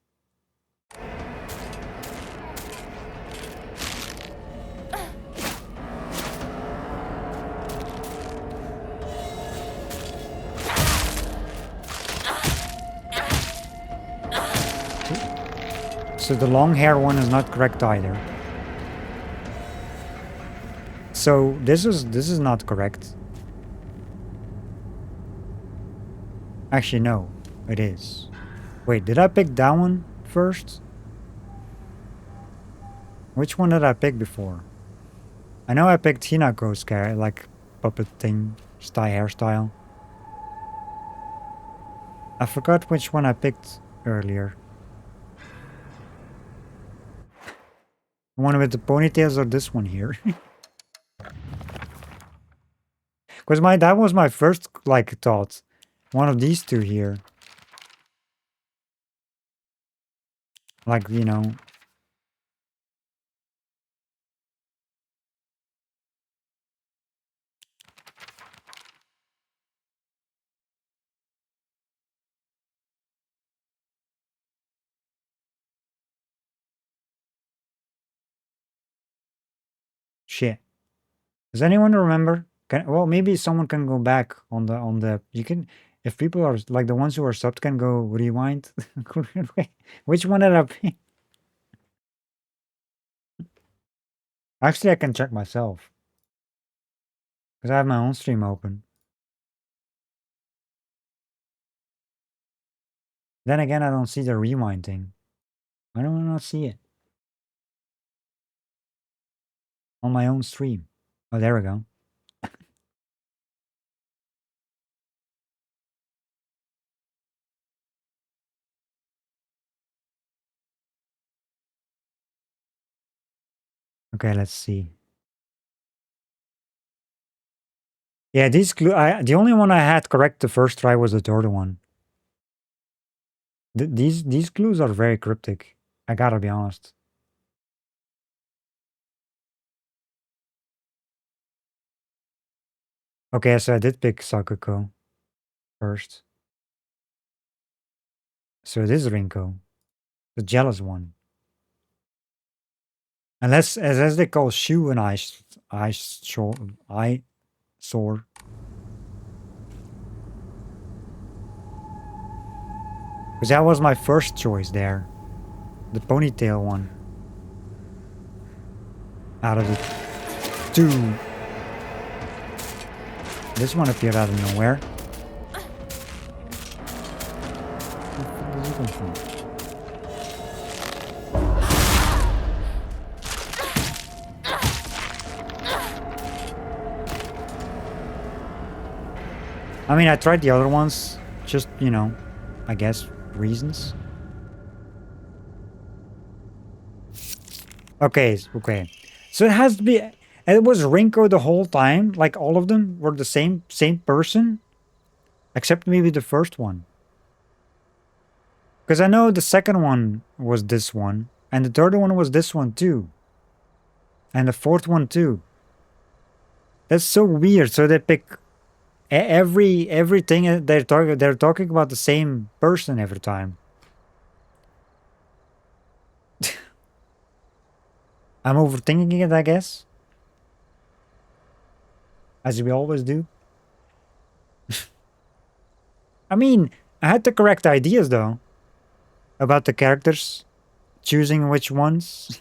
So the long hair one is not correct either. So this is not correct. Actually, no, it is. Wait, did I pick that one first? Which one did I pick before? I know I picked Hinako's like puppet thing, hairstyle. I forgot which one I picked earlier. The one with the ponytails or this one here? Because that was my first like thought. One of these two here. Like, you know. Shit. Does anyone remember? Well, maybe someone can go back on the you can, if people are like the ones who are subbed can go rewind. Which one did I pick? Actually, I can check myself. Because I have my own stream open. Then again, I don't see the rewind thing. Why do I not see it? On my own stream. Oh, there we go. Okay, let's see. Yeah, these clues. The only one I had correct the first try was the third one. These clues are very cryptic. I gotta be honest. Okay, so I did pick Sakuko first. So it is Rinko, the jealous one. Unless, as they call Shu and I soar. Because that was my first choice there. The ponytail one. Out of the two. This one appeared out of nowhere. Where did he come from? I mean, I tried the other ones. Just, you know, I guess, reasons. Okay, okay. So it has to be... It was Rinko the whole time? Like, all of them were the same person? Except maybe the first one. Because I know the second one was this one. And the third one was this one too. And the fourth one too. That's so weird. So they pick... Everything they're talking about the same person every time. I'm overthinking it, I guess. As we always do. I mean, I had the correct ideas though. About the characters. Choosing which ones.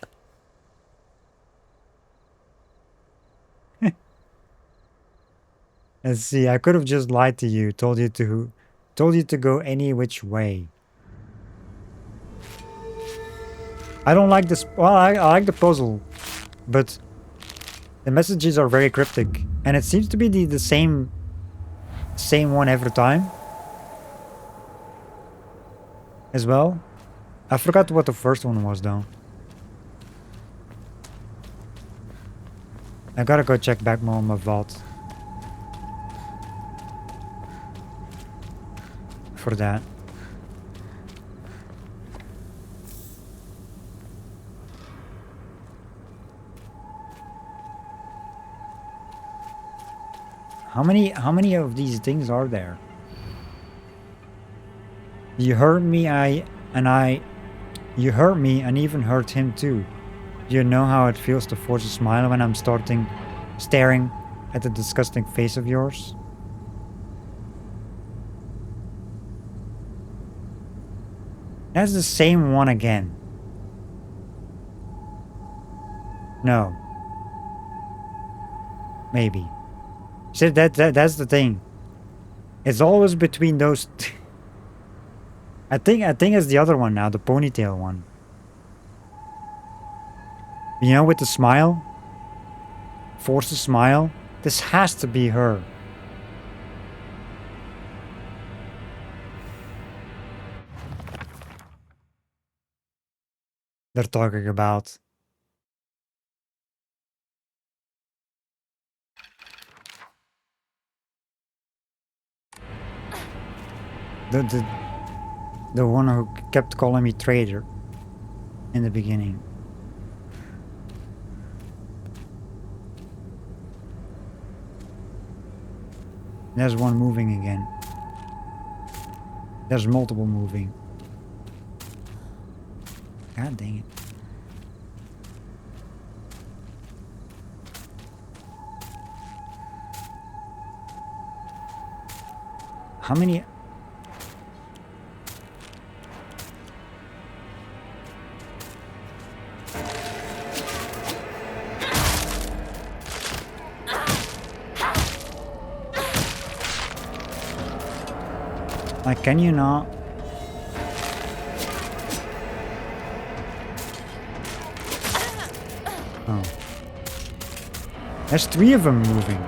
Let's see, I could have just lied to you, told you to go any which way. I don't like this. Well, I like the puzzle, but the messages are very cryptic, and it seems to be the same one every time. As well. I forgot what the first one was though. I gotta go check back more on my vault. For that. How many of these things are there? You hurt me, you hurt me and even hurt him too. You know how it feels to force a smile when I'm staring at the disgusting face of yours? That's the same one again. No. Maybe. See, that's the thing. It's always between those. I think it's the other one now, the ponytail one. You know, with the smile? Force a smile? This has to be her. They're talking about. The one who kept calling me traitor in the beginning. There's one moving again. There's multiple moving. God dang it. How many? Like, can you not? Oh. There's 3 of them moving.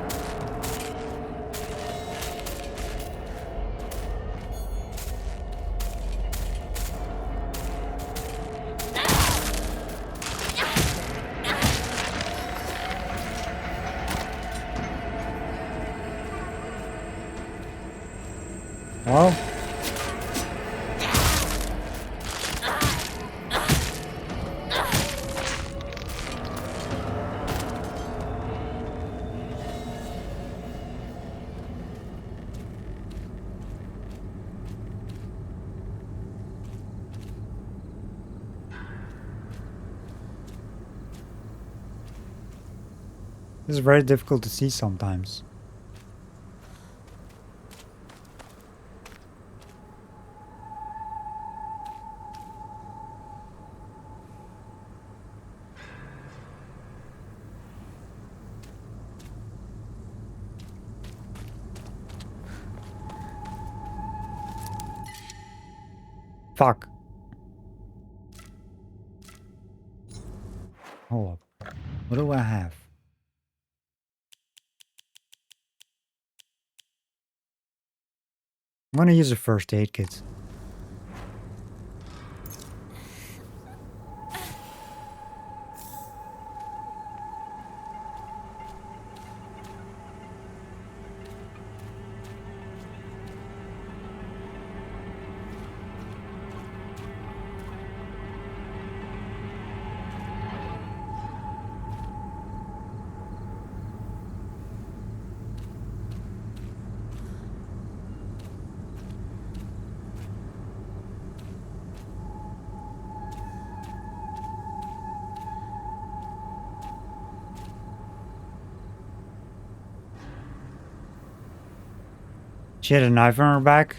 This is very difficult to see sometimes. Fuck. Hold up. What do I have? I'm gonna use a first aid kit. She had a knife on her back.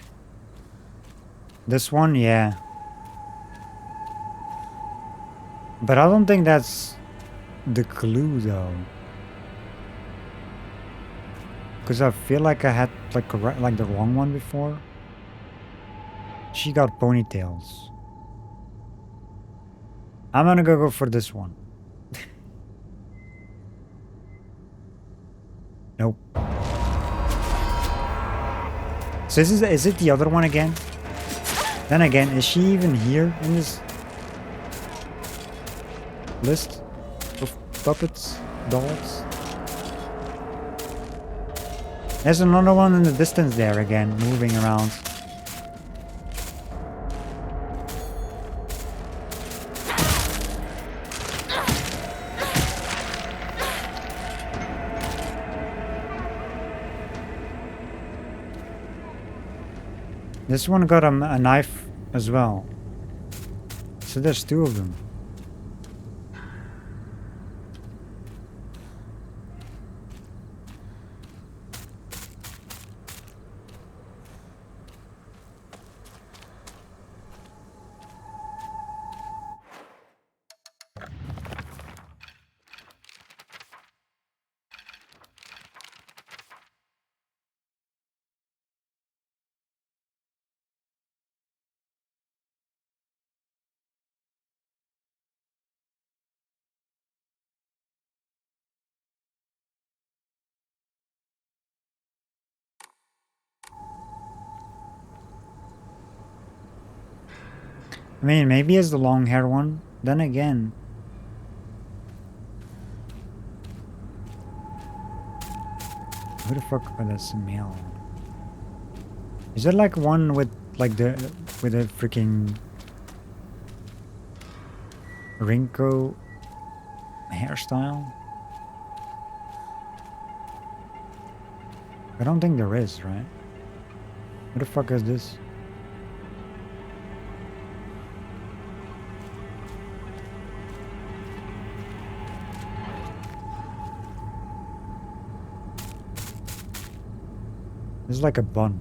This one, yeah. But I don't think that's the clue though. Because I feel like I had like the wrong one before. She got ponytails. I'm gonna go for this one. Nope. So is it the other one again? Then again, is she even here in this list of puppets, dolls? There's another one in the distance there again, moving around. This one got a knife as well. So there's two of them. I mean, maybe it's the long hair one. Then again. Who the fuck are that's male? Is that like one with like with a freaking Rinko hairstyle? I don't think there is, right? What the fuck is this? This is like a bun.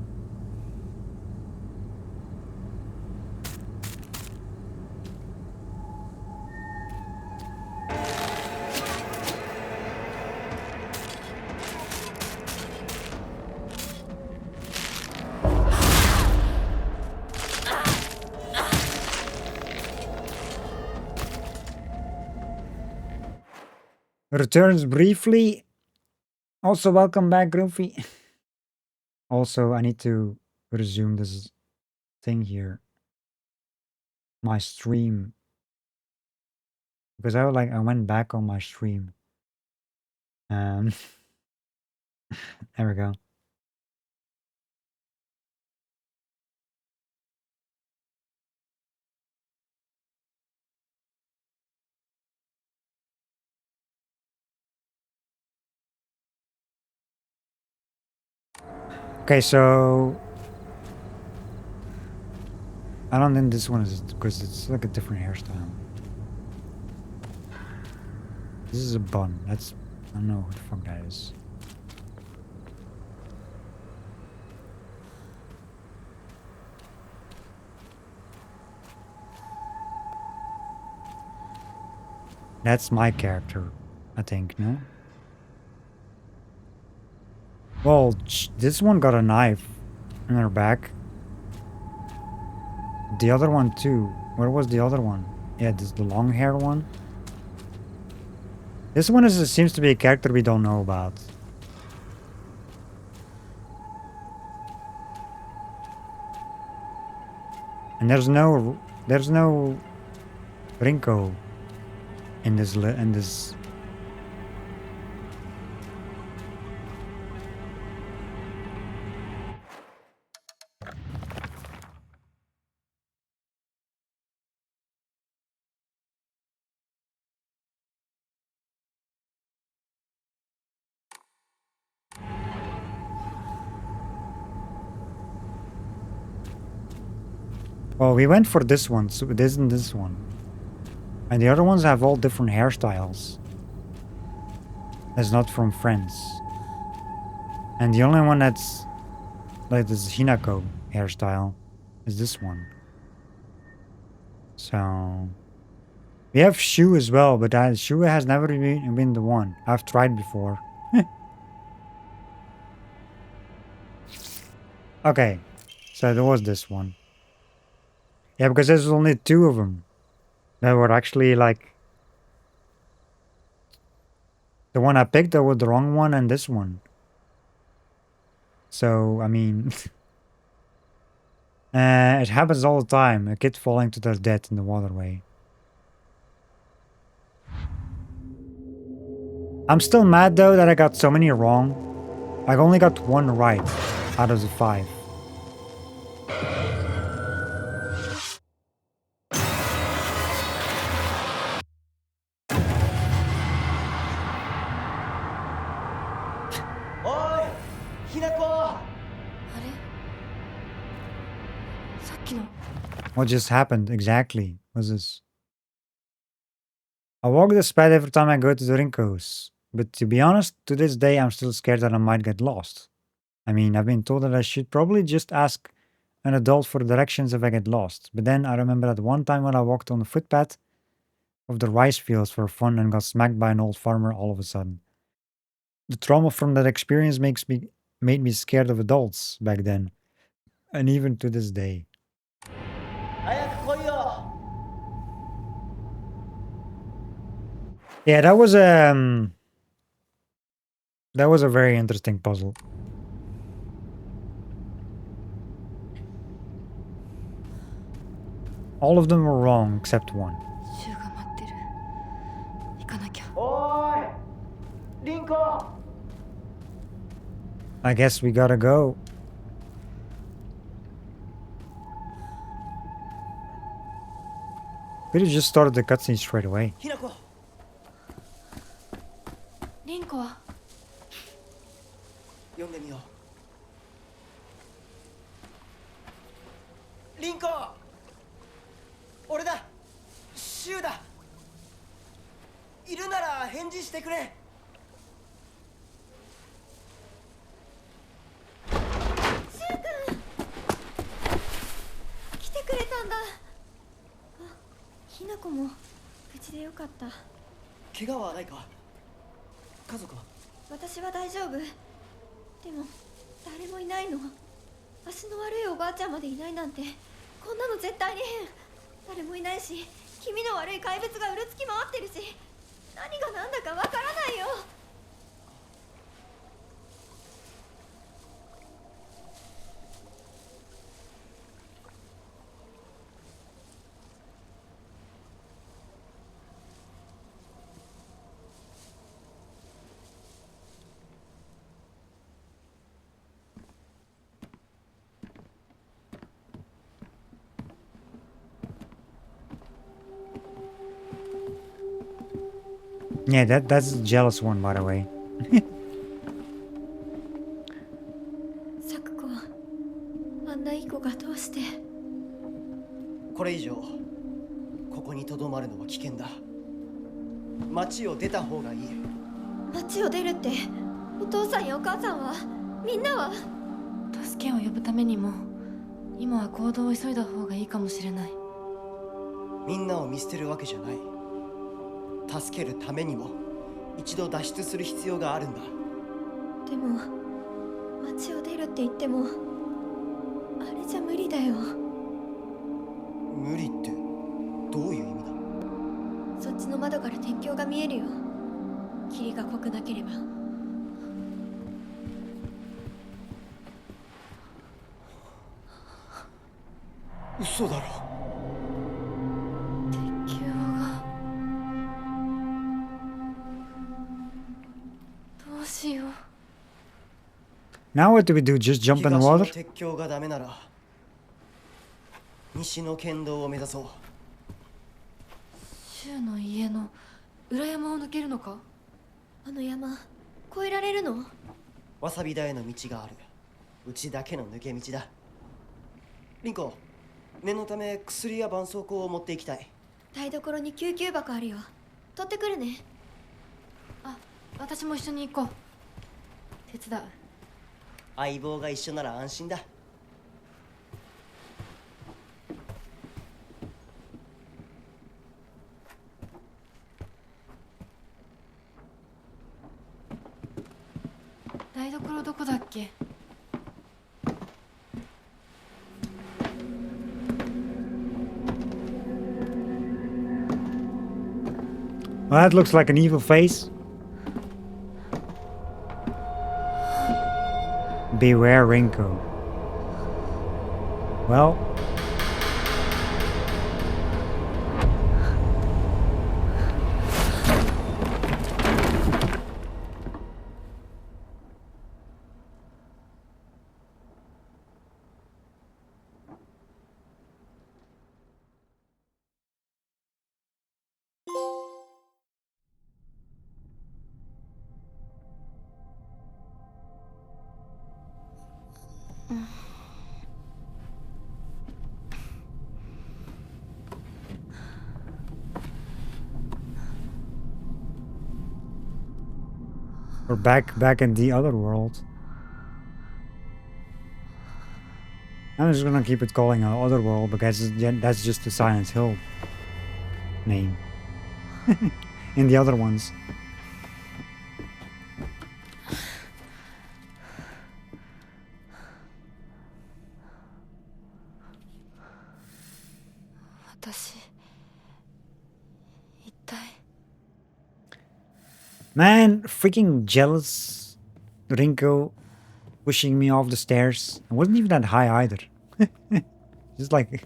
Returns briefly. Also, welcome back, Groovy. Also, I need to resume this thing here. My stream. Because I went back on my stream. And there we go. Okay, so I don't think this one is because it's like a different hairstyle. This is a bun. That's I don't know who the fuck that is. That's my character, I think, no? Well, this one got a knife in her back. The other one too. Where was the other one? Yeah, this the long hair one. This one seems to be a character we don't know about. And there's no Rinko in this. Well, we went for this one, so it isn't this one. And the other ones have all different hairstyles. That's not from Friends. And the only one that's like this Hinako hairstyle is this one. So we have Shu as well, but Shu has never been the one. I've tried before. Okay, so there was this one. Yeah, because there's only two of them that were actually like the one I picked. That was the wrong one, and this one. So I mean, it happens all the time. A kid falling to their death in the waterway. I'm still mad though that I got so many wrong. I only got one right out of the 5. Oi! Hinako! あれさっきの What just happened exactly? What's this? I walk this path every time I go to the Rinkos. But to be honest, to this day I'm still scared that I might get lost. I mean, I've been told that I should probably just ask an adult for directions if I get lost. But then I remember that one time when I walked on the footpath of the rice fields for fun and got smacked by an old farmer all of a sudden. The trauma from that experience made me scared of adults back then. And even to this day. 早く来いよ! Yeah, that was a very interesting puzzle. All of them were wrong except one. シュウが待ってる行かなきゃ Oi! Rinko! I guess we gotta go. Could have just started the cutscene straight away. Hinako! リンコは呼んでみよう。リンコ！俺だ！シュウだ！いるなら返事してくれ！来てくれたんだ。あ、ひなこも無事でよかった。怪我はないか？家族は？私は大丈夫。でも誰もいないの。足の悪いおばあちゃんまでいないなんて、こんなの絶対に変。誰もいないし、気味の悪い怪物がうるつき回ってるし、何が何だかわからないよ。Yeah, that's the jealous one, by the way. サクコはあんないい子がどうして。これ以上ここにとどまるのは危険だ。町を出た方がいい。街を出るってお父さんやお母さんはみんなは助けを呼ぶためにも今は行動を急いだ方がいいかもしれない。みんなを見捨てるわけじゃない。助けるためにも一度脱出する必要があるんだ。でも街を出るって言ってもあれじゃ無理だよ。無理ってどういう意味だ？そっちの窓から鉄橋が見えるよ。霧が濃くなければ。嘘だろ。鉄橋がどうしよう。 Now what do we do? Just jump in the 東 water? の鉄橋がダメなら西の県道を目指そう。柊の家の裏山を抜けるのか？あの山越えられるの？わさび田への道がある。うちだけの抜け道だ。リンコ、念のため薬や絆創膏を持っていきたい。台所に救急箱あるよ。取ってくるね。あ、私も一緒に行こう。手伝う。相棒が一緒なら安心だ。台所どこだっけ？ Well, that looks like an evil face. Beware Rinko. Well. We're back in the other world. I'm just gonna keep it calling other world because that's just the Silent Hill name. In the other ones. Man, freaking jealous Rinko pushing me off the stairs. It wasn't even that high either. Just like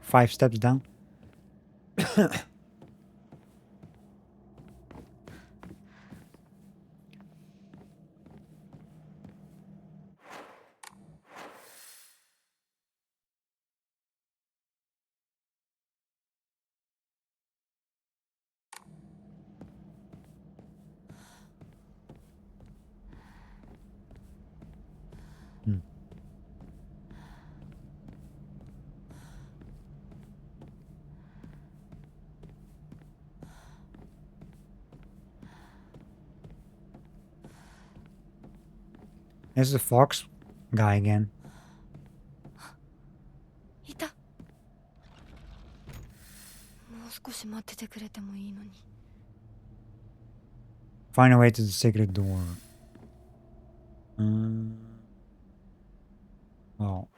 5 steps down. There's the fox guy again. いた。もう少し待っててくれてもいいのに。 Find a way to the secret door. Well.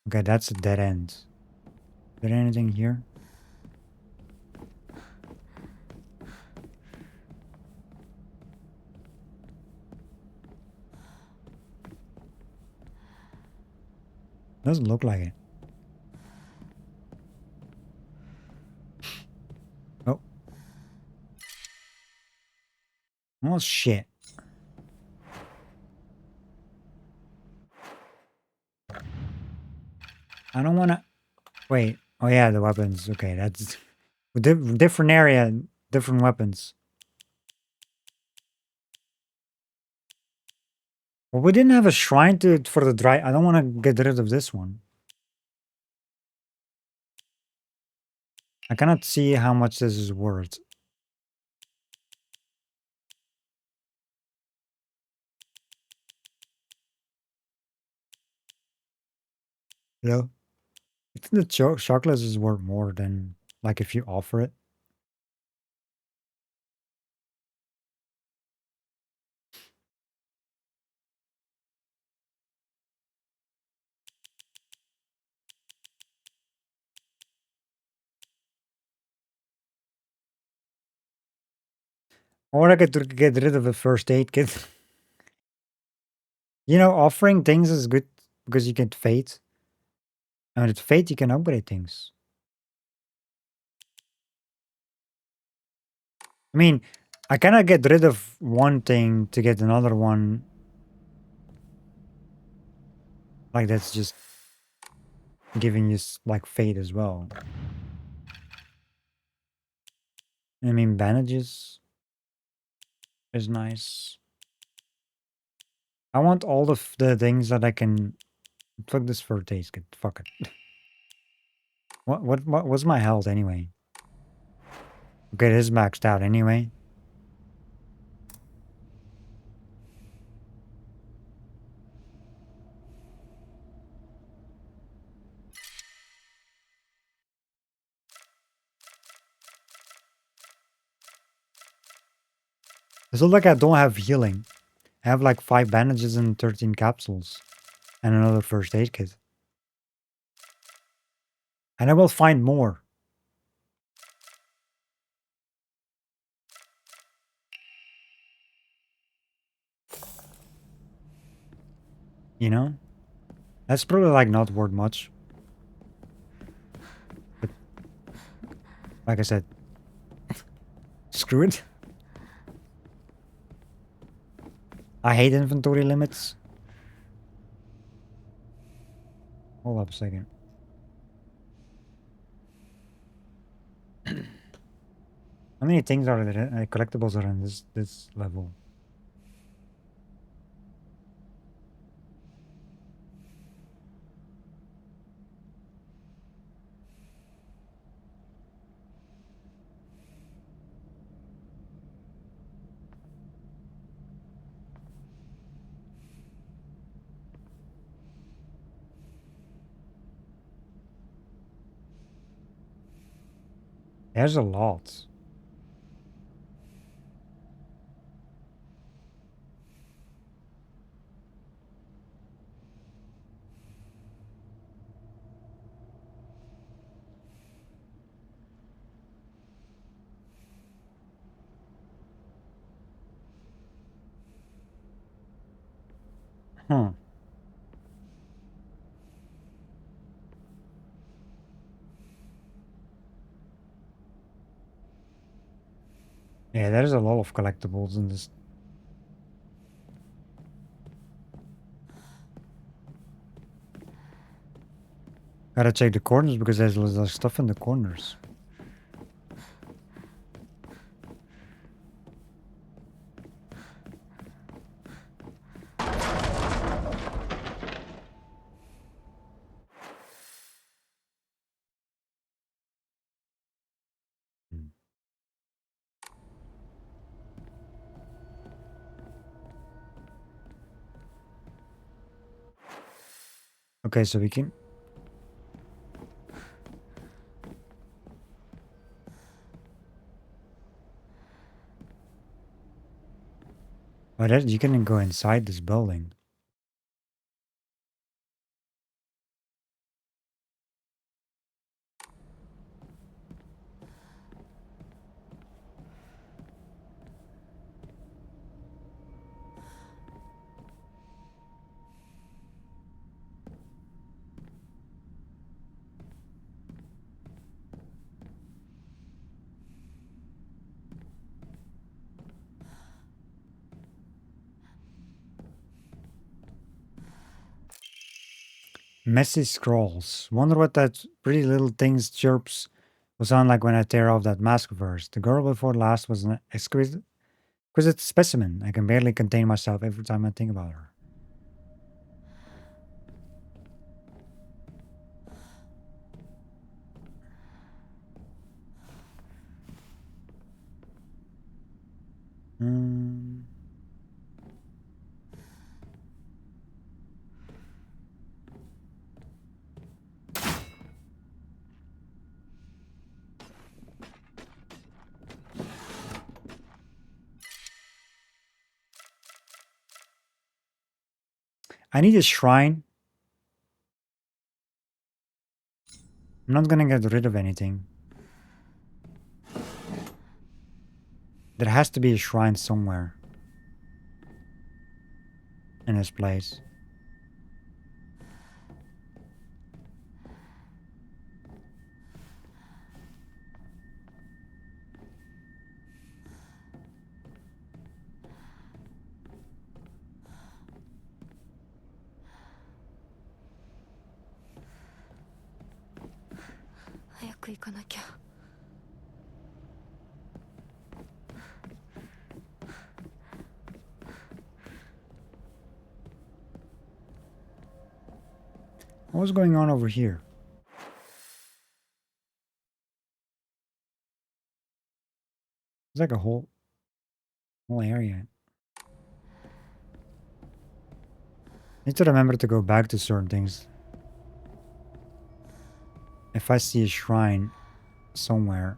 Okay, that's a dead end. Is there anything here? Doesn't look like it. Oh. Oh shit. I don't wanna... Wait. Oh yeah, the weapons. Okay, that's... different area, different weapons. Well, we didn't have a shrine for the dry... I don't want to get rid of this one. I cannot see how much this is worth. You know, I think the chocolate is worth more than like if you offer it. Or I could get rid of a first aid kit. You know, offering things is good because you get fate. And with fate, you can upgrade things. I mean, I cannot get rid of one thing to get another one. Like, that's just giving you, like, fate as well. I mean, bandages is nice. I want all the things that I can... Fuck this first aid kit. Fuck it. What was my health anyway? Okay, this is maxed out anyway. It's not like I don't have healing. I have like 5 bandages and 13 capsules. And another first aid kit. And I will find more. You know? That's probably like not worth much. But like I said, screw it. I hate inventory limits. Hold up a second. How many things are there? Collectibles are in this level? There's a lot. Huh. Yeah, there's a lot of collectibles in this. Gotta check the corners because there's stuff in the corners. Hmm. Okay, so we can... Oh, you can go inside this building. Messy scrolls. Wonder what that pretty little thing's chirps will sound like when I tear off that mask of hers. The girl before last was an exquisite specimen. I can barely contain myself every time I think about her. Hmm. I need a shrine. I'm not gonna get rid of anything. There has to be a shrine somewhere in this place. What's going on over here? It's like a whole area. Need to remember to go back to certain things. If I see a shrine somewhere.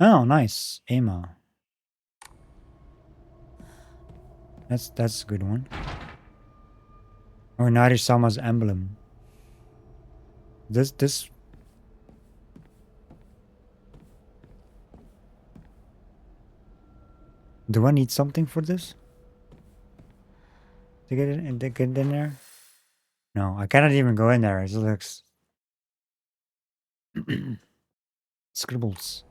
Oh, nice. Emma. That's a good one. Or Narisama's emblem. This do I need something for this? To get it in there? No, I cannot even go in there. It looks scribbles.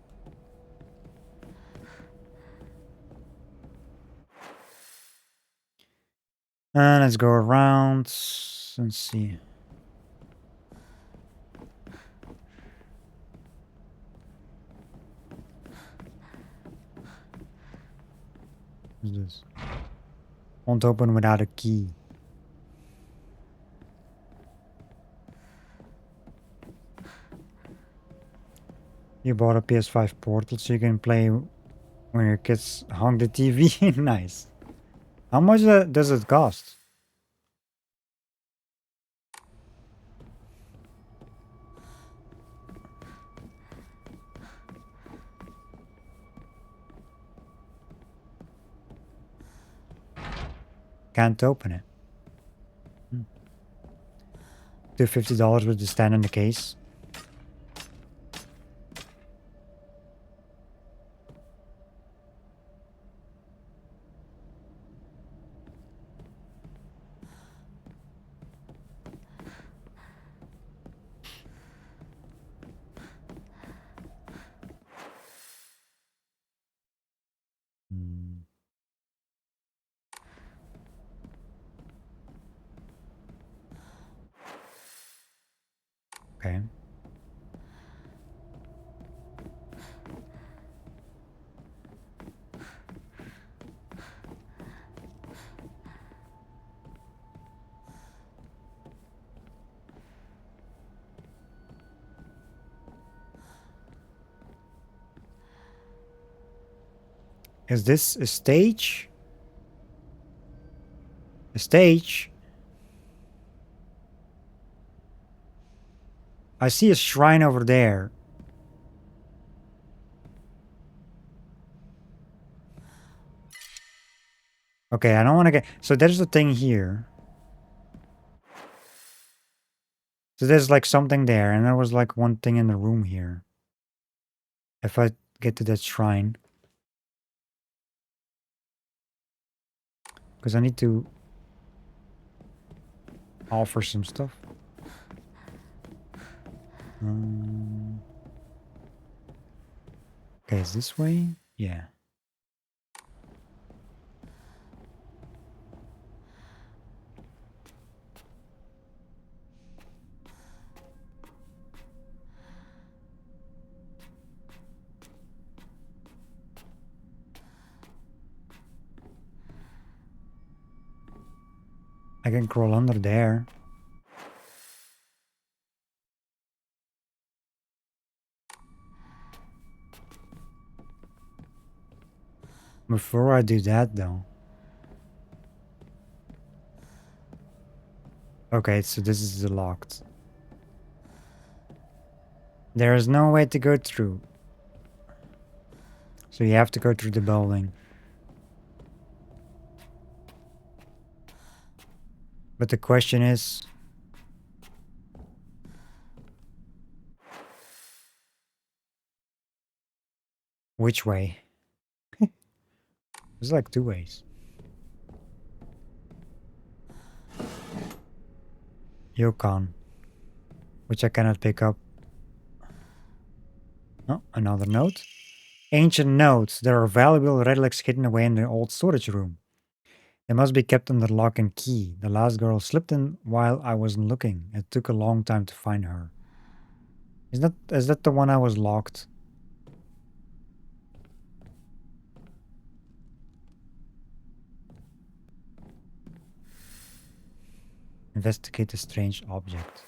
And let's go around. Let's see. What's this? Won't open without a key. You bought a PS5 portal so you can play when your kids hung the TV. Nice. How much does it cost? Can't open it. Do $50 with the stand in the case. Okay. Is this a stage? A stage? I see a shrine over there. Okay, I don't want to get... So there's a thing here. So there's like something there, and there was like one thing in the room here. If I get to that shrine. Because I need to offer some stuff. Okay, is this way? Yeah. I can crawl under there. Before I do that though. Okay, so this is locked. There is no way to go through. So you have to go through the building. But the question is... which way? There's like two ways. Yukon. Which I cannot pick up. Oh, another note. Ancient notes. There are valuable relics hidden away in the old storage room. They must be kept under lock and key. The last girl slipped in while I wasn't looking. It took a long time to find her. Is that the one I was locked? Investigate the strange object.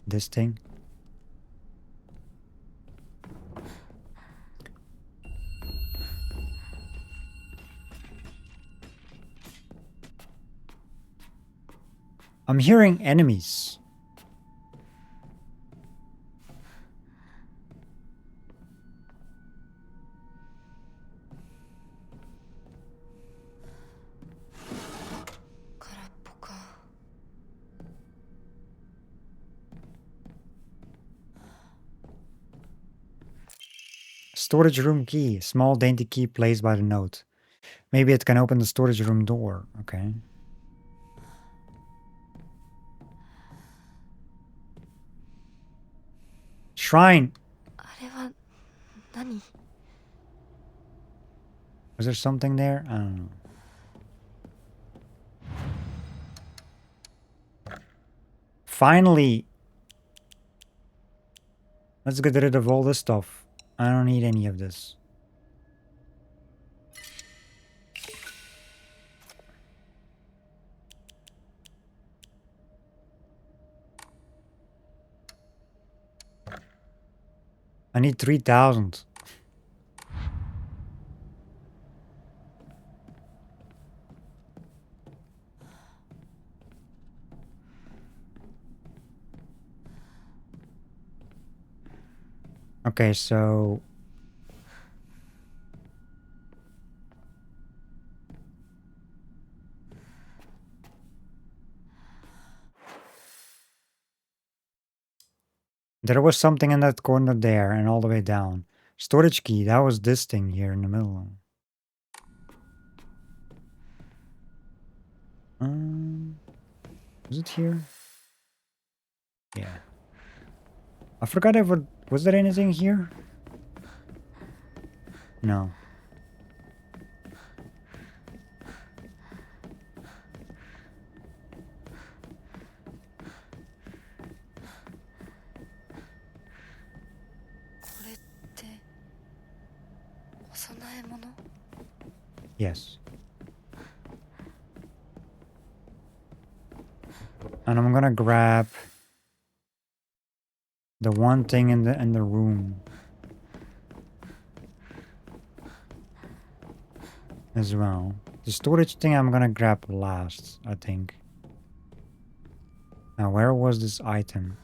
This thing? I'm hearing enemies. Storage room key. Small dainty key placed by the note. Maybe it can open the storage room door. Okay. Shrine. Was there something there? I don't know. Finally. Let's get rid of all this stuff. I don't need any of this. I need 3,000. Okay, so... there was something in that corner there and all the way down. Storage key, that was this thing here in the middle. Was it here? Yeah. I forgot if was there anything here? No. Yes. And I'm gonna grab the one thing in the room as well. The storage thing I'm gonna grab last, I think. Now, where was this item?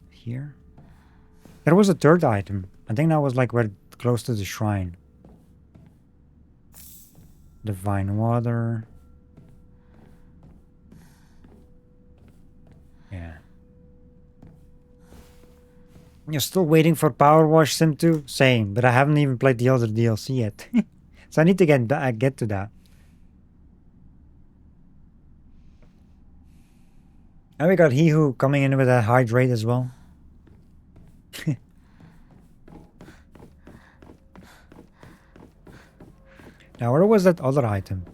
Here? There was a third item. I think that was like where close to the shrine. Divine water. Yeah. You're still waiting for Power Wash Sim 2? Same, but I haven't even played the other DLC yet. So I need to get to that. And we got He-Who coming in with a hydrate as well. Now, where was that other item?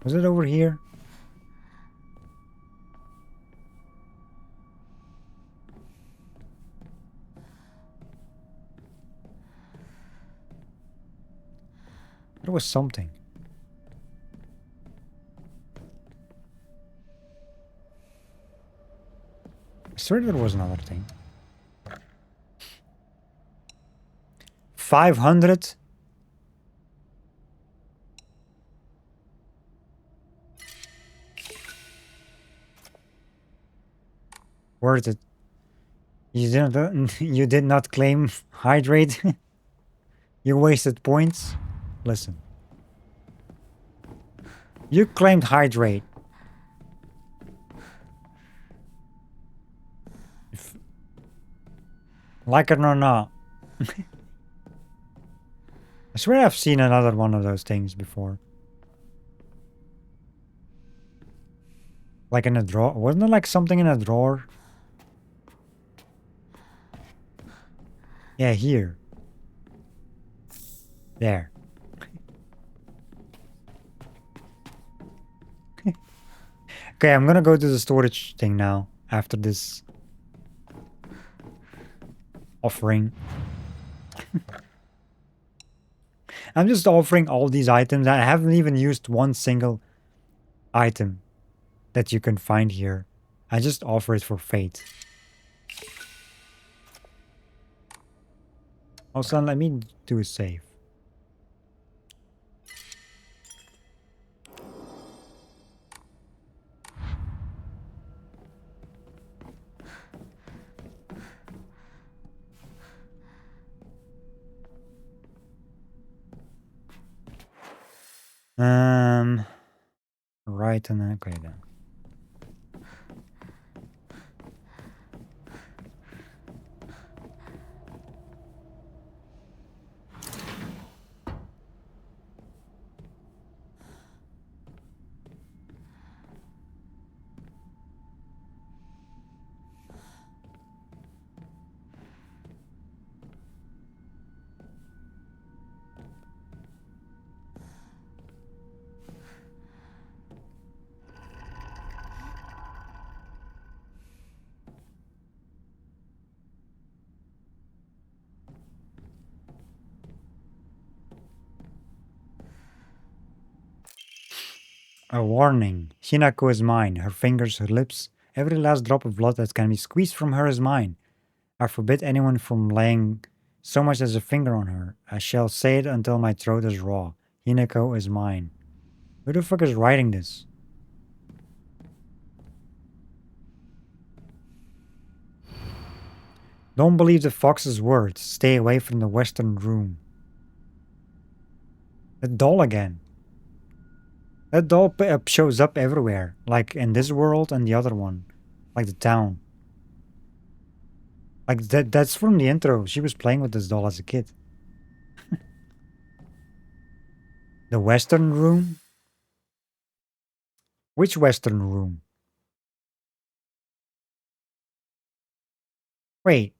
Was it over here? There was something. I swear there was another thing. 500? Worth it. You did not claim hydrate. You wasted points. Listen. You claimed hydrate. Like it or not. I swear I've seen another one of those things before. Like in a drawer. Wasn't there like something in a drawer? Yeah, here. There. Okay, I'm gonna go to the storage thing now. After this offering. I'm just offering all these items. I haven't even used one single item that you can find here. I just offer it for fate. Also, let me do a save. Right, and then okay then. A warning. Hinako is mine. Her fingers, her lips, every last drop of blood that can be squeezed from her is mine. I forbid anyone from laying so much as a finger on her. I shall say it until my throat is raw. Hinako is mine. Who the fuck is writing this? Don't believe the fox's words. Stay away from the western room. The doll again. That doll shows up everywhere. Like in this world and the other one. Like the town. Like that's from the intro. She was playing with this doll as a kid. The western room? Which western room? Wait.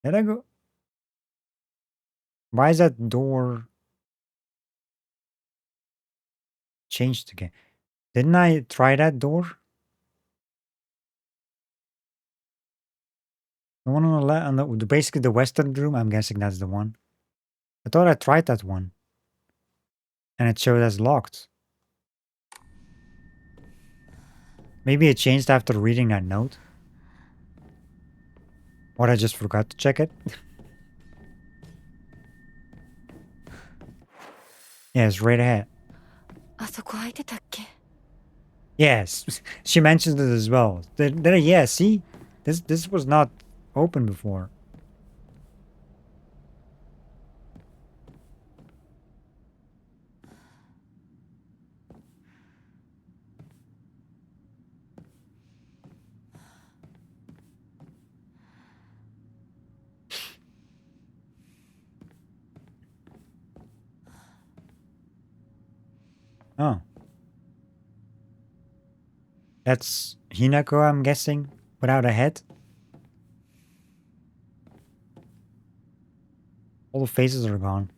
Did I go? Why is that door changed again? Didn't I try that door? The one on the left, on the basically the western room. I'm guessing that's the one. I thought I tried that one, and it showed as locked. Maybe it changed after reading that note. Or I just forgot to check it. Yeah, it's right ahead. あそこ空いてたっけ? Yes, she mentioned it as well. Yeah, see? This was not open before. Oh. That's Hinako, I'm guessing, without a head. All the faces are gone.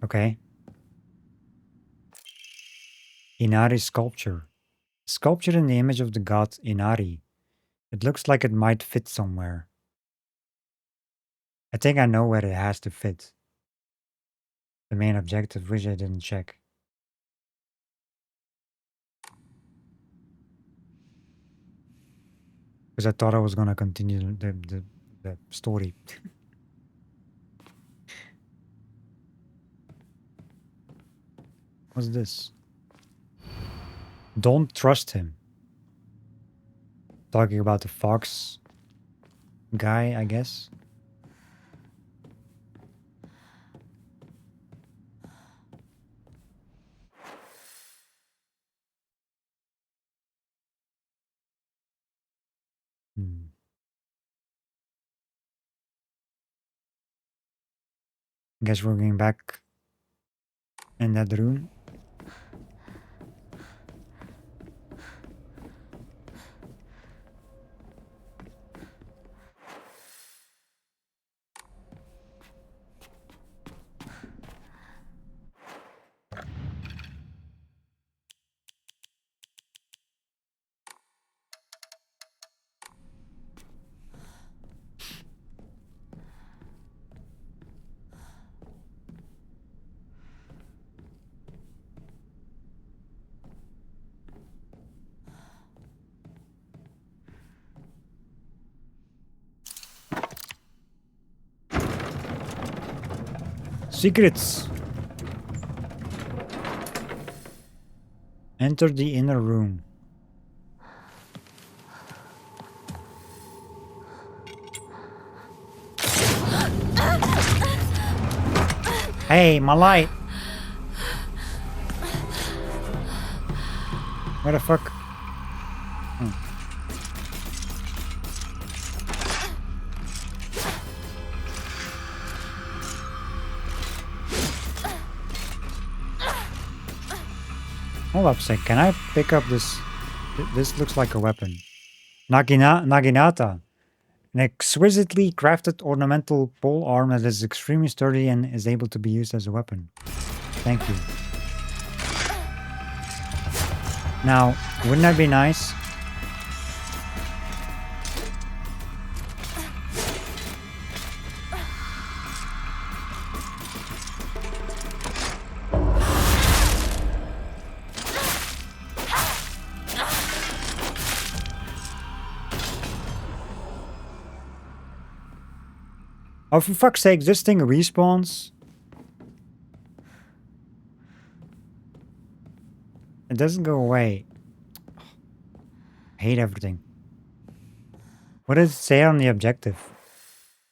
Okay. Inari sculpture. Sculpture in the image of the god Inari. It looks like it might fit somewhere. I think I know where it has to fit. The main objective, which I didn't check. Because I thought I was gonna continue the story. What's this? Don't trust him. Talking about the fox guy, I guess. Guess we're going back in that room. Secrets! Enter the inner room. Hey, my light! Where the fuck? Hold up a sec, can I pick up this? This looks like a weapon. Naginata. An exquisitely crafted ornamental pole arm that is extremely sturdy and is able to be used as a weapon. Thank you. Now, wouldn't that be nice? Oh, for fuck's sake, this thing respawns. It doesn't go away. I hate everything. What does it say on the objective?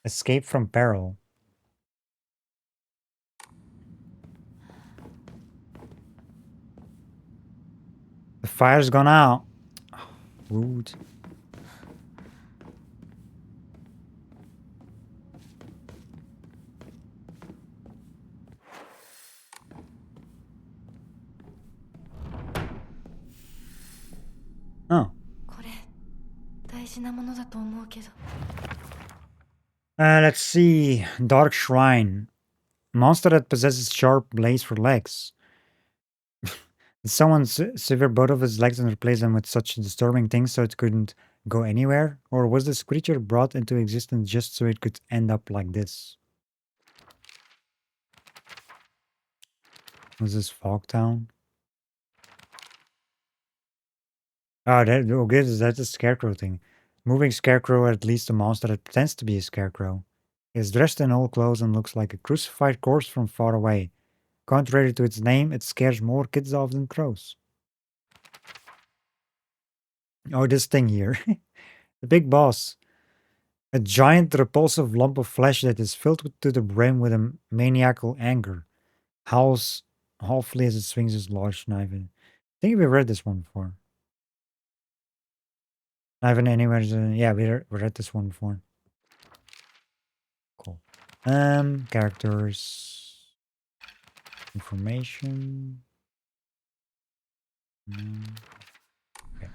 Escape from peril. The fire's gone out. Rude. Oh. Let's see. Dark Shrine. Monster that possesses sharp blades for legs. Did someone sever both of its legs and replace them with such disturbing things so it couldn't go anywhere? Or was this creature brought into existence just so it could end up like this? Was this Fogtown? Oh, that's a scarecrow thing. Moving scarecrow, or at least a monster that pretends to be a scarecrow. He is dressed in old clothes and looks like a crucified corpse from far away. Contrary to its name, it scares more kids off than crows. Oh, this thing here. The big boss. A giant repulsive lump of flesh that is filled to the brim with a maniacal anger. Howls awfully as it swings its large knife. I think we read this one before. Knife in anywhere. Yeah, we read this one before. Cool. Characters. Information. Okay.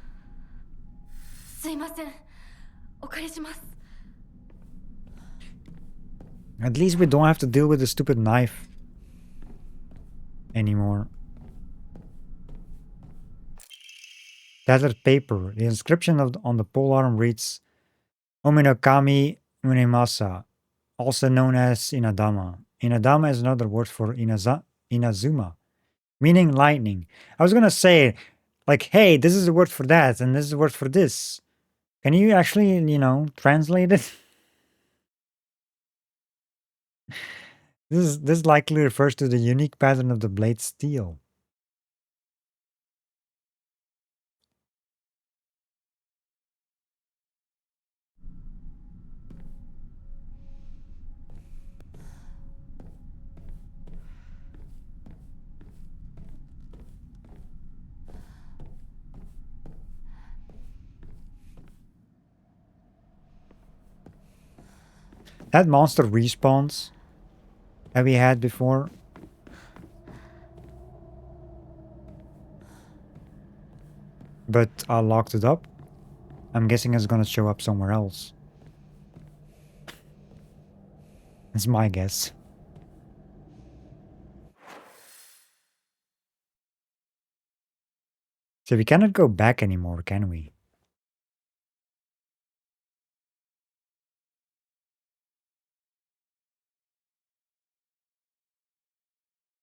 At least we don't have to deal with the stupid knife. anymore. Tattered paper. The inscription on the polearm reads Ominokami Munemasa, also known as Inadama. Inadama is another word for Inazuma, meaning lightning. I was gonna say, like, hey, this is a word for that, and this is a word for this. Can you actually, translate it? This likely refers to the unique pattern of the blade's steel. That monster respawns that we had before. But I locked it up. I'm guessing it's gonna show up somewhere else. It's my guess. So we cannot go back anymore, can we?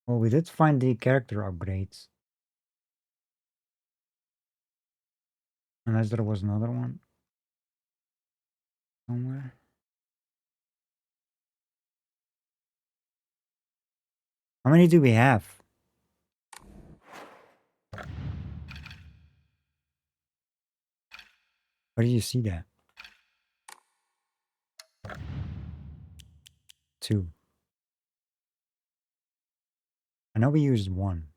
Well, we did find the character upgrades. Unless there was another one somewhere. How many do we have? Where do you see that? 2. I know we used 1.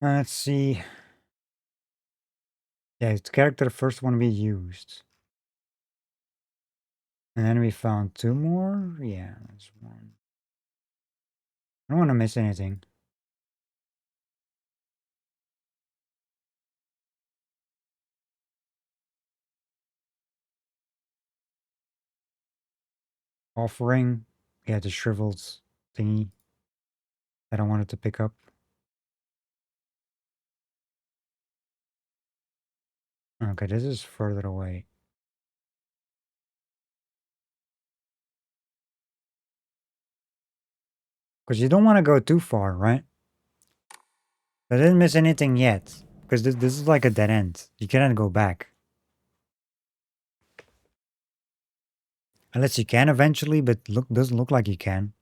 Let's see. Yeah, it's character first one we used. And then we found 2 more. Yeah, that's 1. I don't want to miss anything. Offering. Yeah, the shriveled thingy that I wanted to pick up. Okay, this is further away. Because you don't want to go too far, right? I didn't miss anything yet. Because this is like a dead end. You cannot go back. Unless you can eventually, but doesn't look like you can.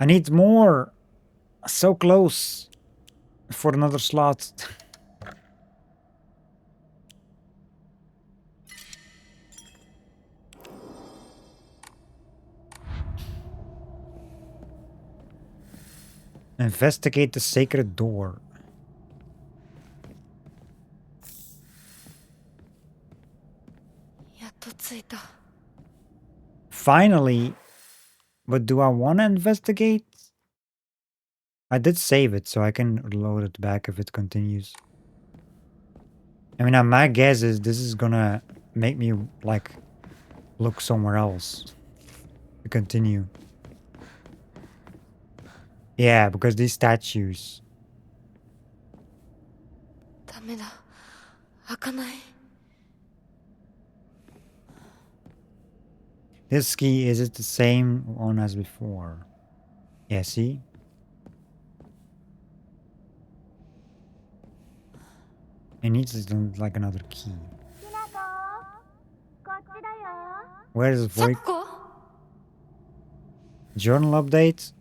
I need more. So close for another slot. Investigate the sacred door. Finally, but do I want to investigate? I did save it, so I can load it back if it continues. I mean, my guess is this is gonna make me, like, look somewhere else to continue. Yeah, because these statues. This key, is it the same one as before? Yeah, see? It needs like another key. Hinako! Where is the voice? 咲子 Journal update?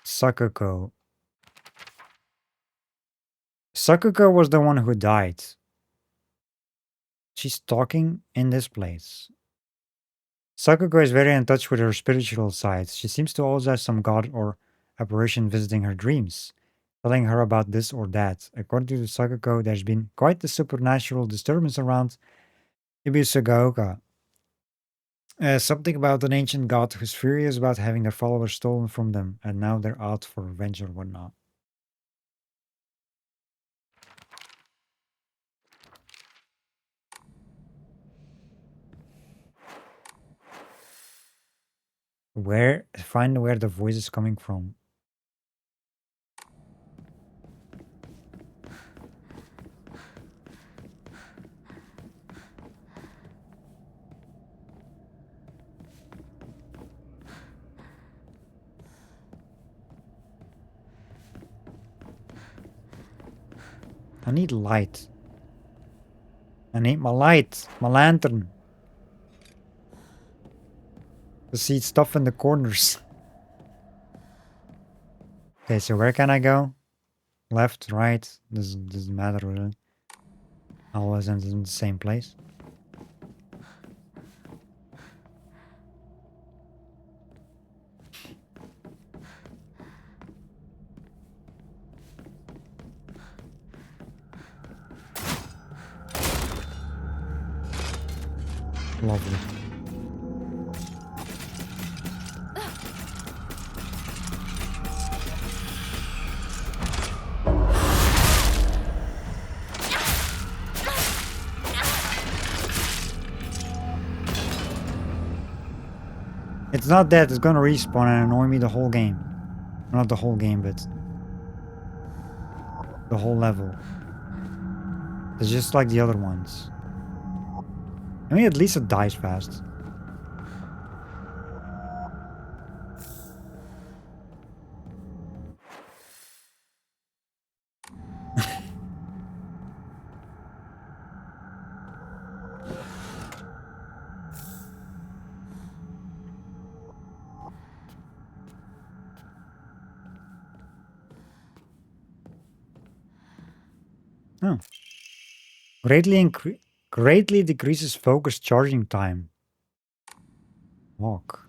Sakuko. Sakuko was the one who died. She's talking in this place. Sakuko is very in touch with her spiritual side. She seems to always have some god or apparition visiting her dreams, telling her about this or that. According to Sakuko, there's been quite the supernatural disturbance around Ibisagaoka. Something about an ancient god who's furious about having their followers stolen from them, and now they're out for revenge or whatnot. Find where the voice is coming from. I need light. I need my light, my lantern. To see stuff in the corners. Okay, so where can I go? Left, right, doesn't matter really. I always end in the same place. Lovely. It's not that, it's gonna respawn and annoy me the whole game. Not the whole game, but the whole level. It's just like the other ones. I mean, at least it dies fast. Oh. Greatly decreases focus charging time. Walk.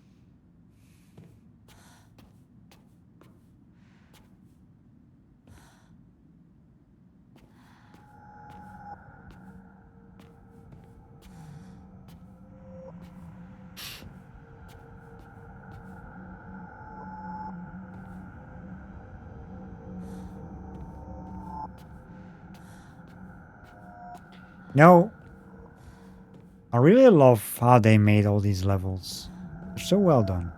No. I really love how they made all these levels. They're so well done.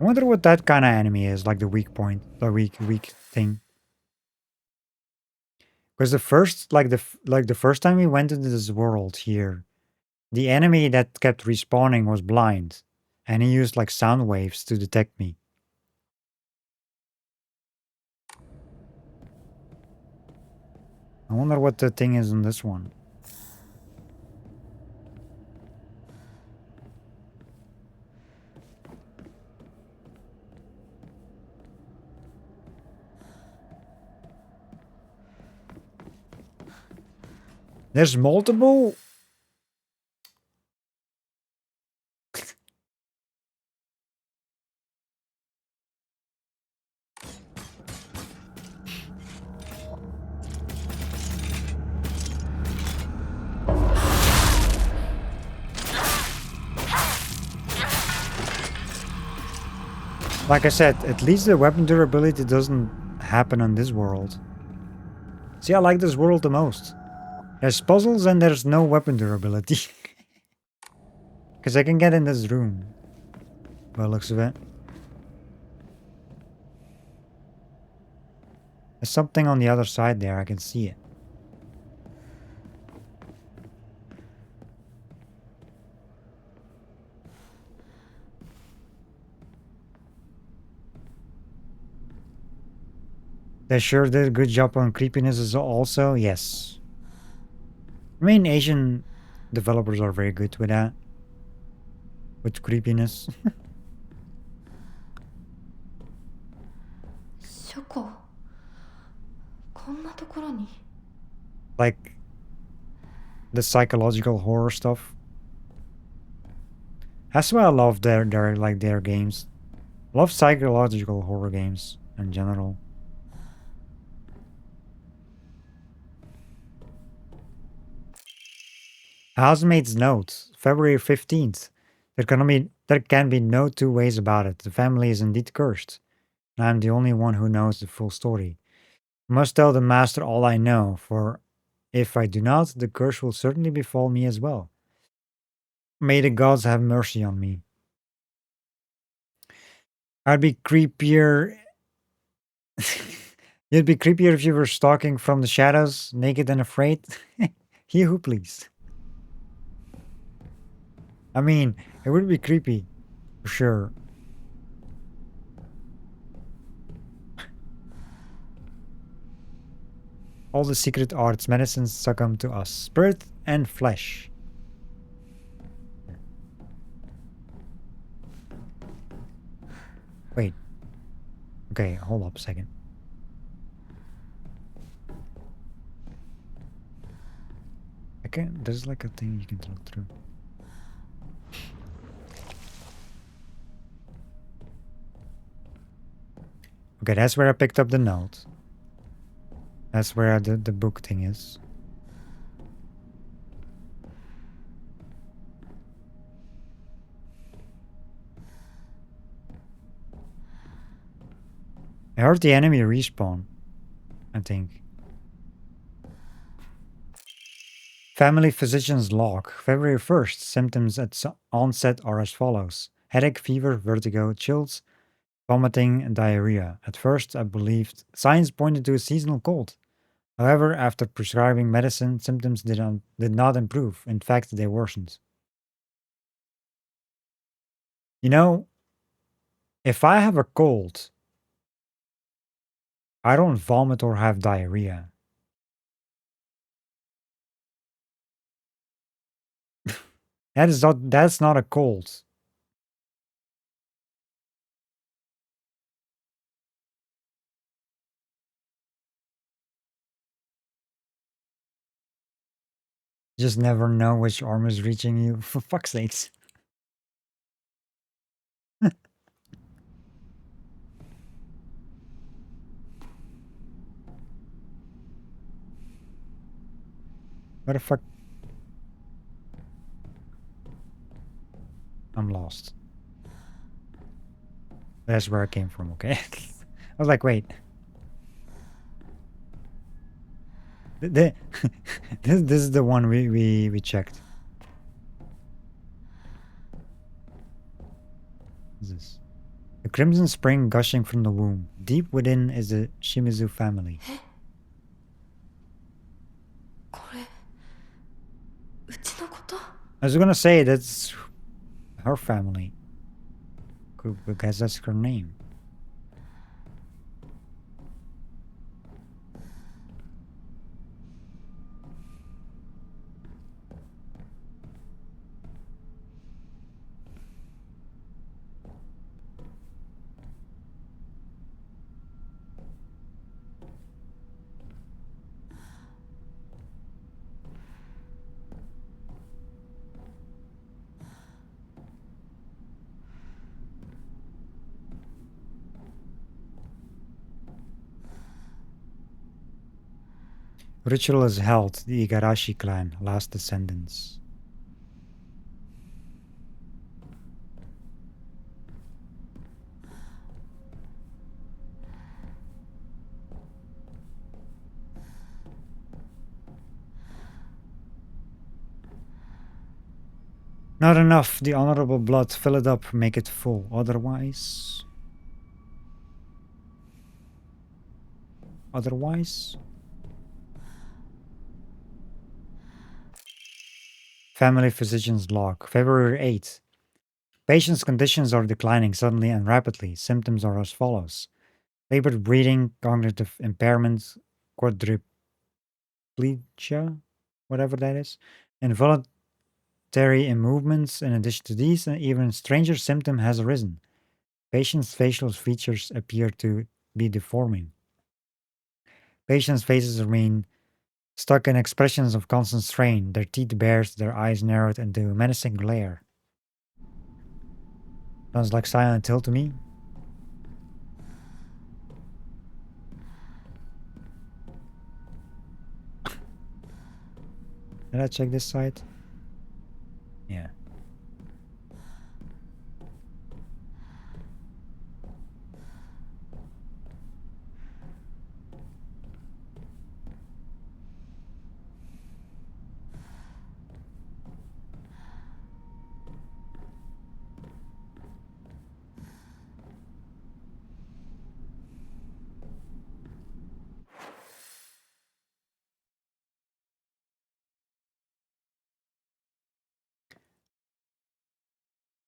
I wonder what that kind of enemy is, like the weak point, the weak thing. Because the first, like the first time we went into this world here, the enemy that kept respawning was blind, and he used like sound waves to detect me. I wonder what the thing is in this one. There's multiple. Like I said, at least the weapon durability doesn't happen on this world. See, I like this world the most. There's puzzles and there's no weapon durability. Because I can get in this room. By the looks of it. There's something on the other side there, I can see it. They sure did a good job on creepiness as also, yes. I mean, Asian developers are very good with that. With creepiness. 書庫こんなところに Like the psychological horror stuff. That's why I love their games. I love psychological horror games in general. Housemaid's note, February 15th. There can be no two ways about it. The family is indeed cursed. And I'm the only one who knows the full story. I must tell the master all I know, for if I do not, the curse will certainly befall me as well. May the gods have mercy on me. I'd be creepier. You'd be creepier if you were stalking from the shadows, naked and afraid. He who please. I mean, it would be creepy, for sure. All the secret arts, medicines succumb to us, spirit and flesh. Wait. Okay, hold up a second. There's like a thing you can look through. Okay, that's where I picked up the note. That's where the book thing is. I heard the enemy respawn, I think. Family physician's log, February 1st. Symptoms at onset are as follows: headache, fever, vertigo, chills, vomiting, and diarrhea. At first, I believed signs pointed to a seasonal cold. However, after prescribing medicine, symptoms did not improve. In fact, they worsened. You know, if I have a cold, I don't vomit or have diarrhea. That's not a cold. Just never know which arm is reaching you. For fuck's sakes. Where the fuck? I'm lost. That's where I came from, okay? I was like, wait. This is the one we checked. What is this? The crimson spring gushing from the womb. Deep within is the Shimizu family. これうちのこと I was gonna say that's her family. Because that's her name. Ritual is held, the Igarashi clan, last descendants. Not enough, the honorable blood, fill it up, make it full, otherwise... Family physician's log, February 8th. Patient's conditions are declining suddenly and rapidly. Symptoms are as follows: labored breathing, cognitive impairment, quadriplegia, whatever that is, involuntary movements. In addition to these, an even stranger symptom has arisen. Patients' facial features appear to be deforming. Patients' faces remain stuck in expressions of constant strain, their teeth bared, their eyes narrowed into a menacing glare. Sounds like Silent Hill to me. Did I check this site? Yeah.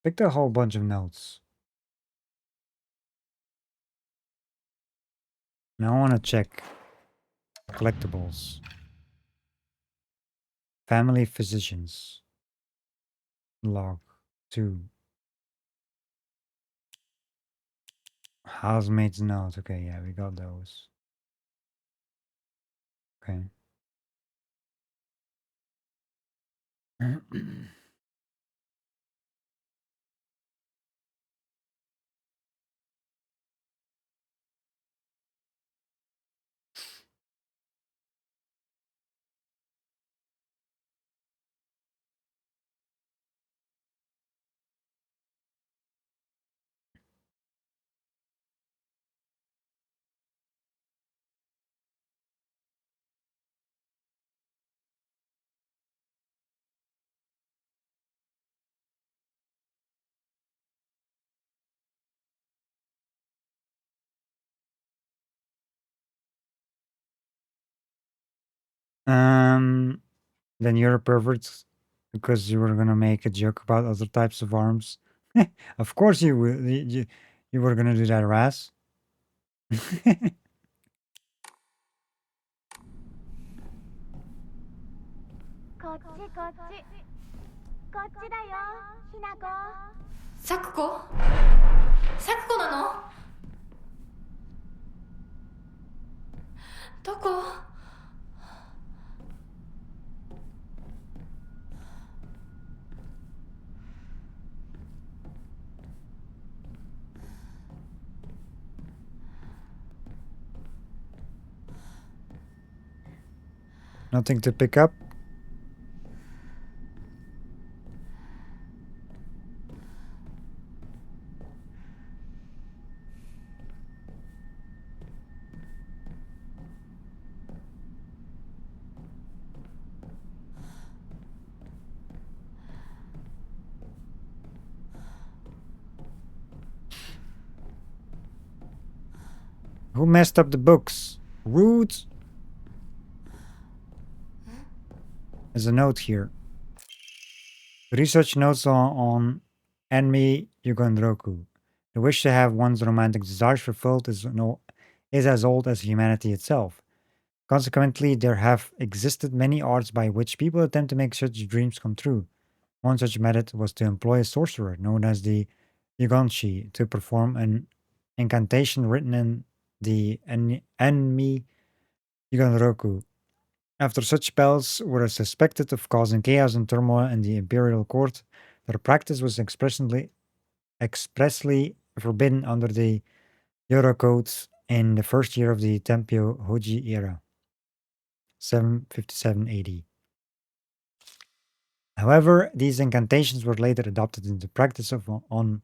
Picked a whole bunch of notes. Now I want to check collectibles. Family physicians. Log 2. Housemate's note. Okay, yeah, we got those. Okay. Then you're a pervert because you were gonna make a joke about other types of arms. Of course you will. You were gonna do that, Raz. こっちこっちこっちだよひなこサクコサクコなのどこ Nothing to pick up. Who messed up the books? Rude. There's a note here. Research notes on Enmi Yugandroku. The wish to have one's romantic desires fulfilled is as old as humanity itself. Consequently, there have existed many arts by which people attempt to make such dreams come true. One such method was to employ a sorcerer known as the Yugonshi to perform an incantation written in the Enmi Yugandroku. After such spells were suspected of causing chaos and turmoil in the imperial court, their practice was expressly forbidden under the Yoro codes in the first year of the Tempio Hoji era, 757 AD. However, these incantations were later adopted into practice on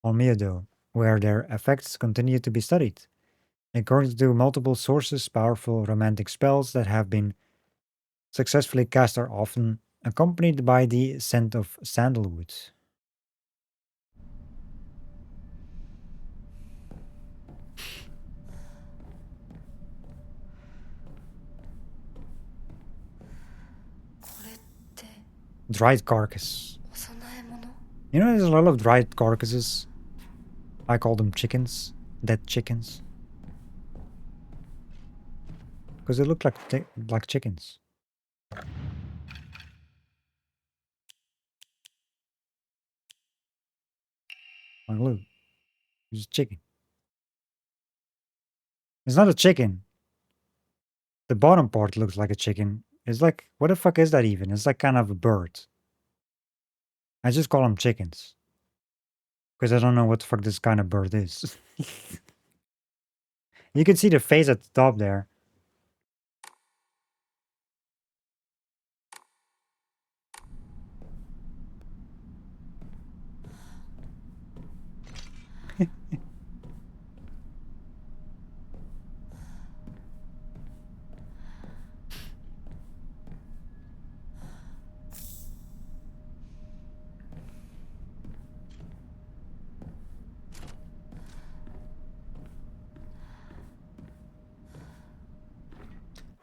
Miyado, where their effects continue to be studied. According to multiple sources, powerful romantic spells that have been successfully cast are often accompanied by the scent of sandalwood. Dried carcass. You know, there's a lot of dried carcasses. I call them chickens. Dead chickens. Because they look like chickens. Like, look, it's a chicken. It's not a chicken. The bottom part looks like a chicken. It's like, what the fuck is that even? It's like kind of a bird. I just call them chickens. Because I don't know what the fuck this kind of bird is. You can see the face at the top there.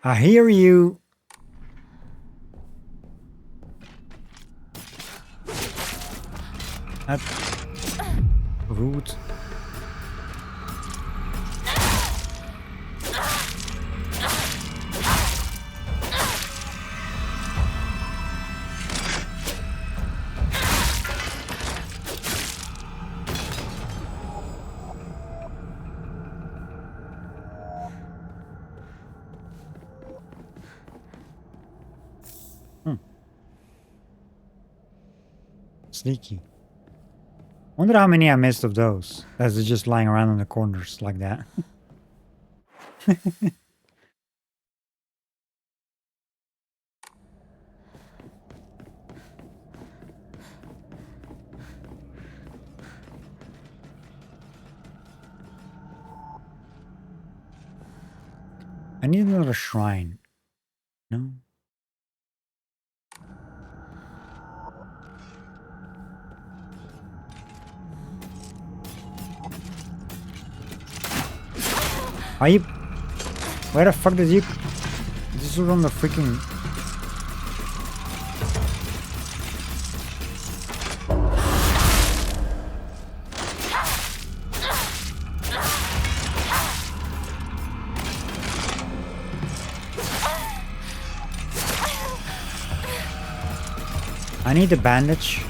I hear you. That's rude. Sneaky. Wonder how many I missed of those. As they're just lying around in the corners like that. I need another shrine. No? Are you... Where the fuck did you... This was on the freaking... I need a bandage.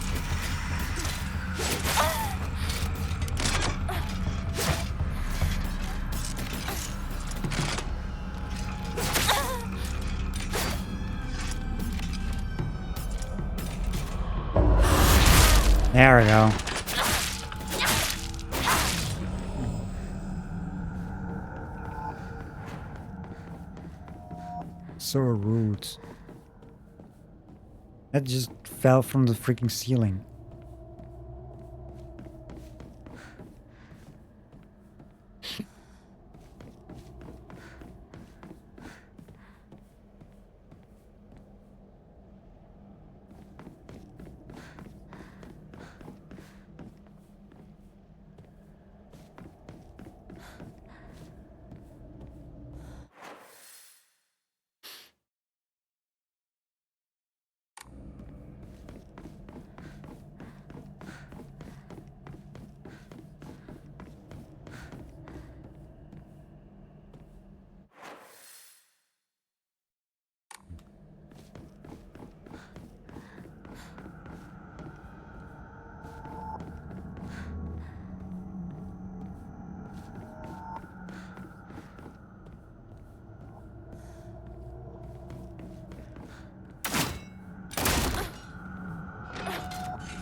There we go. So rude. That just fell from the freaking ceiling.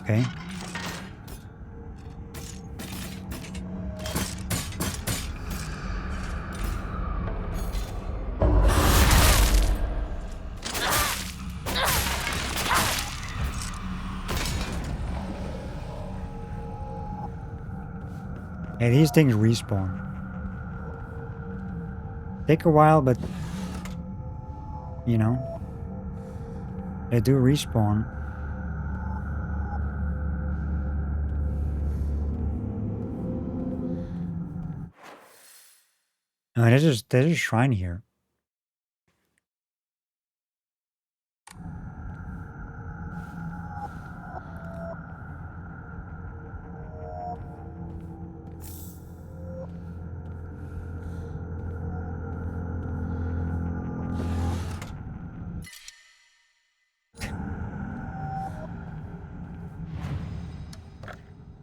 Okay. Hey, these things respawn. Take a while, but you know, they do respawn. No, there's a shrine here.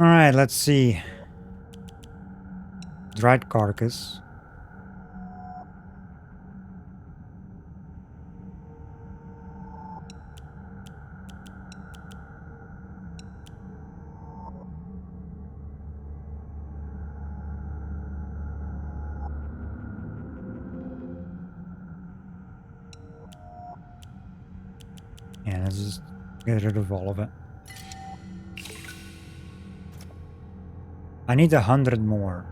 Alright, let's see. Dried carcass. Yeah, let's just get rid of all of it. I need 100 more.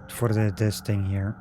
For this thing here.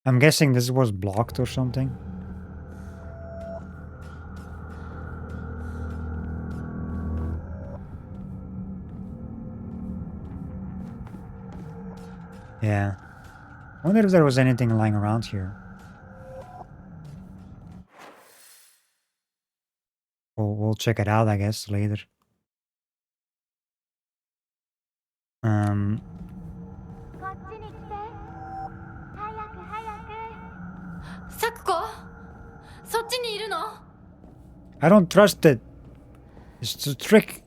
I'm guessing this was blocked or something. Yeah. I wonder if there was anything lying around here. We'll check it out, I guess, later. Um, こっちに来て。早く早く。サクコ、そっちにいるの？ I don't trust it. It's a trick.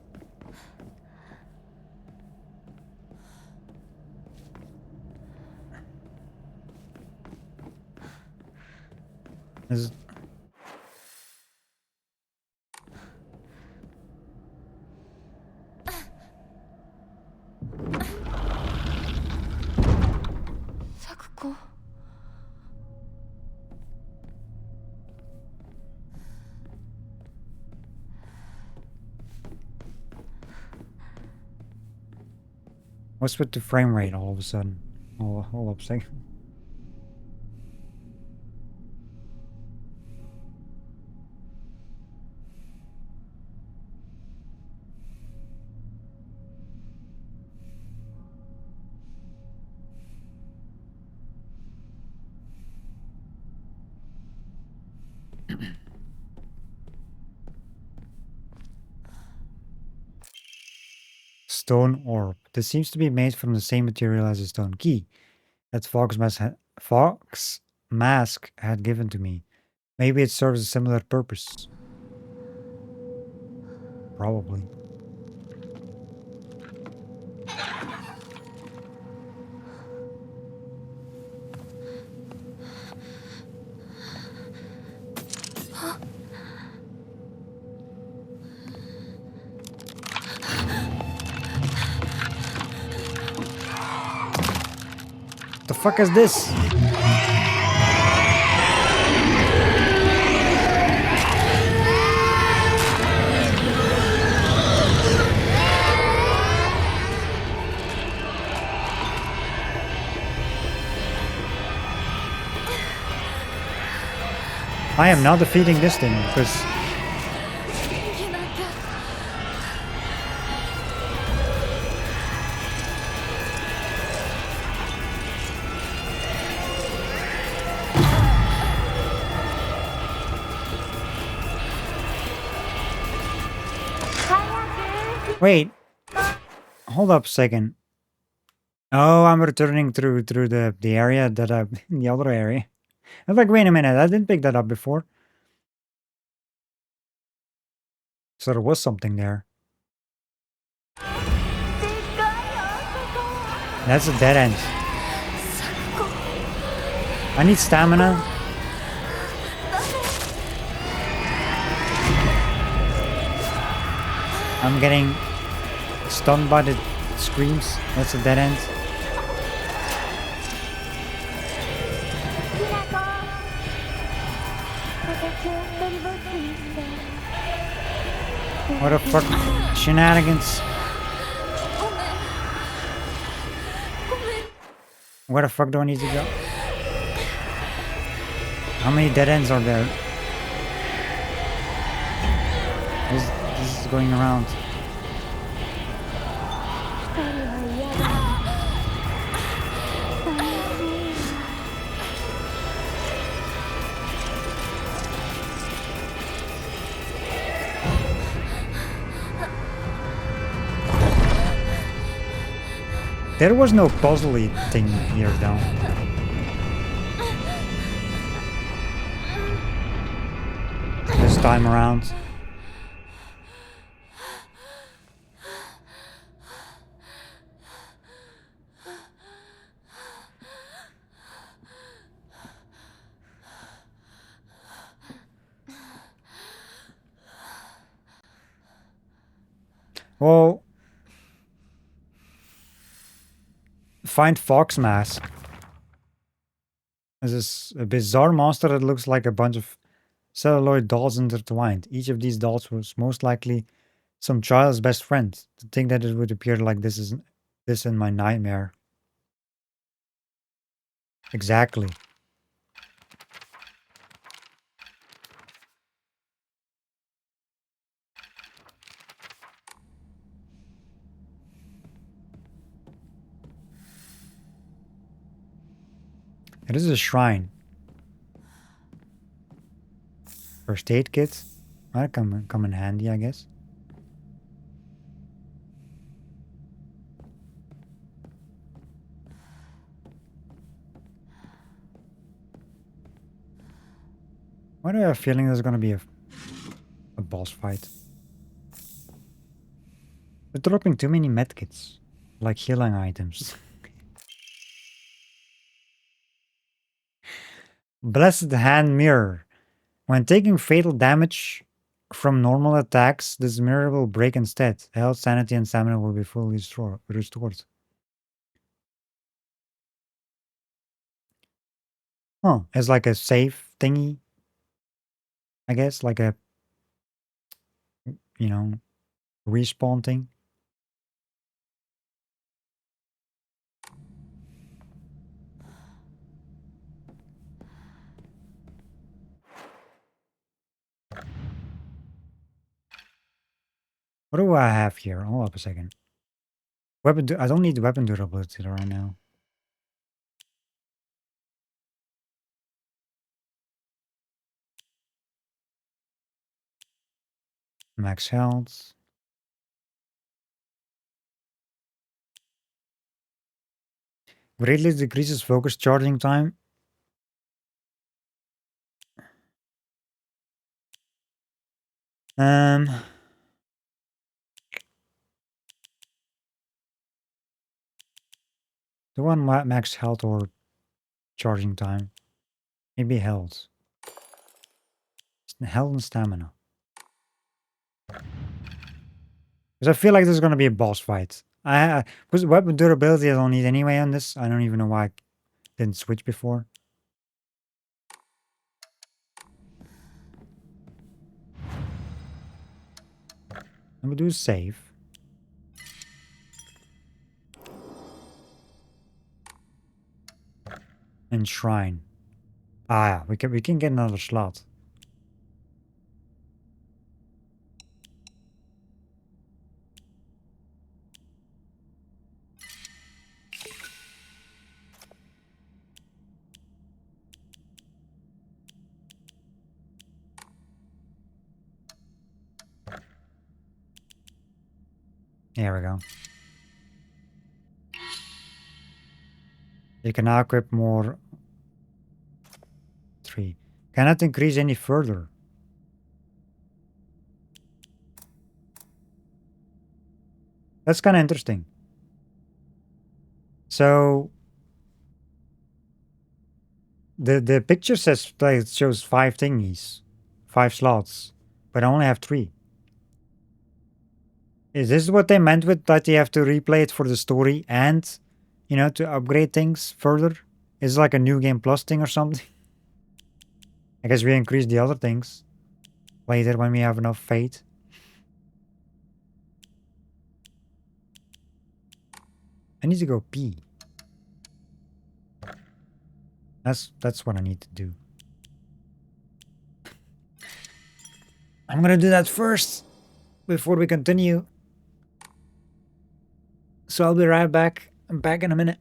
Is Sakuko. What's with the frame rate all of a sudden? All up second. Stone orb. This seems to be made from the same material as a stone key that Fox Mask had given to me. Maybe it serves a similar purpose. Probably. The fuck is this? I am now defeating this thing because wait, hold up a second. Oh, I'm returning through the area that I the other area. I was like, wait a minute, I didn't pick that up before. So there was something there. That's a dead end. I need stamina. I'm getting stunned by the screams. That's a dead end. What the fuck? Shenanigans. Where the fuck do I need to go? How many dead ends are there? This is going around. There was no puzzly thing here though. This time around. Well, find Fox Mask. This is a bizarre monster that looks like a bunch of celluloid dolls intertwined. Each of these dolls was most likely some child's best friend. To think that it would appear like this in my nightmare. Exactly. It is a shrine. First aid kit. Might come in handy, I guess. Why do I have a feeling there's gonna be a boss fight? They're dropping too many medkits. Like healing items. Blessed Hand Mirror. When taking fatal damage from normal attacks, this mirror will break instead. Health, sanity, and stamina will be fully restored. Huh. It's like a save thingy. I guess, like a, you know, respawn thing. What do I have here? Hold up a second. I don't need weapon durability right now. Max health. Greatly decreases focus charging time. Do one max health or charging time? Maybe health. Health and stamina. Because I feel like there's going to be a boss fight. Because weapon durability I don't need anyway on this. I don't even know why I didn't switch before. I'm going to do save. And shrine. Ah, yeah, we can get another slot. There we go. You can now equip more. 3. Cannot increase any further. That's kind of interesting. So the picture says like it shows 5 thingies, 5 slots, but I only have 3. Is this what they meant with that you have to replay it for the story and, you know, to upgrade things further? Is it like a new game plus thing or something? I guess we increase the other things later when we have enough faith. I need to go pee. That's what I need to do. I'm gonna do that first before we continue. So I'll be right back. I'm back in a minute.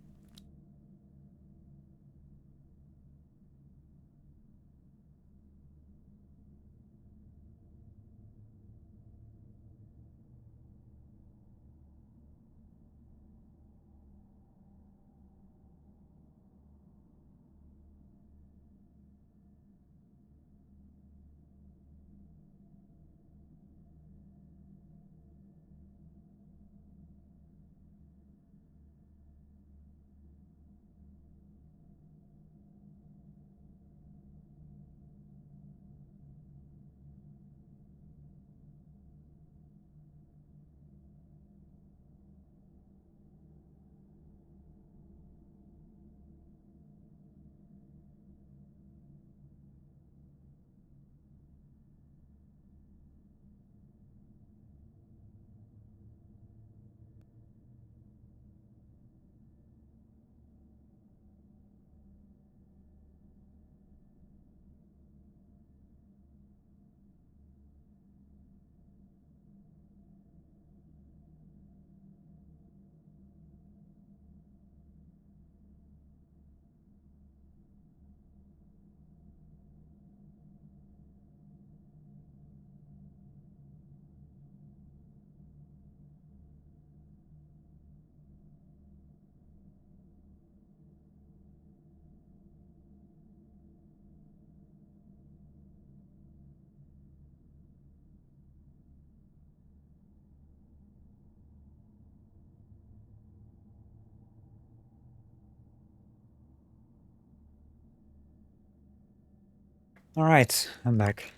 All right, I'm back.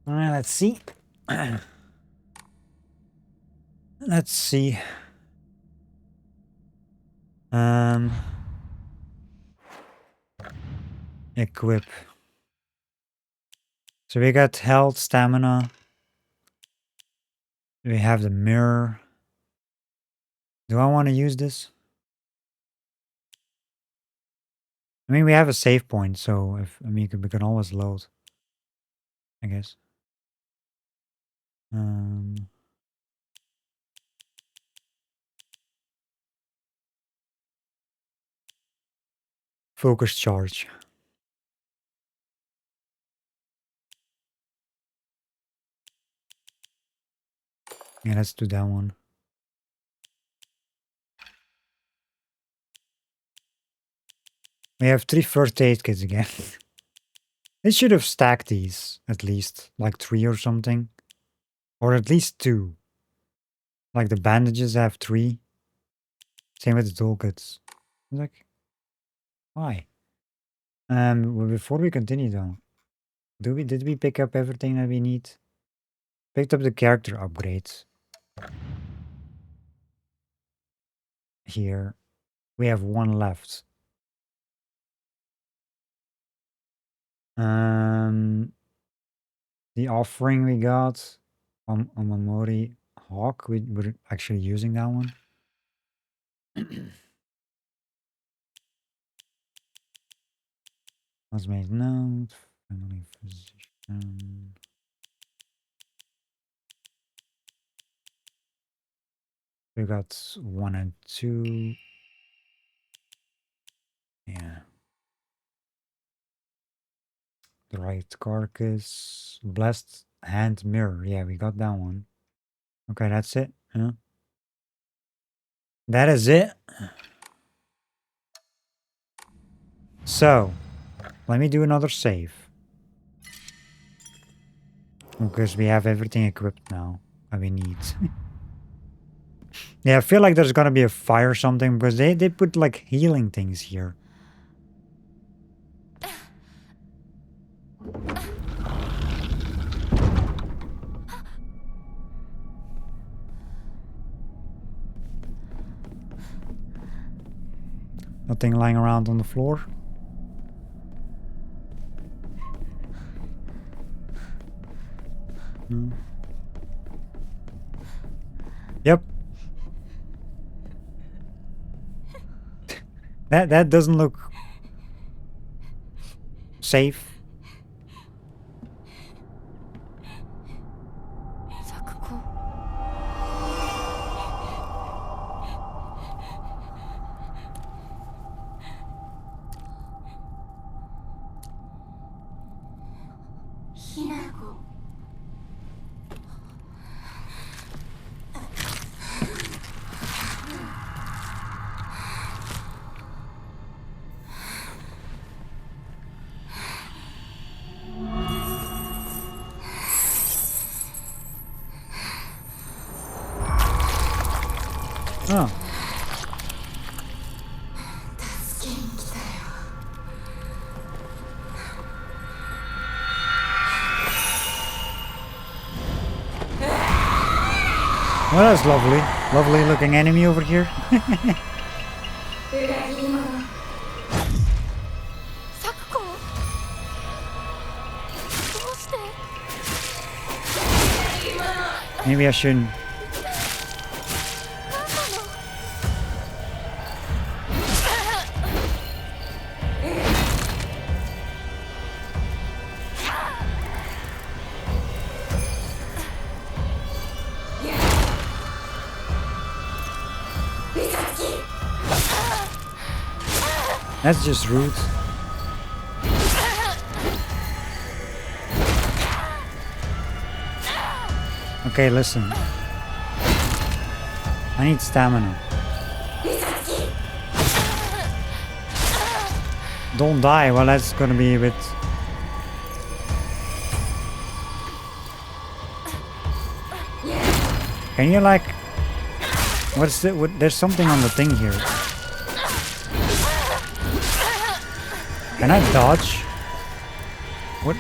All right, let's see. Let's see. Equip. So we got health, stamina. We have the mirror. Do I want to use this? I mean, we have a save point, so if we can always load, I guess. Focus charge. Yeah, let's do that one. We have 3 first aid kits again. They should have stacked these, at least. Like 3 or something. Or at least 2. Like the bandages have 3. Same with the toolkits. Like, why? Well, before we continue though, did we pick up everything that we need? Picked up the character upgrades. Here. We have 1 left. The offering we got on Mamori Hawk, we're actually using that one. Let's make note. Family physician. We got 1 and 2. Yeah. The right carcass. Blessed hand mirror. Yeah, we got that one. Okay, that's it. Huh? That is it. So, let me do another save. Because we have everything equipped now that we need. Yeah, I feel like there's gonna be a fire or something because they put like healing things here. Nothing lying around on the floor. No. Yep. That doesn't look safe. 作子。Hinako。Oh. Well, that's lovely. Lovely looking enemy over here. 作子。どうして。 Maybe I shouldn't. That's just rude. Okay, listen. I need stamina. Don't die. Well, that's gonna be a bit... Can you like... What's the... There's something on the thing here. Can I dodge? What?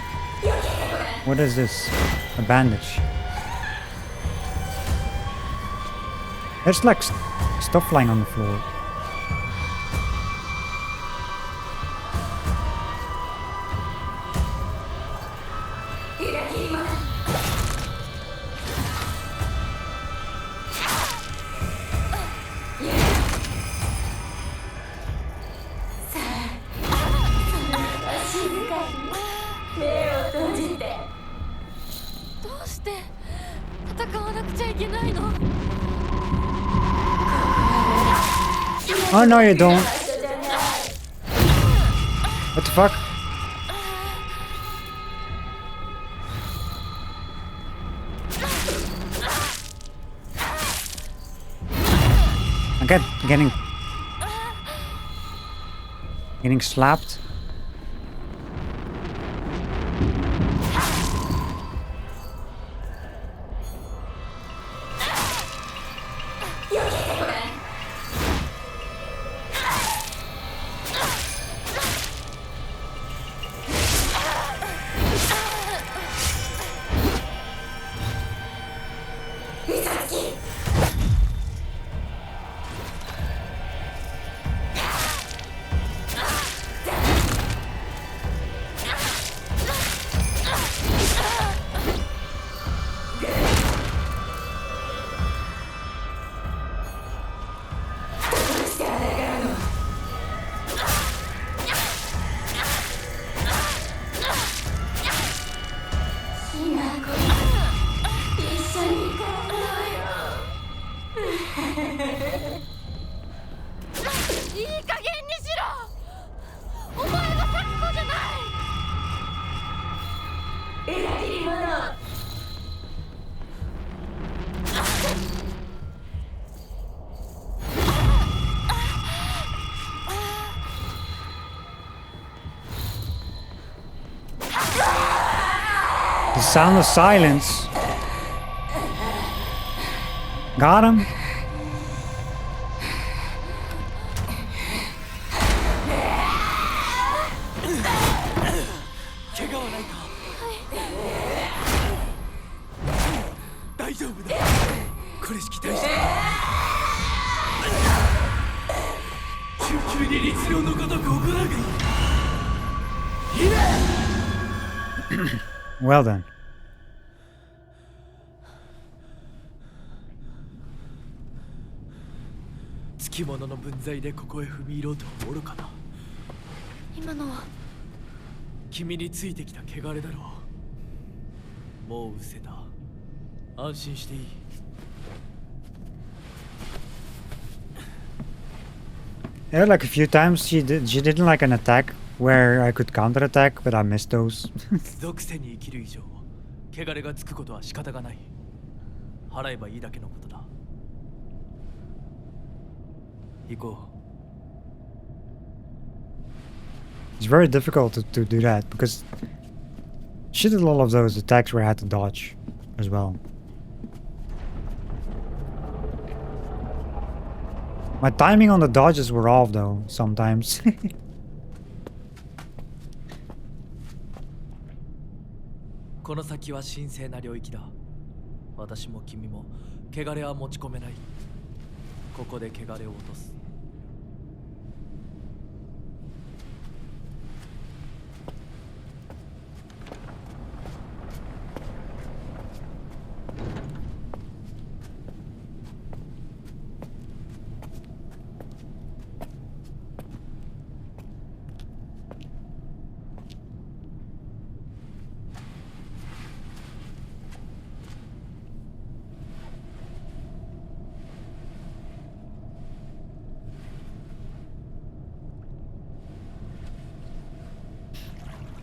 What is this? A bandage. There's like stuff lying on the floor. Oh no, you don't. What the fuck? I'm getting slapped. The sound of silence. Got him. Well then. き者の分際でここへ踏み入ろうとは愚かな。今のは君についてきた汚れだろう。もう失せた。安心していい。Yeah, like a few times she didn't like an attack where I could counterattack, but I missed those. 属性に生きる以上、汚れがつくことは仕方がない。払えばいいだけのことだ。行こう。It's very difficult to do that because she did a lot of those attacks where I had to dodge as well. My timing on the dodges were off though, sometimes. この先は神聖な領域だ。私も君も汚れは持ち込めない。ここで汚れを落とす。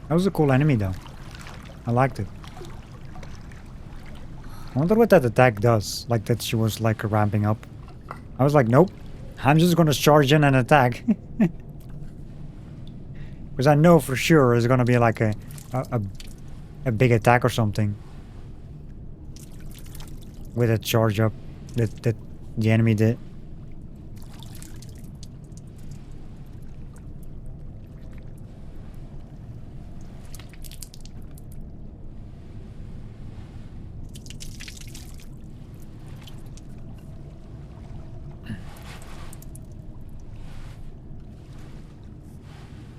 That was a cool enemy though. I liked it. I wonder what that attack does. Like that she was like ramping up. I was like, nope. I'm just gonna charge in and attack. Because I know for sure it's gonna be like a big attack or something. With a charge up that the enemy did.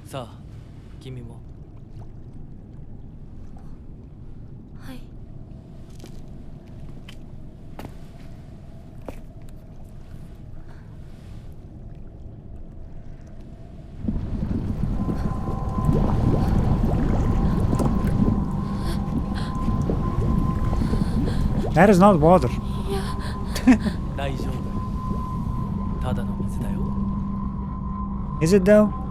Sa, 君も。はい。That is not water. 大丈夫。ただの水だよ。Is it though?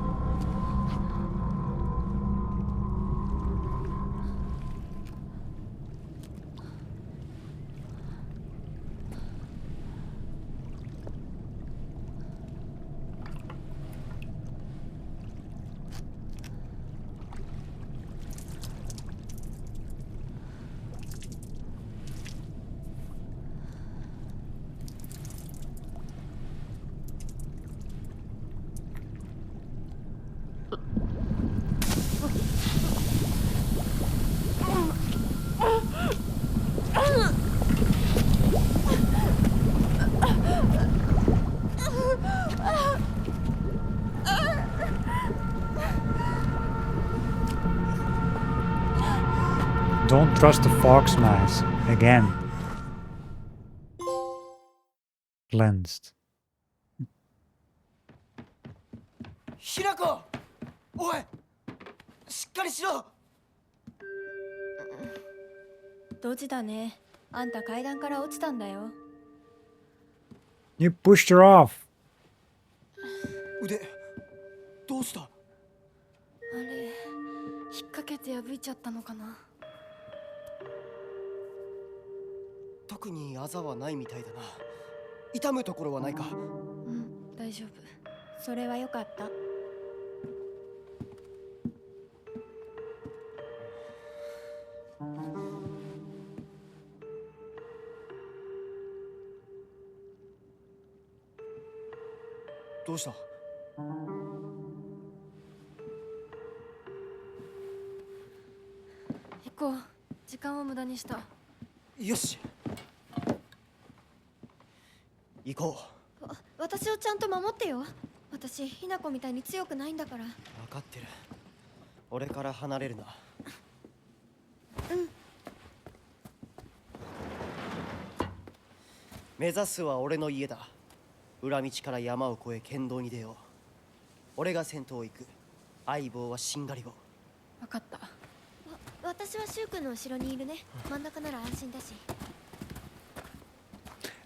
Don't trust the fox mask again. Cleansed. ひなこ、おい、しっかりしろ。ドジだね。あんた階段から落ちたんだよ。You pushed her off. 腕、どうした？あれ、引っ掛けて破いちゃったのかな。特にあざはないみたいだな。痛むところはないか？うん、大丈夫。それはよかった。どうした？行こう。時間を無駄にした。よし、行こう。私をちゃんと守ってよ。私、ひなこみたいに強くないんだから。分かってる。俺から離れるな。うん。目指すは俺の家だ。裏道から山を越え剣道に出よう。俺が先頭を行く。相棒はしんがりを。分かった。私はシュウ君の後ろにいるね。真ん中なら安心だし。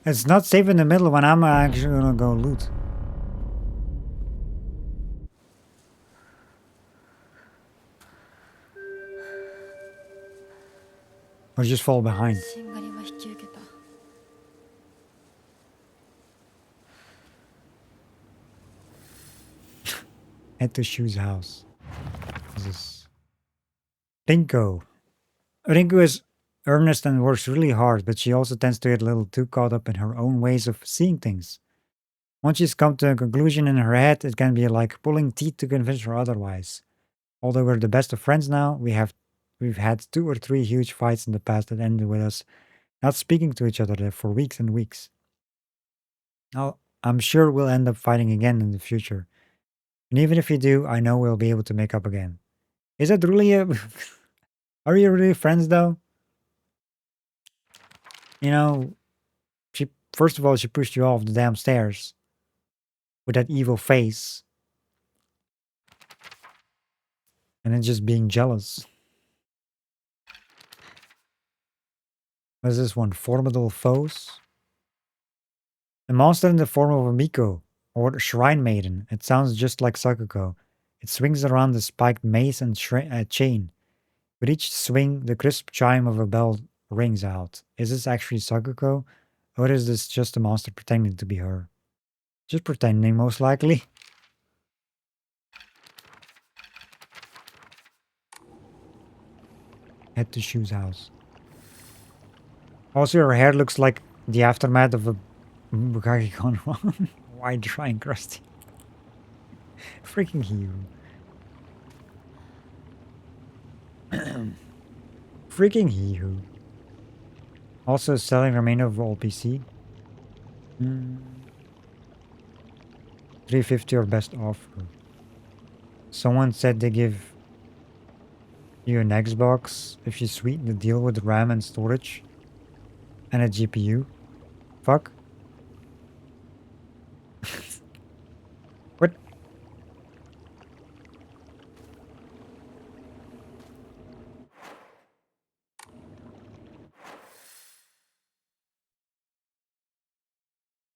It's not safe in the middle when I'm actually gonna go loot. Or just fall behind. しんがりは引き受けた。Head to Shu's house. What's this? Rinko. Rinko is earnest and works really hard, but she also tends to get a little too caught up in her own ways of seeing things. Once she's come to a conclusion in her head, it can be like pulling teeth to convince her otherwise. Although we're the best of friends now, we've had 2 or 3 huge fights in the past that ended with us not speaking to each other for weeks and weeks. Now, I'm sure we'll end up fighting again in the future. And even if we do, I know we'll be able to make up again. Is that really a... Are you really friends though? You know, first of all, she pushed you off the damn stairs with that evil face. And then just being jealous. What is this one? Formidable foes? A monster in the form of a Miko, or a shrine maiden. It sounds just like Sakuko. It swings around the spiked mace and chain. With each swing, the crisp chime of a bell rings out. Is this actually Sakuko? Or is this just a monster pretending to be her? Just pretending, most likely. Head to Shu's house. Also, her hair looks like the aftermath of a Bukaki Konron. Wide trying crusty. Freaking hero. Freaking hero. Also selling remainder of all PC. 350 or best offer. Someone said they give you an Xbox if you sweeten the deal with RAM and storage. And a GPU. Fuck. What?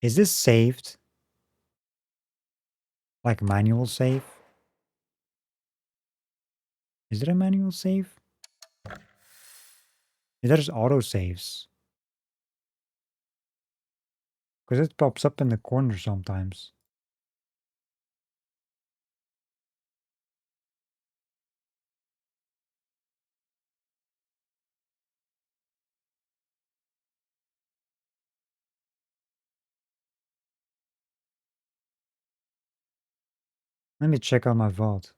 Is this saved? Like manual save? Is there a manual save? There's auto saves. Because it pops up in the corner sometimes. Let me check out my vault.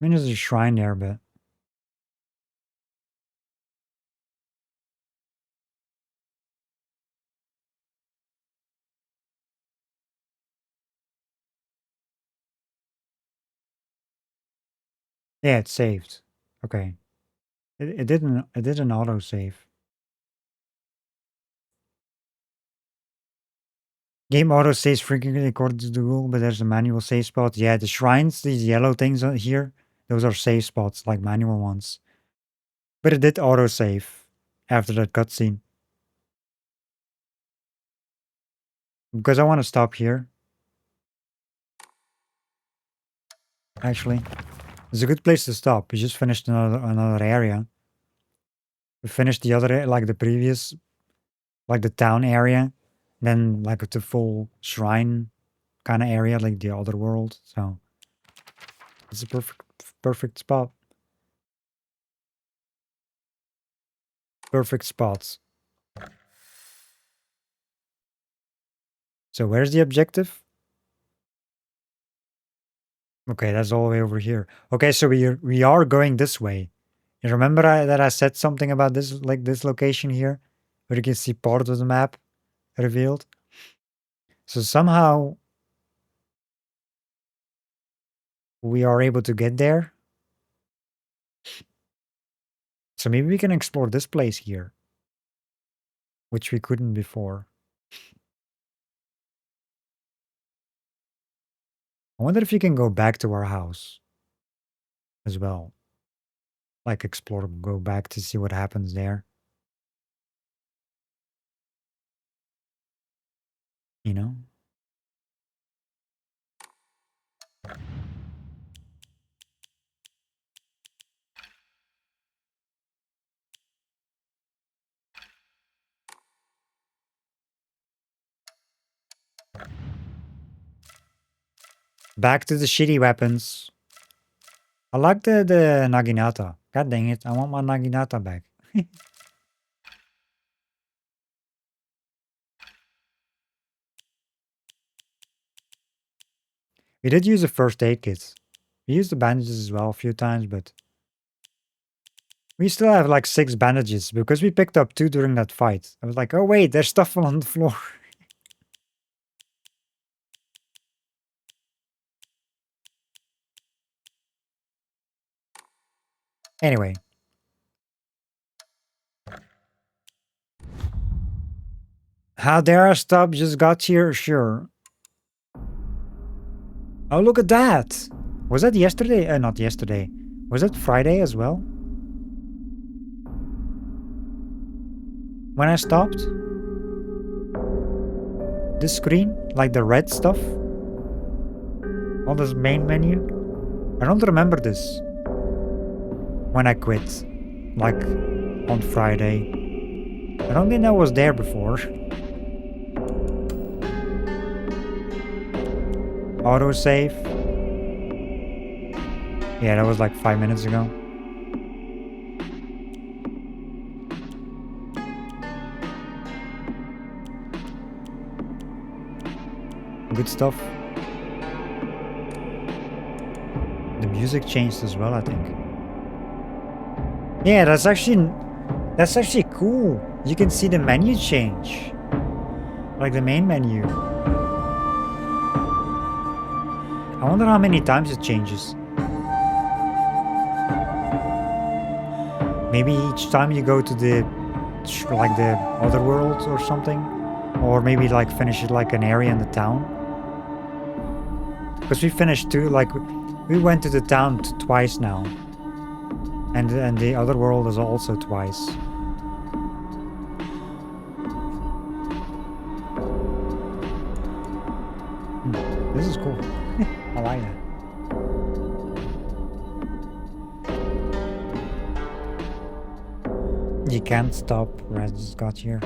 I mean, there's a shrine there, but... Yeah, it's saved. Okay. It did an auto save. Game auto saves frequently according to the rule, but there's a manual save spot. Yeah, the shrines, these yellow things here, those are save spots, like manual ones. But it did auto save after that cutscene. Because I want to stop here. Actually, it's a good place to stop. We just finished another area. We finished the other, like the previous, like the town area. Then like the full shrine kind of area, like the other world. So it's a perfect spot. Perfect spots. So where's the objective? Okay, that's all the way over here. Okay, so we are going this way. You remember that I said something about this, like this location here, where you can see part of the map revealed. So somehow we are able to get there. So maybe we can explore this place here. which we couldn't before. I wonder if you can go back to our house as well. Like explore, go back to see what happens there. You know? Back to the shitty weapons. I like the Naginata. God dang it, I want my Naginata back. We did use a first aid kit. We used the bandages as well a few times, but we still have like 6 bandages because we picked up 2 during that fight. I was like, oh wait, there's stuff on the floor. Anyway. How dare I stop? Just got here? Sure. Oh, look at that! Was that yesterday? Not yesterday. Was that Friday as well? When I stopped? This screen? Like the red stuff? On this main menu? I don't remember this. When I quit. Like, on Friday. I don't think that was there before. Autosave. Yeah, that was like 5 minutes ago. Good stuff. The music changed as well, I think. Yeah, that's actually cool. You can see the menu change. Like the main menu. I wonder how many times it changes. Maybe each time you go to the other world or something, or maybe like finish it like an area in the town. Because we finished 2, like we went to the town twice now, and the other world is also twice. This is cool. I like that. You can't stop. Raz just got here.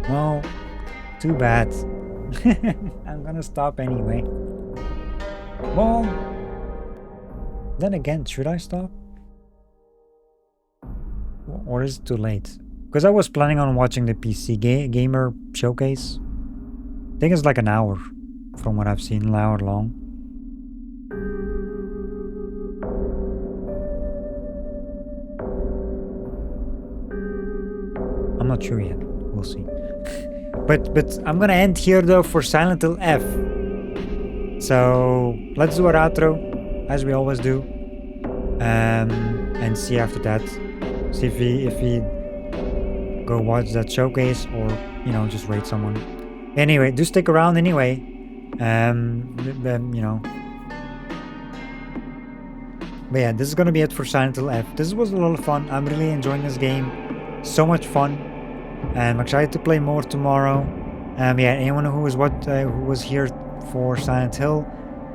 Well, too bad. I'm gonna stop anyway. Well, then again, should I stop? Or is it too late? Because I was planning on watching the PC gamer showcase. I think it's like an hour. From what I've seen, an hour long. I'm not sure yet. We'll see. but I'm gonna end here though for silenthillf. So let's do our outro as we always do, and see after that. See if we go watch that showcase or just rate someone. Anyway, do stick around anyway. But yeah, this is gonna be it for silenthillf. This was a lot of fun. I'm really enjoying this game. So much fun. I'm excited to play more tomorrow. Yeah, anyone who was here for Silent Hill,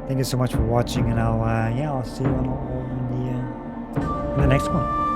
thank you so much for watching, and I'll see you all in the next one.